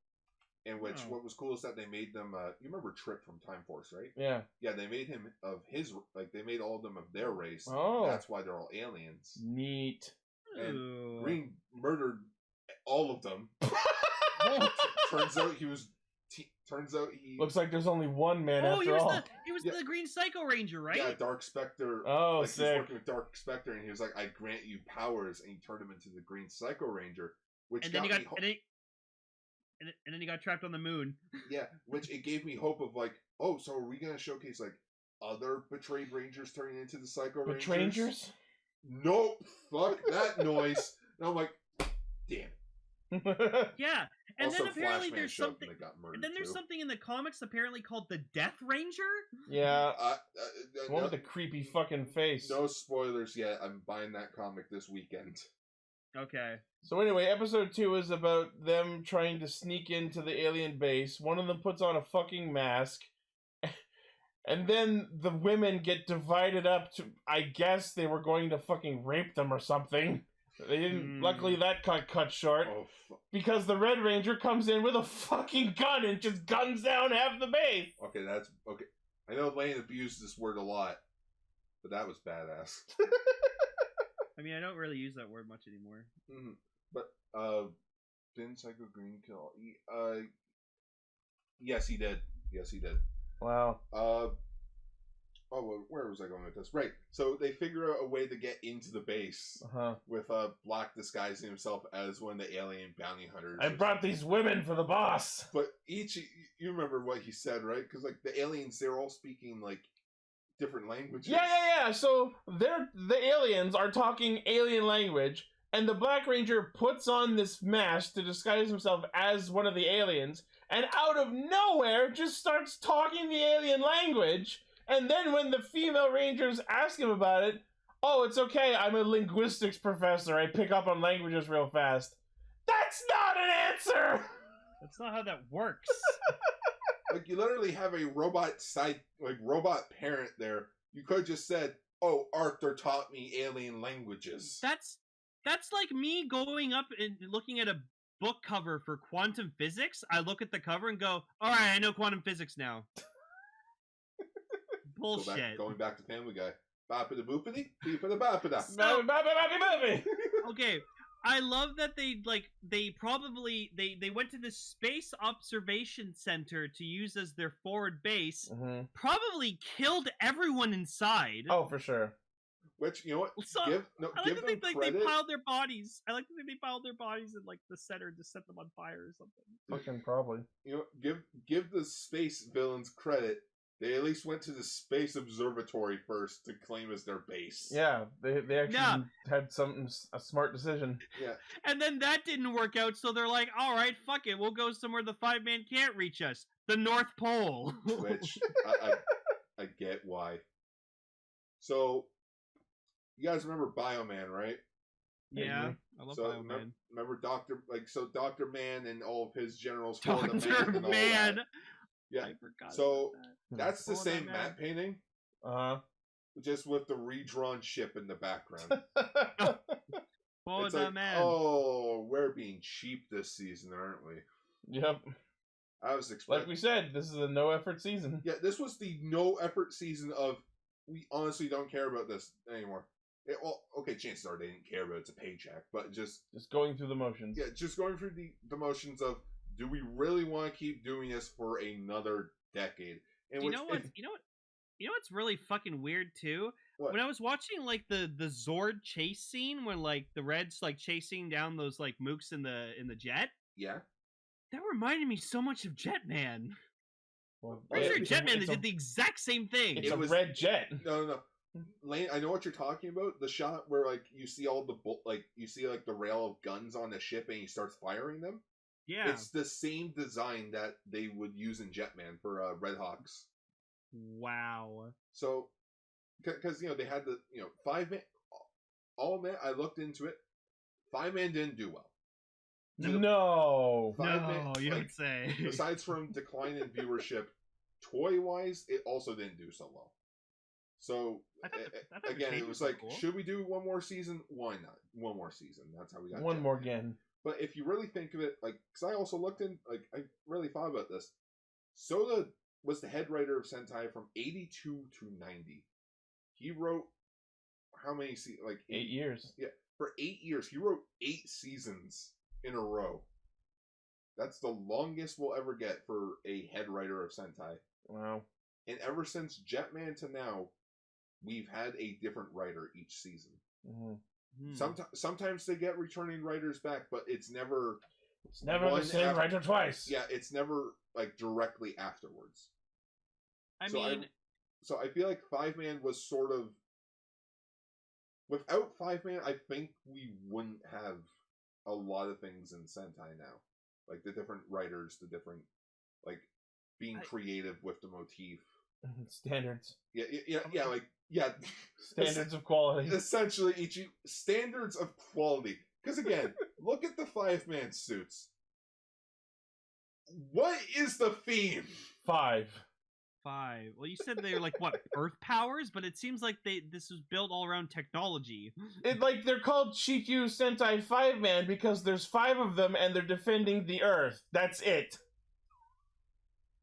In which, what was cool is that they made them, you remember Trip from Time Force, right? Yeah. Yeah, they made him of his, like, they made all of them of their race. Oh. That's why they're all aliens. Neat. And Green murdered all of them. Turns out he looks like there's only one man after all. He was the Green Psycho Ranger, right? Yeah, Dark Spectre. Oh, like, sick. He was working with Dark Spectre, and he was like, "I grant you powers," and he turned him into the Green Psycho Ranger, which and then he got trapped on the moon. Yeah, which it gave me hope of like, oh, so are we gonna showcase like other betrayed Rangers turning into the Psycho Rangers? Betrayers? Nope. Fuck that noise. And I'm like, damn. Yeah, and also, then apparently Flashman there's something. And then there's something in the comics apparently called the Death Ranger. Yeah, one no, with the creepy fucking face. No spoilers yet. I'm buying that comic this weekend. Okay. So anyway, episode 2 is about them trying to sneak into the alien base. One of them puts on a fucking mask. And then the women get divided up to... I guess they were going to fucking rape them or something. They didn't... Luckily that got cut short. Oh, because the Red Ranger comes in with a fucking gun and just guns down half the base. Okay, that's... Okay. I know Lane abused this word a lot. But that was badass. I mean, I don't really use that word much anymore. Mm-hmm. But, didn't Psycho Green kill... Yes, he did. Yes, he did. Wow. Oh, well, where was I going with this? Right. So they figure out a way to get into the base with Black disguising himself as one of the alien bounty hunters. I brought these women for the boss. But you remember what he said, right? Because like the aliens, they're all speaking like different languages. Yeah. So the aliens are talking alien language, and the Black Ranger puts on this mask to disguise himself as one of the aliens, and out of nowhere just starts talking the alien language. And then when the female Rangers ask him about it, oh, it's okay, I'm a linguistics professor, I pick up on languages real fast. That's not an answer! That's not how that works. Like, you literally have a robot robot parent there. You could have just said, oh, Arthur taught me alien languages. That's like me going up and looking at a book cover for quantum physics. I look at the cover and go, alright, I know quantum physics now. Bullshit. Going back to Family Guy. Boppity boopity, beepity boppity. Okay, I love that they went to this space observation center to use as their forward base. Mm-hmm. Probably killed everyone inside. Oh, for sure. Which, you know what? So, give I like them that they credit. piled their bodies. I like that they piled their bodies in like the center to set them on fire or something. Fucking probably. You know, give the space villains credit. They at least went to the space observatory first to claim as their base. Yeah, they actually had a smart decision. Yeah. And then that didn't work out, so they're like, all right, fuck it, we'll go somewhere the Fiveman can't reach us. The North Pole. Which, I get why. So, you guys remember Bioman, right? Yeah, I love Bioman. Remember Dr. Man and all of his generals. Dr. Man! Yeah, I forgot so that's the same matte painting. Uh-huh. Just with the redrawn ship in the background. It's like, man. Oh, we're being cheap this season, aren't we? Yep. I was expecting. Like we said, this is a no-effort season. Yeah, this was the no-effort season of, we honestly don't care about this anymore. Well, okay, chances are they didn't care about it. It's a paycheck, but just going through the motions. Yeah, just going through the motions of, do we really want to keep doing this for another decade? And you know what's really fucking weird too? What? When I was watching like the Zord chase scene when like the Reds like chasing down those like mooks in the jet. Yeah. That reminded me so much of Jetman. Well, I'm sure Jetman did the exact same thing. It's a red jet. No. Lane, I know what you're talking about. The shot where like you see all the you see like the rail of guns on the ship and he starts firing them. Yeah, it's the same design that they would use in Jetman for Red Hawks. Wow. So, because they had the Fiveman. All man, I looked into it. Fiveman didn't do well. No, you don't say. Besides from decline in viewership, toy wise, it also didn't do so well. So again, it was like, cool. Should we do one more season? Why not? One more season. That's how we got one more again. But if you really think of it, like, because I also looked in, like, I really thought about this. Soda was the head writer of Sentai from 82 to 90. He wrote how many seasons? Like 8 years. Yeah, for 8 years, he wrote 8 seasons in a row. That's the longest we'll ever get for a head writer of Sentai. Wow. And ever since Jetman to now, we've had a different writer each season. Mm-hmm. Sometimes they get returning writers back, but it's never the same writer twice. Yeah, it's never like directly afterwards. I feel like Fiveman was sort of, without Fiveman, I think we wouldn't have a lot of things in Sentai now, like the different writers, the different like being creative with the motif. Standards. Yeah. Standards of quality. Essentially, standards of quality. Because again, look at the Fiveman suits. What is the theme? 5. Well, you said they're like what, Earth powers, but it seems like this was built all around technology. They're called Chikyu Sentai Fiveman because there's 5 of them and they're defending the Earth. That's it.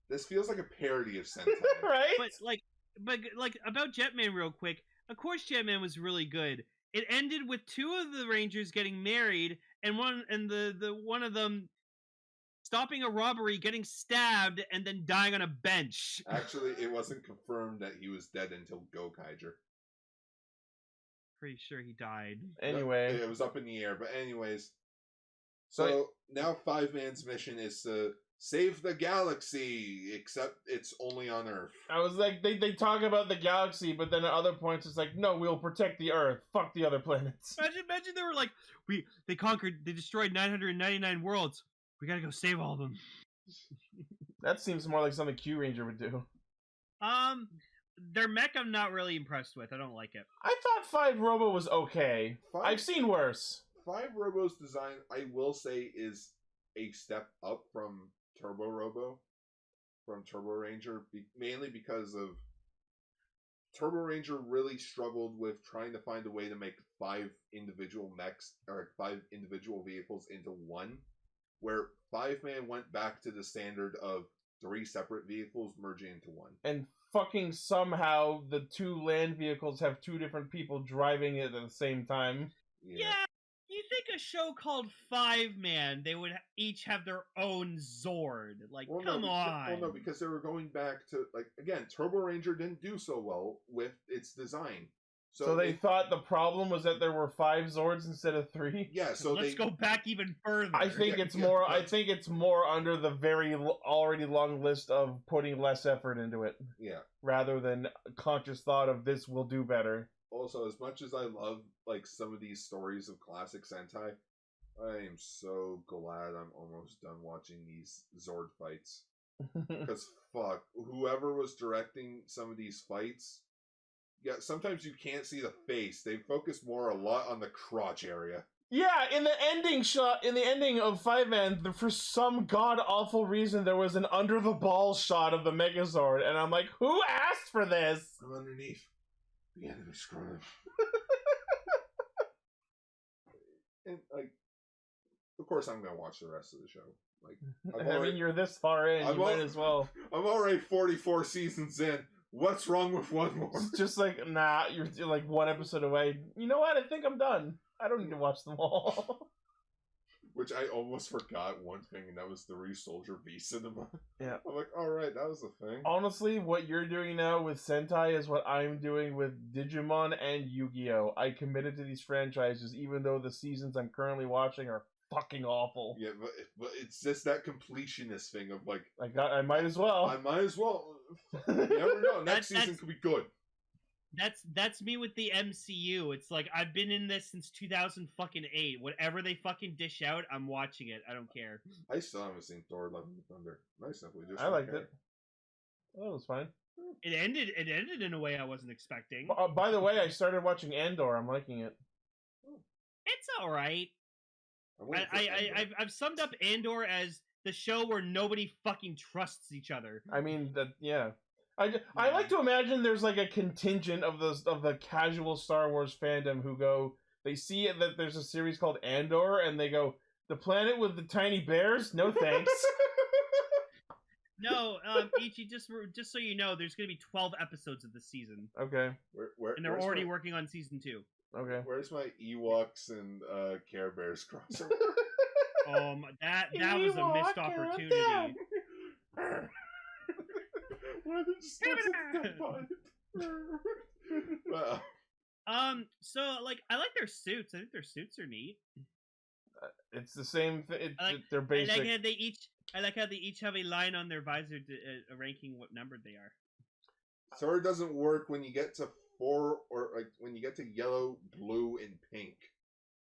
This feels like a parody of Sentai. Right? But about Jetman real quick, of course Jetman was really good. It ended with 2 of the Rangers getting married and one of them stopping a robbery, getting stabbed, and then dying on a bench. Actually, it wasn't confirmed that he was dead until Gokaiger. Pretty sure he died. Anyway, It was up in the air, but anyways. So now Fiveman's mission is to save the galaxy, except it's only on Earth. I was like, they talk about the galaxy, but then at other points it's like, no, we'll protect the Earth. Fuck the other planets. Imagine they were like, they destroyed 999 worlds. We gotta go save all of them. That seems more like something Q Ranger would do. Their mech I'm not really impressed with. I don't like it. I thought 5 Robo was okay. I've seen worse. 5 Robo's design, I will say, is a step up from Turbo Robo, from Turbo Ranger, mainly because of Turbo Ranger really struggled with trying to find a way to make 5 individual mechs, or 5 individual vehicles into one, where Fiveman went back to the standard of 3 separate vehicles merging into one. And fucking somehow the 2 land vehicles have 2 different people driving it at the same time. Yeah. You think a show called Fiveman, they would each have their own Zord? Like, come on. Well, no, because they were going back to, like, again, Turbo Ranger didn't do so well with its design. So they thought the problem was that there were 5 Zords instead of 3? Yeah, so let's go back even further. I think it's more. I think it's more under the very already long list of putting less effort into it. Yeah. Rather than conscious thought of this will do better. Also, as much as I love like some of these stories of classic Sentai, I am so glad I'm almost done watching these Zord fights. Because fuck, whoever was directing some of these fights, yeah, sometimes you can't see the face. They focus a lot on the crotch area. Yeah, in the ending of Fiveman, for some god awful reason, there was an under the balls shot of the Megazord, and I'm like, who asked for this? From underneath. The enemy scrotum. And like, of course, I'm gonna watch the rest of the show. Like, I mean, you're this far in, you might as well. I'm already 44 seasons in. What's wrong with one more? It's just like, nah, you're like 1 episode away. You know what? I think I'm done. I don't need to watch them all. Which I almost forgot one thing, and that was the Re-Soldier V cinema. Yeah. I'm like, alright, that was a thing. Honestly, what you're doing now with Sentai is what I'm doing with Digimon and Yu-Gi-Oh! I committed to these franchises, even though the seasons I'm currently watching are fucking awful. Yeah, but it's just that completionist thing of like... I might as well. I might as well. You never know. Next season could be good. That's me with the MCU. It's like, I've been in this since 2008. Whatever they fucking dish out, I'm watching it. I don't care. I still haven't seen Thor: Love and Thunder. I simply just I liked it. That was fine. It ended in a way I wasn't expecting. By the way, I started watching Andor. I'm liking it. It's all right. I've summed up Andor as the show where nobody fucking trusts each other. I mean that, yeah. I like to imagine there's like a contingent of the casual Star Wars fandom who go, they see that there's a series called Andor and they go, the planet with the tiny bears? No thanks. No, Ichi, just so you know, there's gonna be 12 episodes of this season. Okay. And they're already working on season 2. Okay. Where's my Ewoks and Care Bears crossover? That was a missed opportunity. Why did you start dead body? So like, I like their suits. I think their suits are neat. It's the same thing. They're basic. I like how they each have a line on their visor ranking what number they are. So it doesn't work when you get to 4 or like when you get to yellow, blue, and pink.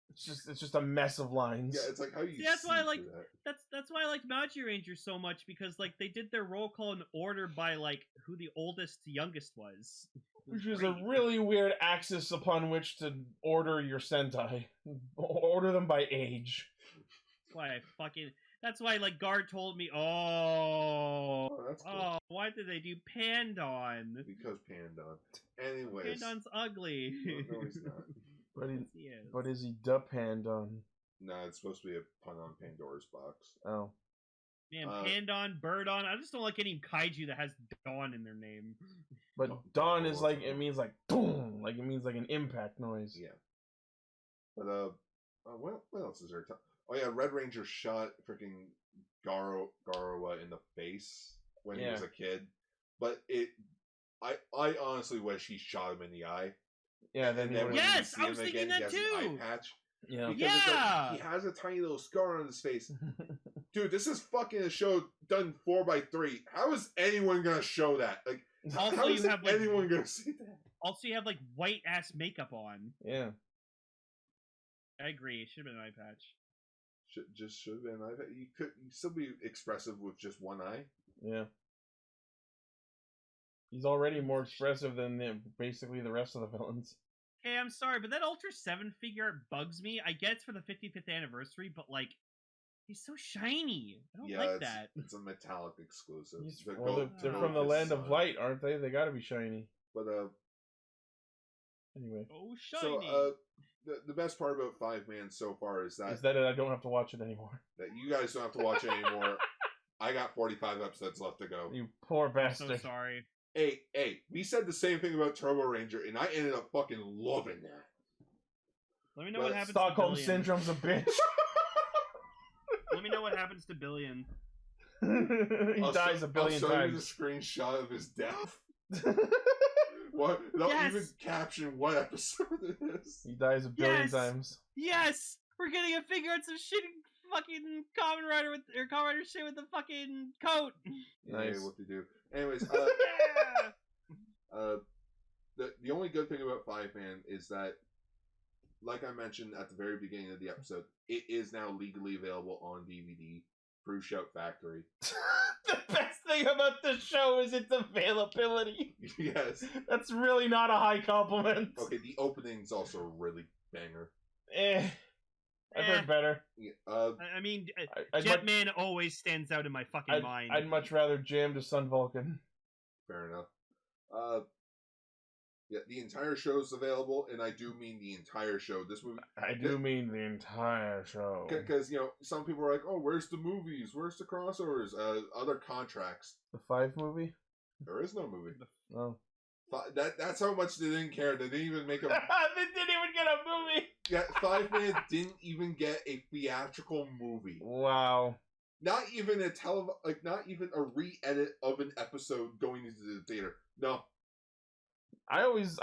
It's just a mess of lines. Yeah, it's like how you. See, that's why I like that. that's why I liked Magi Ranger so much, because like they did their roll call in order by like who the oldest to youngest was. Which is a really weird axis upon which to order your Sentai. Order them by age. That's why like Guard told me, that's cool. why did they do Pandon? Because Pandon. Anyways. Pandon's ugly. No, he's not. But is he the Pandon? No, it's supposed to be a pun on Pandora's box. Oh. Man, Pandon, Birdon. I just don't like any kaiju that has Dawn in their name. But Dawn is like, it means like boom, like it means like an impact noise. Yeah. But What else is there? Oh yeah, Red Ranger shot freaking Garawa in the face when he was a kid, but I honestly wish he shot him in the eye. Yeah, then when Yes, you see I was him thinking again, that he has an too. eye patch. Yeah. Because it's like, he has a tiny little scar on his face. Dude, this is fucking a show done 4x3. How is anyone gonna show that? Like, Also, how is you have, like- anyone gonna see that? Also, you have like white ass makeup on. Yeah. I agree. It should have been an eye patch. Should have been an eye patch. You could still be expressive with just one eye. Yeah. He's already more expressive than basically the rest of the villains. Hey, I'm sorry, but that Ultra 7 figure bugs me. I get it's for the 55th anniversary, but like, he's so shiny. I don't like that. It's a metallic exclusive. They're from the land of light, aren't they? They gotta be shiny. But anyway. Oh, shiny. So the best part about Fiveman so far is that I don't have to watch it anymore. That you guys don't have to watch it anymore. I got 45 episodes left to go. You poor bastard. I'm so sorry. Hey, we said the same thing about Turbo Ranger, and I ended up fucking loving that. Let me know what happens Stockholm to Billion. Syndrome's a bitch. Let me know what happens to Billion. He dies a billion times. I'll show you the screenshot of his death. What? Don't even caption what episode it is. He dies a billion times. Yes! We're getting a figure out some shitty fucking Kamen Rider Kamen Rider shit with the fucking coat. Nice. Yeah, what to do. Anyways, Yeah! the only good thing about Fiveman is that, like I mentioned at the very beginning of the episode, it is now legally available on DVD through Shout Factory. The best thing about this show is its availability. Yes. That's really not a high compliment. Okay, the opening's also really banger. I've heard better. Yeah, I mean, Jetman always stands out in my fucking mind. I'd much rather jam to Sun Vulcan. Fair enough. Yeah, the entire show's available, and I do mean the entire show. This movie. I do mean the entire show. Because, some people are like, oh, where's the movies? Where's the crossovers? Other contracts. The 5 movie? There is no movie. No. That's how much they didn't care. They didn't even make a... They didn't even get a movie! Yeah, Fiveman didn't even get a theatrical movie. Wow. Not even not even a re-edit of an episode going into the theater. No. I always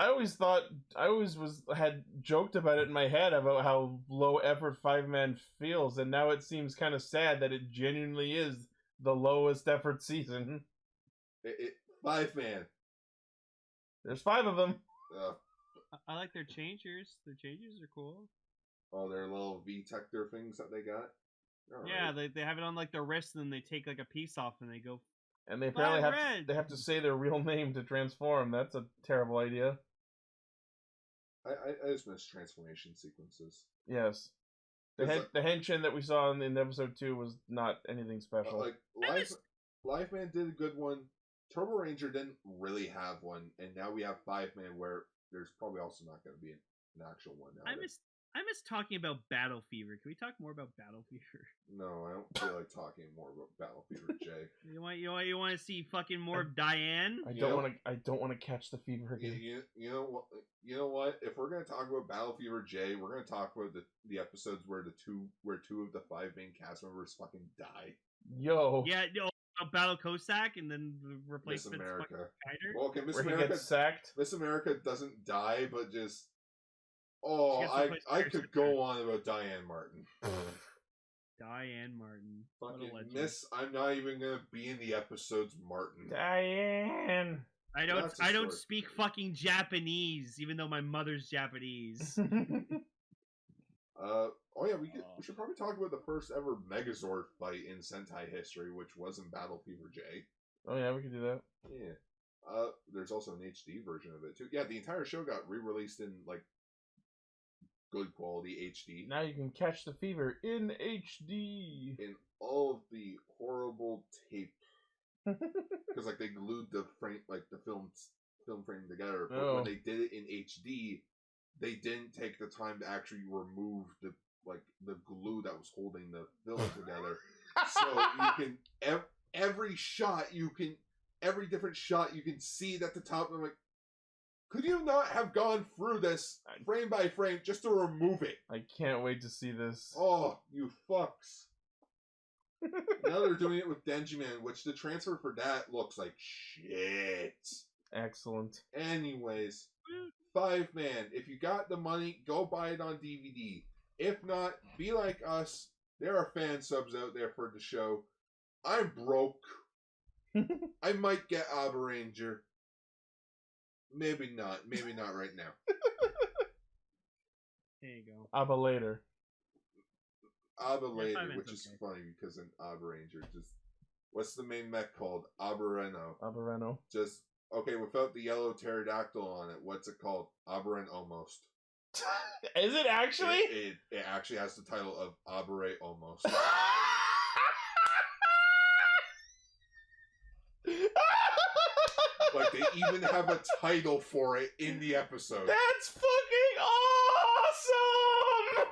had joked about it in my head about how low effort Fiveman feels, and now it seems kind of sad that it genuinely is the lowest effort season. Fiveman. There's 5 of them. I like their changers. Their changers are cool. Oh, their little V-Tector things that they got? Yeah, they have it on like their wrist, and then they take like a piece off, and they go. And they apparently have to say their real name to transform. That's a terrible idea. I just miss transformation sequences. Yes. The henshin that we saw in episode 2 was not anything special. Liveman did a good one. Turbo Ranger didn't really have one, and now we have Fiveman, where there's probably also not going to be an actual one now. I miss talking about Battle Fever. Can we talk more about Battle Fever? No, I don't feel like talking more about Battle Fever, Jay. You want to see fucking more of Diane? I don't want to catch the fever again. You know what? If we're gonna talk about Battle Fever, Jay, we're gonna talk about the episodes where two of the 5 main cast members fucking die. Yo. Yeah. Battle Cossack and then the replacement. Miss America. Well, okay, Miss America gets sacked. Miss America doesn't die, but just I could go on about Diane Martin. Diane Martin. Fucking Miss, I'm not even gonna be in the episodes, Martin. Diane. I don't speak fucking Japanese, even though my mother's Japanese. Oh yeah, we should probably talk about the first ever Megazord fight in Sentai history, which was in Battle Fever J. Oh yeah, we can do that. Yeah. There's also an HD version of it too. Yeah, the entire show got re-released in like good quality HD. Now you can catch the fever in HD. In all of the horrible tape, because like they glued the frame, like the film frame together. But when they did it in HD, they didn't take the time to actually remove the glue that was holding the film together. So you can every different shot you can see it at the top. I'm like, Could you not have gone through this frame by frame just to remove it? I can't wait to see this. Oh, you fucks. Now they're doing it with Denjiman, which the transfer for that looks like shit. Excellent. Anyways, Fiveman, if you got the money, go buy it on DVD. If not, be like us. There are fan subs out there for the show. I'm broke. I might get Abaranger. Maybe not. Maybe not right now. There you go. Abba later. Abba later, Fiveman's which is okay. funny because an Abaranger just... What's the main mech called? Abareno. Abareno. Just, okay, without the yellow pterodactyl on it, what's it called? Abaren almost. Is it actually? It actually has the title of Abare almost. Like, they even have a title for it in the episode. That's fucking awesome!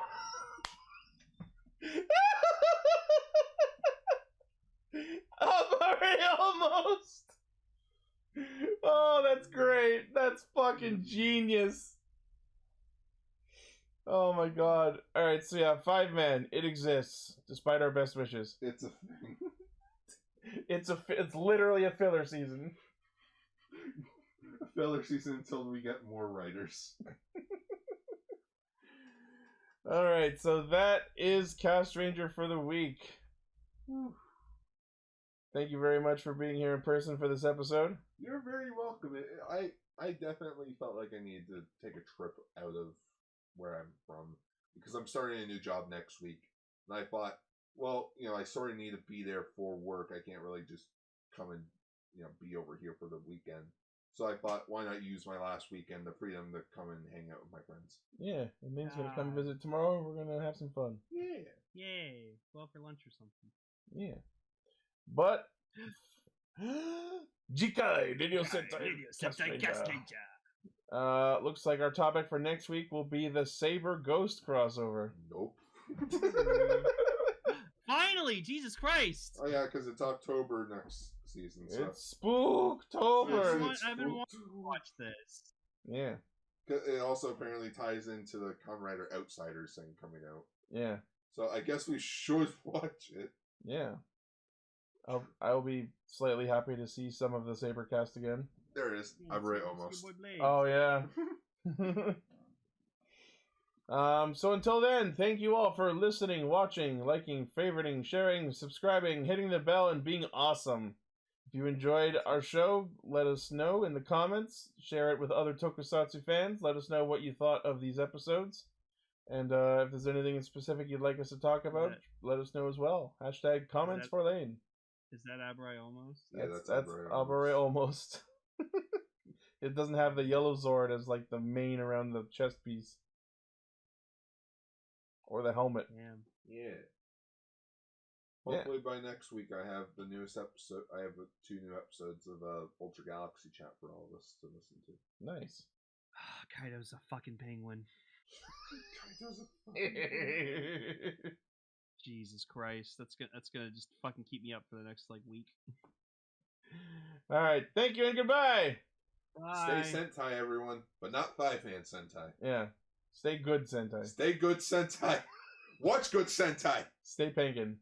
Almost. Oh, that's great. That's fucking genius. Oh my god. Alright, so yeah, Fiveman. It exists, despite our best wishes. It's a thing. It's literally a filler season. A filler season until we get more writers. Alright, so that is Castranger for the week. Thank you very much for being here in person for this episode. You're very welcome. I definitely felt like I needed to take a trip out of where I'm from because I'm starting a new job next week. And I thought, well, I sort of need to be there for work. I can't really just come and, be over here for the weekend. So I thought, why not use my last weekend, the freedom to come and hang out with my friends? Yeah, it means we're gonna come visit tomorrow and we're gonna have some fun. Yeah. Yay. Go out for lunch or something. Yeah. But Jikai Radio Sentai Castranger. Looks like our topic for next week will be the Saber Ghost crossover. Nope. Finally, Jesus Christ! Oh yeah, because it's October next season. So. It's Spooktober. I've been wanting to watch this. Yeah. It also apparently ties into the Kamen Rider Outsiders thing coming out. Yeah. So I guess we should watch it. Yeah. I'll be slightly happy to see some of the Sabercast again. There it is. I've read almost. Oh yeah. So until then, thank you all for listening, watching, liking, favoriting, sharing, subscribing, hitting the bell, and being awesome. If you enjoyed our show, let us know in the comments. Share it with other tokusatsu fans. Let us know what you thought of these episodes. And if there's anything in specific you'd like us to talk about, let us know as well. Hashtag comments for Lane. Is that Abrai almost? Yeah, that's Abrai almost. It doesn't have the yellow Zord as like the mane around the chest piece. Or the helmet. Yeah. Hopefully by next week I have the newest episode. I have 2 new episodes of Ultra Galaxy Chat for all of us to listen to. Nice. Kaido's a fucking penguin. Kaido's a fucking Jesus Christ, that's gonna just fucking keep me up for the next week. All right, thank you and goodbye. Bye. Stay Sentai, everyone, but not Fiveman Sentai. Yeah, stay good Sentai. Stay good Sentai. Watch good Sentai. Stay Penkin.